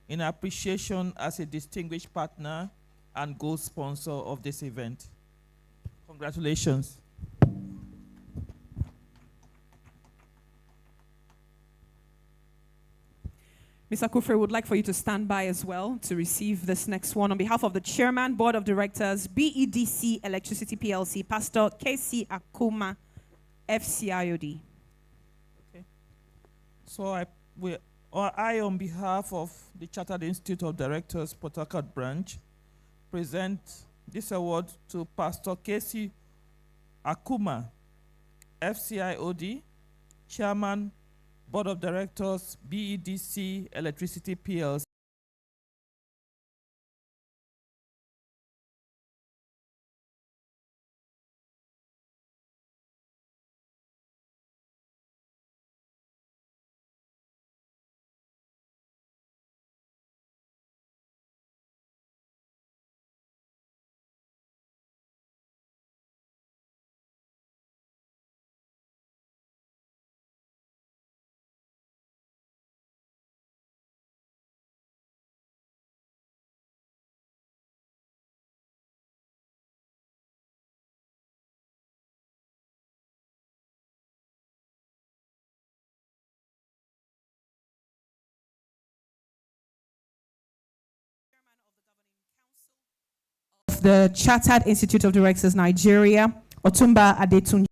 in appreciation as a distinguished partner and co-sponsor of this event. Congratulations. Mr. Kufre would like for you to stand by as well to receive this next one on behalf of the Chairman, Board of Directors, BEDC Electricity PLC, Pastor KC Akuma, FCIoD. Okay. So I, on behalf of the Chartered Institute of Directors, Port Harcourt branch, present this award to Pastor KC Akuma, FCIoD, Chairman, Board of Directors, BEDC Electricity PLC. The Chartered Institute of Directors, Nigeria, Otumba Adetun.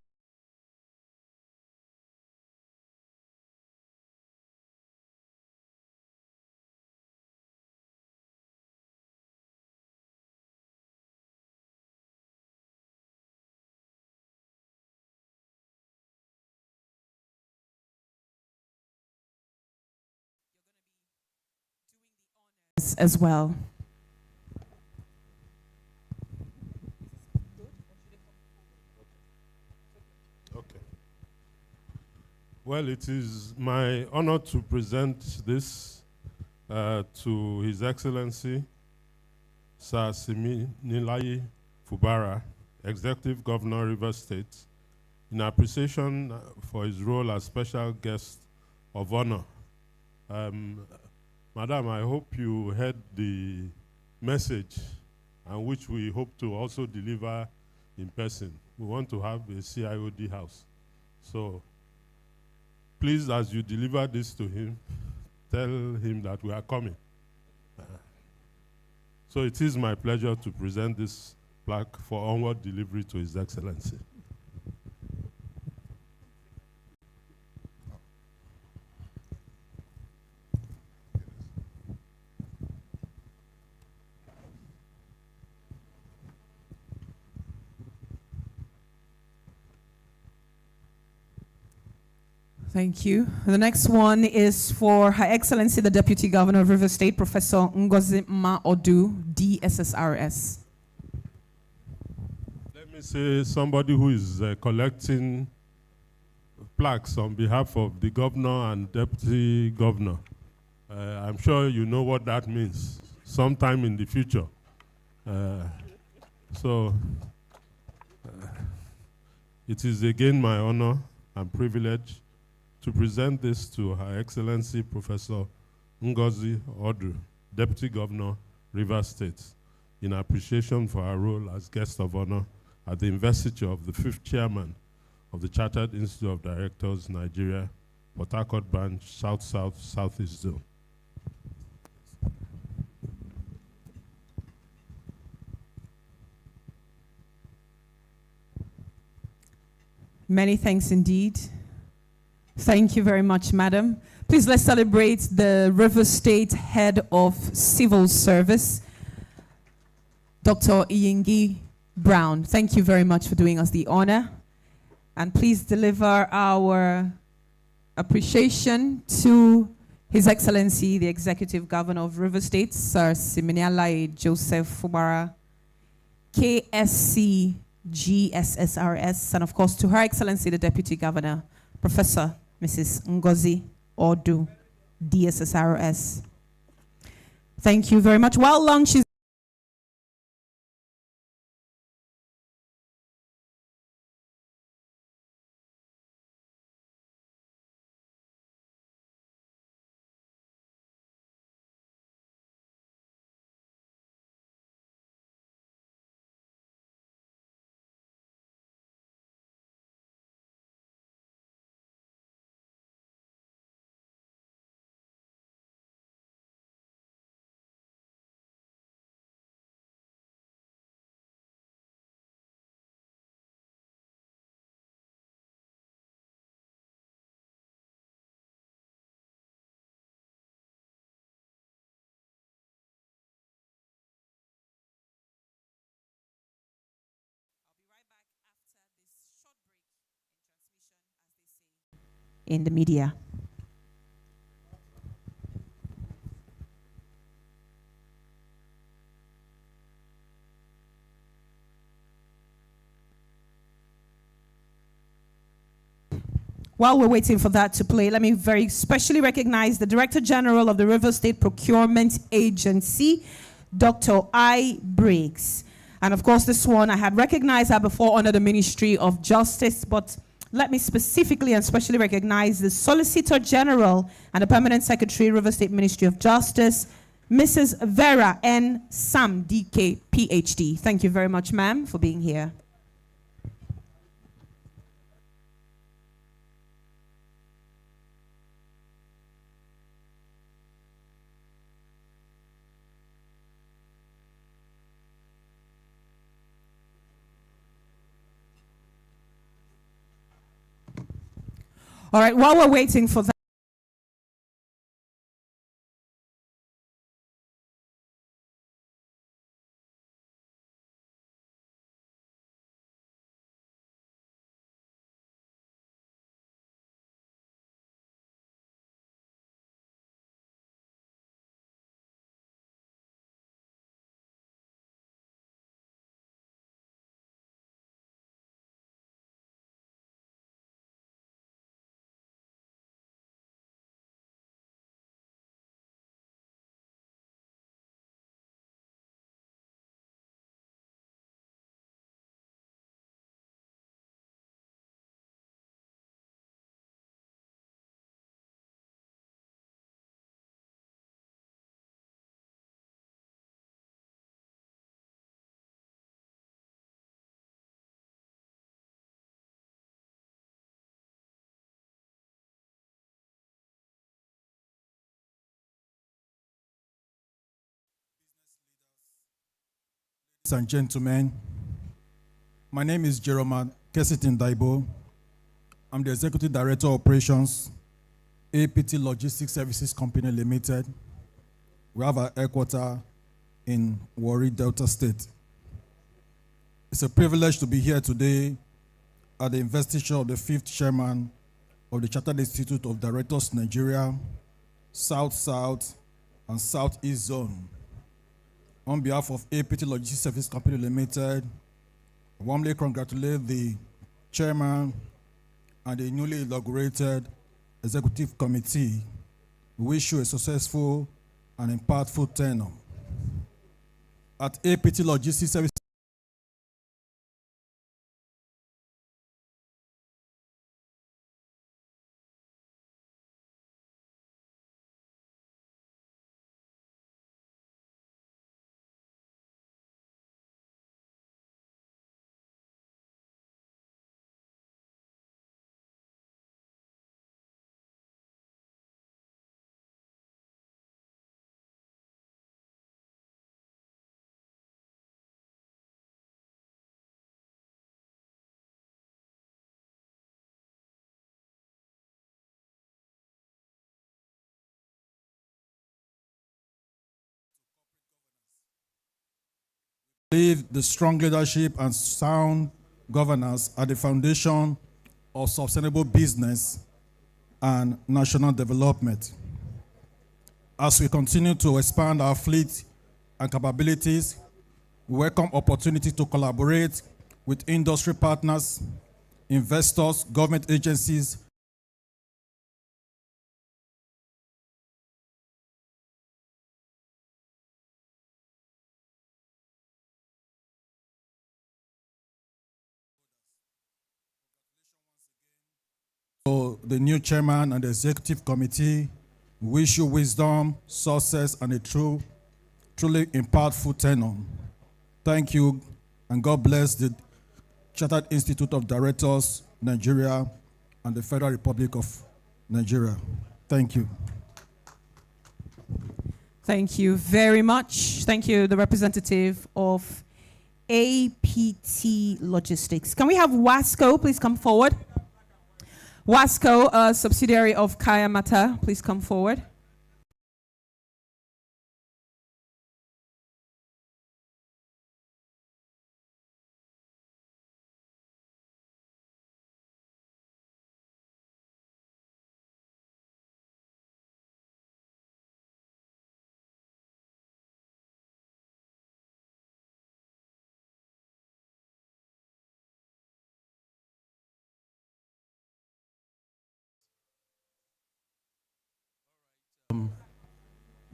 As well. Okay. Well, it is my honor to present this to His Excellency Sir Siminalayi Fubara, Executive Governor, Rivers State, in appreciation for his role as special guest of honor. Madam, I hope you heard the message, and which we hope to also deliver in person. We want to have a CIoD house. So please, as you deliver this to him, tell him that we are coming. So it is my pleasure to present this plaque for onward delivery to His Excellency. Thank you. The next one is for Her Excellency the Deputy Governor of Rivers State, Professor Ngozi Ma-Odu, DSSRS. Let me say somebody who is collecting plaques on behalf of the governor and deputy governor. I'm sure you know what that means, sometime in the future. It is again my honor and privilege to present this to Her Excellency Professor Ngozi Odu, Deputy Governor, Rivers State, in appreciation for her role as guest of honor at the investiture of the 5th Chairman of the Chartered Institute of Directors, Nigeria, Port Harcourt branch, South-South, Southeast Zone. Many thanks indeed. Thank you very much, madam. Please let's celebrate the Rivers State Head of Civil Service, Dr. Iyingi Brown. Thank you very much for doing us the honor. And please deliver our appreciation to His Excellency, the Executive Governor of Rivers State, Sir Siminalayi Joseph Fubara, KSC GSSRS, and of course to Her Excellency, the Deputy Governor, Professor Mrs. Ngozi Odu, DSSRS. Thank you very much. While lunch is in the media. While we're waiting for that to play, let me very specially recognize the Director General of the River State Procurement Agency, Dr. I. Briggs. And of course, this one, I had recognized her before under the Ministry of Justice, but let me specifically and specially recognize the Solicitor General and the Permanent Secretary, River State Ministry of Justice, Mrs. Vera N. Sam, DK, PhD. Thank you very much, ma'am, for being here. All right, while we're waiting for that, Ladies and gentlemen, my name is Jerome Kesitin Daibo. I'm the Executive Director of Operations, APT Logistics Services Company Limited. We have our headquarters in Warri, Delta State. It's a privilege to be here today at the investiture of the 5th chairman of the Chartered Institute of Directors Nigeria, South-South and Southeast Zone. On behalf of APT Logistics Service Company Limited, I warmly congratulate the chairman and the newly inaugurated executive committee. We wish you a successful and impactful tenure. At APT Logistics Service, I believe the strong leadership and sound governance are the foundation of sustainable business and national development. As we continue to expand our fleet and capabilities, we welcome opportunity to collaborate with industry partners, investors, government agencies, to the new chairman and the executive committee. We wish you wisdom, success, and a truly impactful tenure. Thank you, and God bless the Chartered Institute of Directors, Nigeria, and the Federal Republic of Nigeria. Thank you. thank you very much. Thank you, the representative of APT Logistics. Can we have Wasco please come forward? Wasco, a subsidiary of Kaya Mata, please come forward.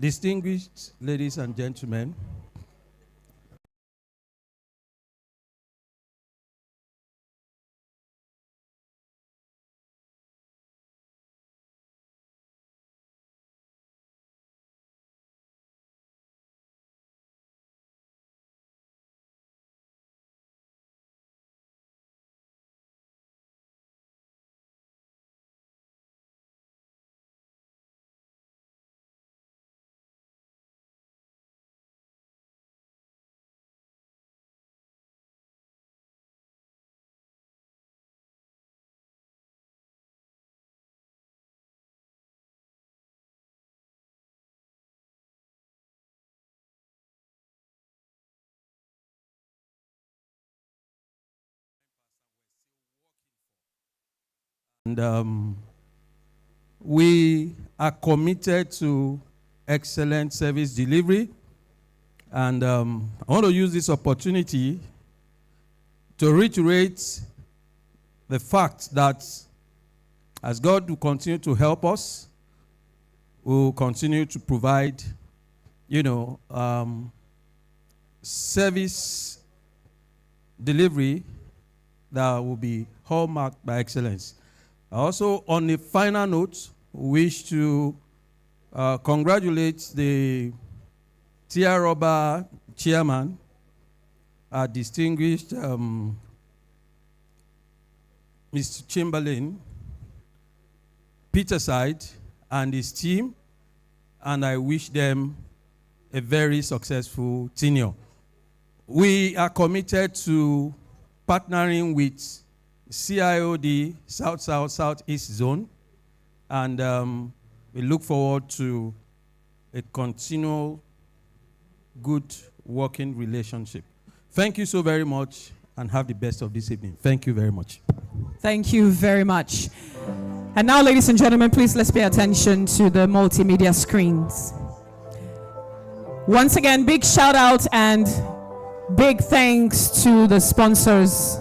Distinguished ladies and gentlemen, and we are committed to excellent service delivery. And I want to use this opportunity to reiterate the fact that as God will continue to help us, we will continue to provide, service delivery that will be hallmarked by excellence. Also, on a final note, wish to congratulate the TIAROBA chairman, our distinguished Mr. Chamberlain, Peterside, and his team, and I wish them a very successful tenure. We are committed to partnering with CIoD South-South-Southeast Zone, and we look forward to a continual good working relationship. Thank you so very much, and have the best of this evening. Thank you very much. Thank you very much. And now, ladies and gentlemen, please let's pay attention to the multimedia screens. Once again, big shout out and big thanks to the sponsors.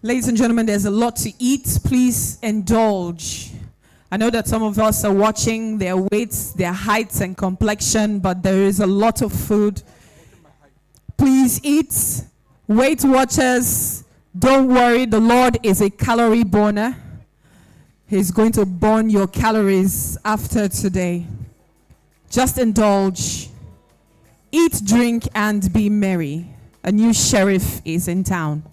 Ladies and gentlemen, there's a lot to eat. Please indulge. I know that some of us are watching their weights, their heights and complexion, but there is a lot of food. Please Please eat. Weight Watchers, don't worry. The Lord is a calorie burner. He's going to burn your calories after today. Just indulge. Eat, drink, and be merry. A new sheriff is in town.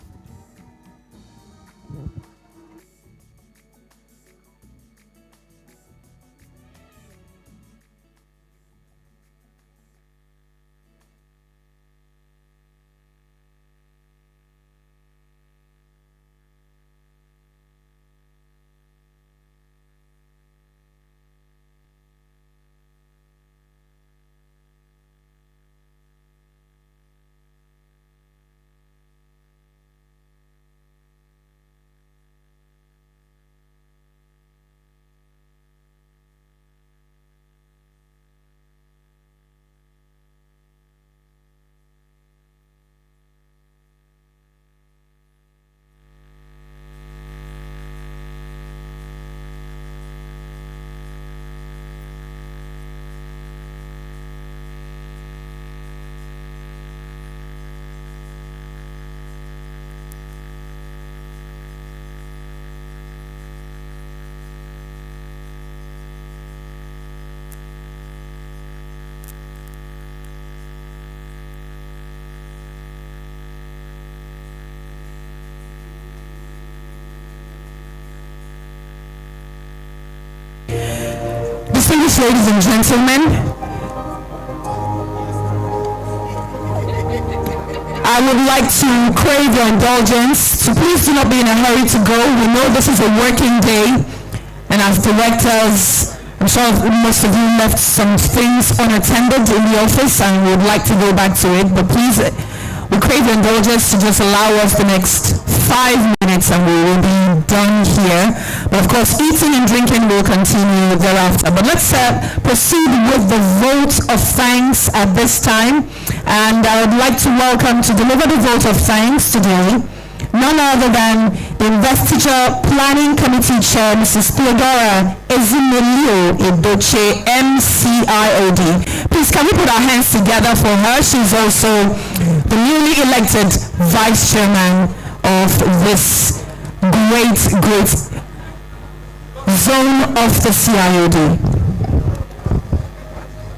Distinguished ladies and gentlemen, I would like to crave your indulgence, so please do not be in a hurry to go. We know this is a working day, and as directors, I'm sure most of you left some things unattended in the office and we would like to go back to it, but please, we crave your indulgence to just allow us the next 5 minutes and we will be done here. But of course, eating and drinking will continue thereafter. But let's proceed with the vote of thanks at this time. And I would like to welcome to deliver the vote of thanks today none other than the Investiture Planning Committee Chair, Mrs. Theodora Ezimelio Edoche, M.CLoD. Please, can we put our hands together for her? She's also the newly elected Vice Chairman of this great zone of the CIoD.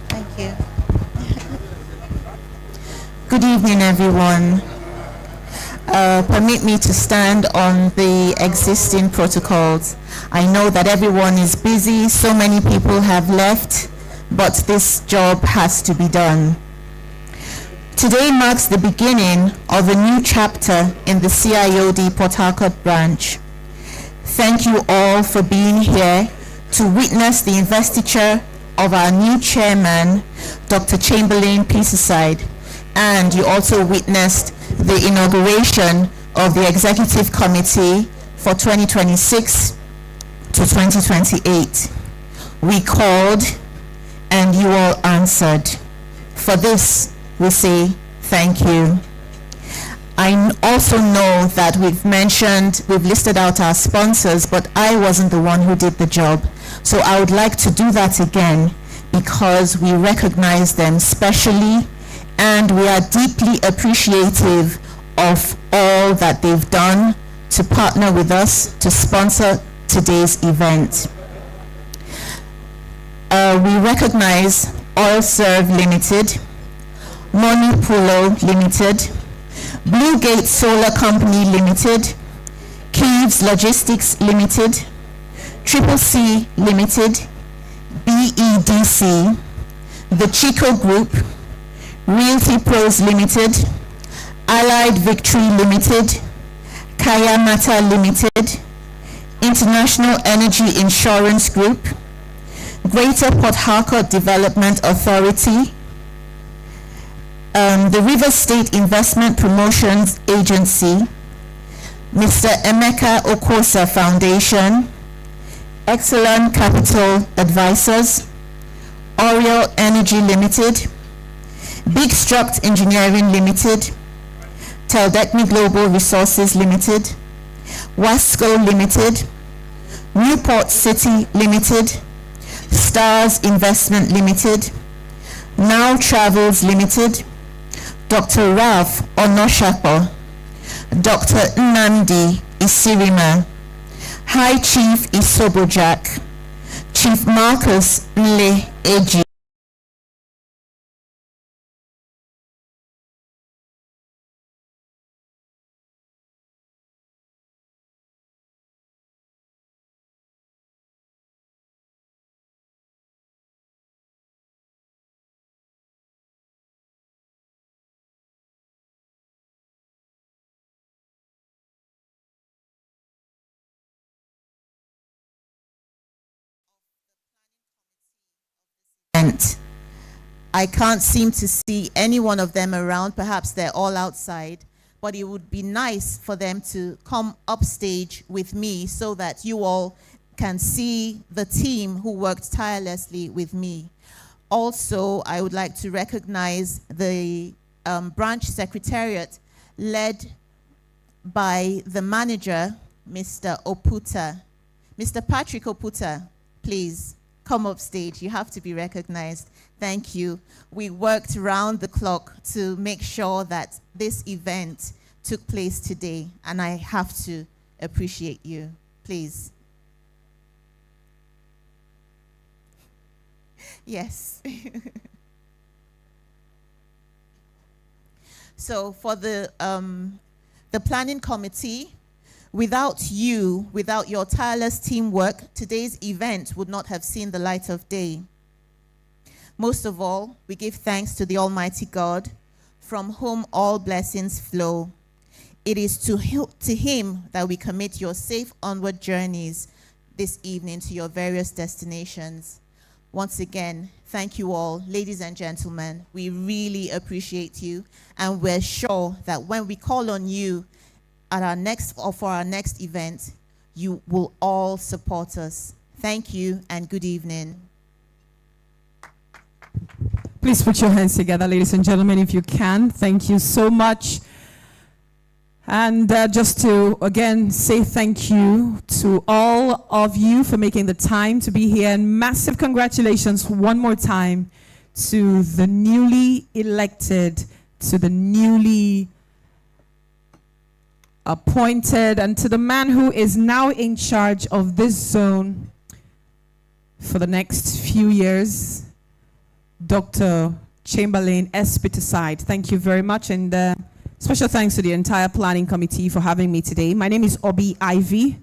Thank you. Good evening, everyone. Permit me to stand on the existing protocols. I know that everyone is busy, so many people have left, but this job has to be done. Today marks the beginning of a new chapter in the CIoD Port Harcourt branch. Thank you all for being here to witness the investiture of our new chairman, Dr. Chamberlain Peterside, and you also witnessed the inauguration of the Executive Committee for 2026 to 2028. We called and you all answered. For this, we say thank you. I also know that we've listed out our sponsors, but I wasn't the one who did the job. So I would like to do that again because we recognize them specially and we are deeply appreciative of all that they've done to partner with us to sponsor today's event. We recognize OilServe Limited, Moni Pulo Limited, Blue Gate Solar Company Limited, Keeves Logistics Limited, Triple C Limited, BEDC, the Chico Group, Realty Pros Limited, Allied Victory Limited, Kaya Mata Limited, International Energy Insurance Group, Greater Port Harcourt Development Authority, the River State Investment Promotions Agency, Mr. Emeka Okosa Foundation, Excellent Capital Advisors, Oriel Energy Limited, Big Struct Engineering Limited, Teldecmi Global Resources Limited, Wasco Limited, Newport City Limited, Stars Investment Limited, Now Travels Limited, Dr. Ralph Onoshapo, Dr. Nnamdi Isirima, High Chief Isobojak, Chief Marcus Nle Eji, I can't seem to see any one of them around. Perhaps they're all outside, but it would be nice for them to come upstage with me so that you all can see the team who worked tirelessly with me. Also, I would like to recognize the branch secretariat led by the manager, Mr. Oputa. Mr. Patrick Oputa, please come up stage. You have to be recognized. Thank you. We worked round the clock to make sure that this event took place today, and I have to appreciate you. Please. Yes. So for the planning committee, without you, without your tireless teamwork, today's event would not have seen the light of day. Most of all, we give thanks to the Almighty God, from whom all blessings flow. It is to Him that we commit your safe onward journeys this evening to your various destinations. Once again, thank you all, ladies and gentlemen. We really appreciate you, and we're sure that when we call on you at our next or for our next event, you will all support us. Thank you and good evening. Please put your hands together, ladies and gentlemen, if you can. Thank you so much. And just to, again, say thank you to all of you for making the time to be here. And massive congratulations one more time to the newly elected, to the newly appointed, and to the man who is now in charge of this zone for the next few years, Dr. Chamberlain S. Peterside. Thank you very much, and special thanks to the entire planning committee for having me today. My name is Obi Ivy,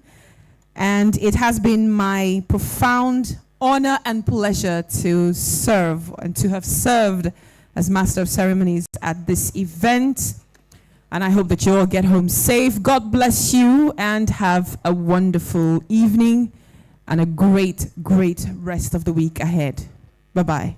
and it has been my profound honor and pleasure to serve and to have served as Master of Ceremonies at this event. And I hope that you all get home safe. God bless you and have a wonderful evening and a great, great rest of the week ahead. Bye-bye.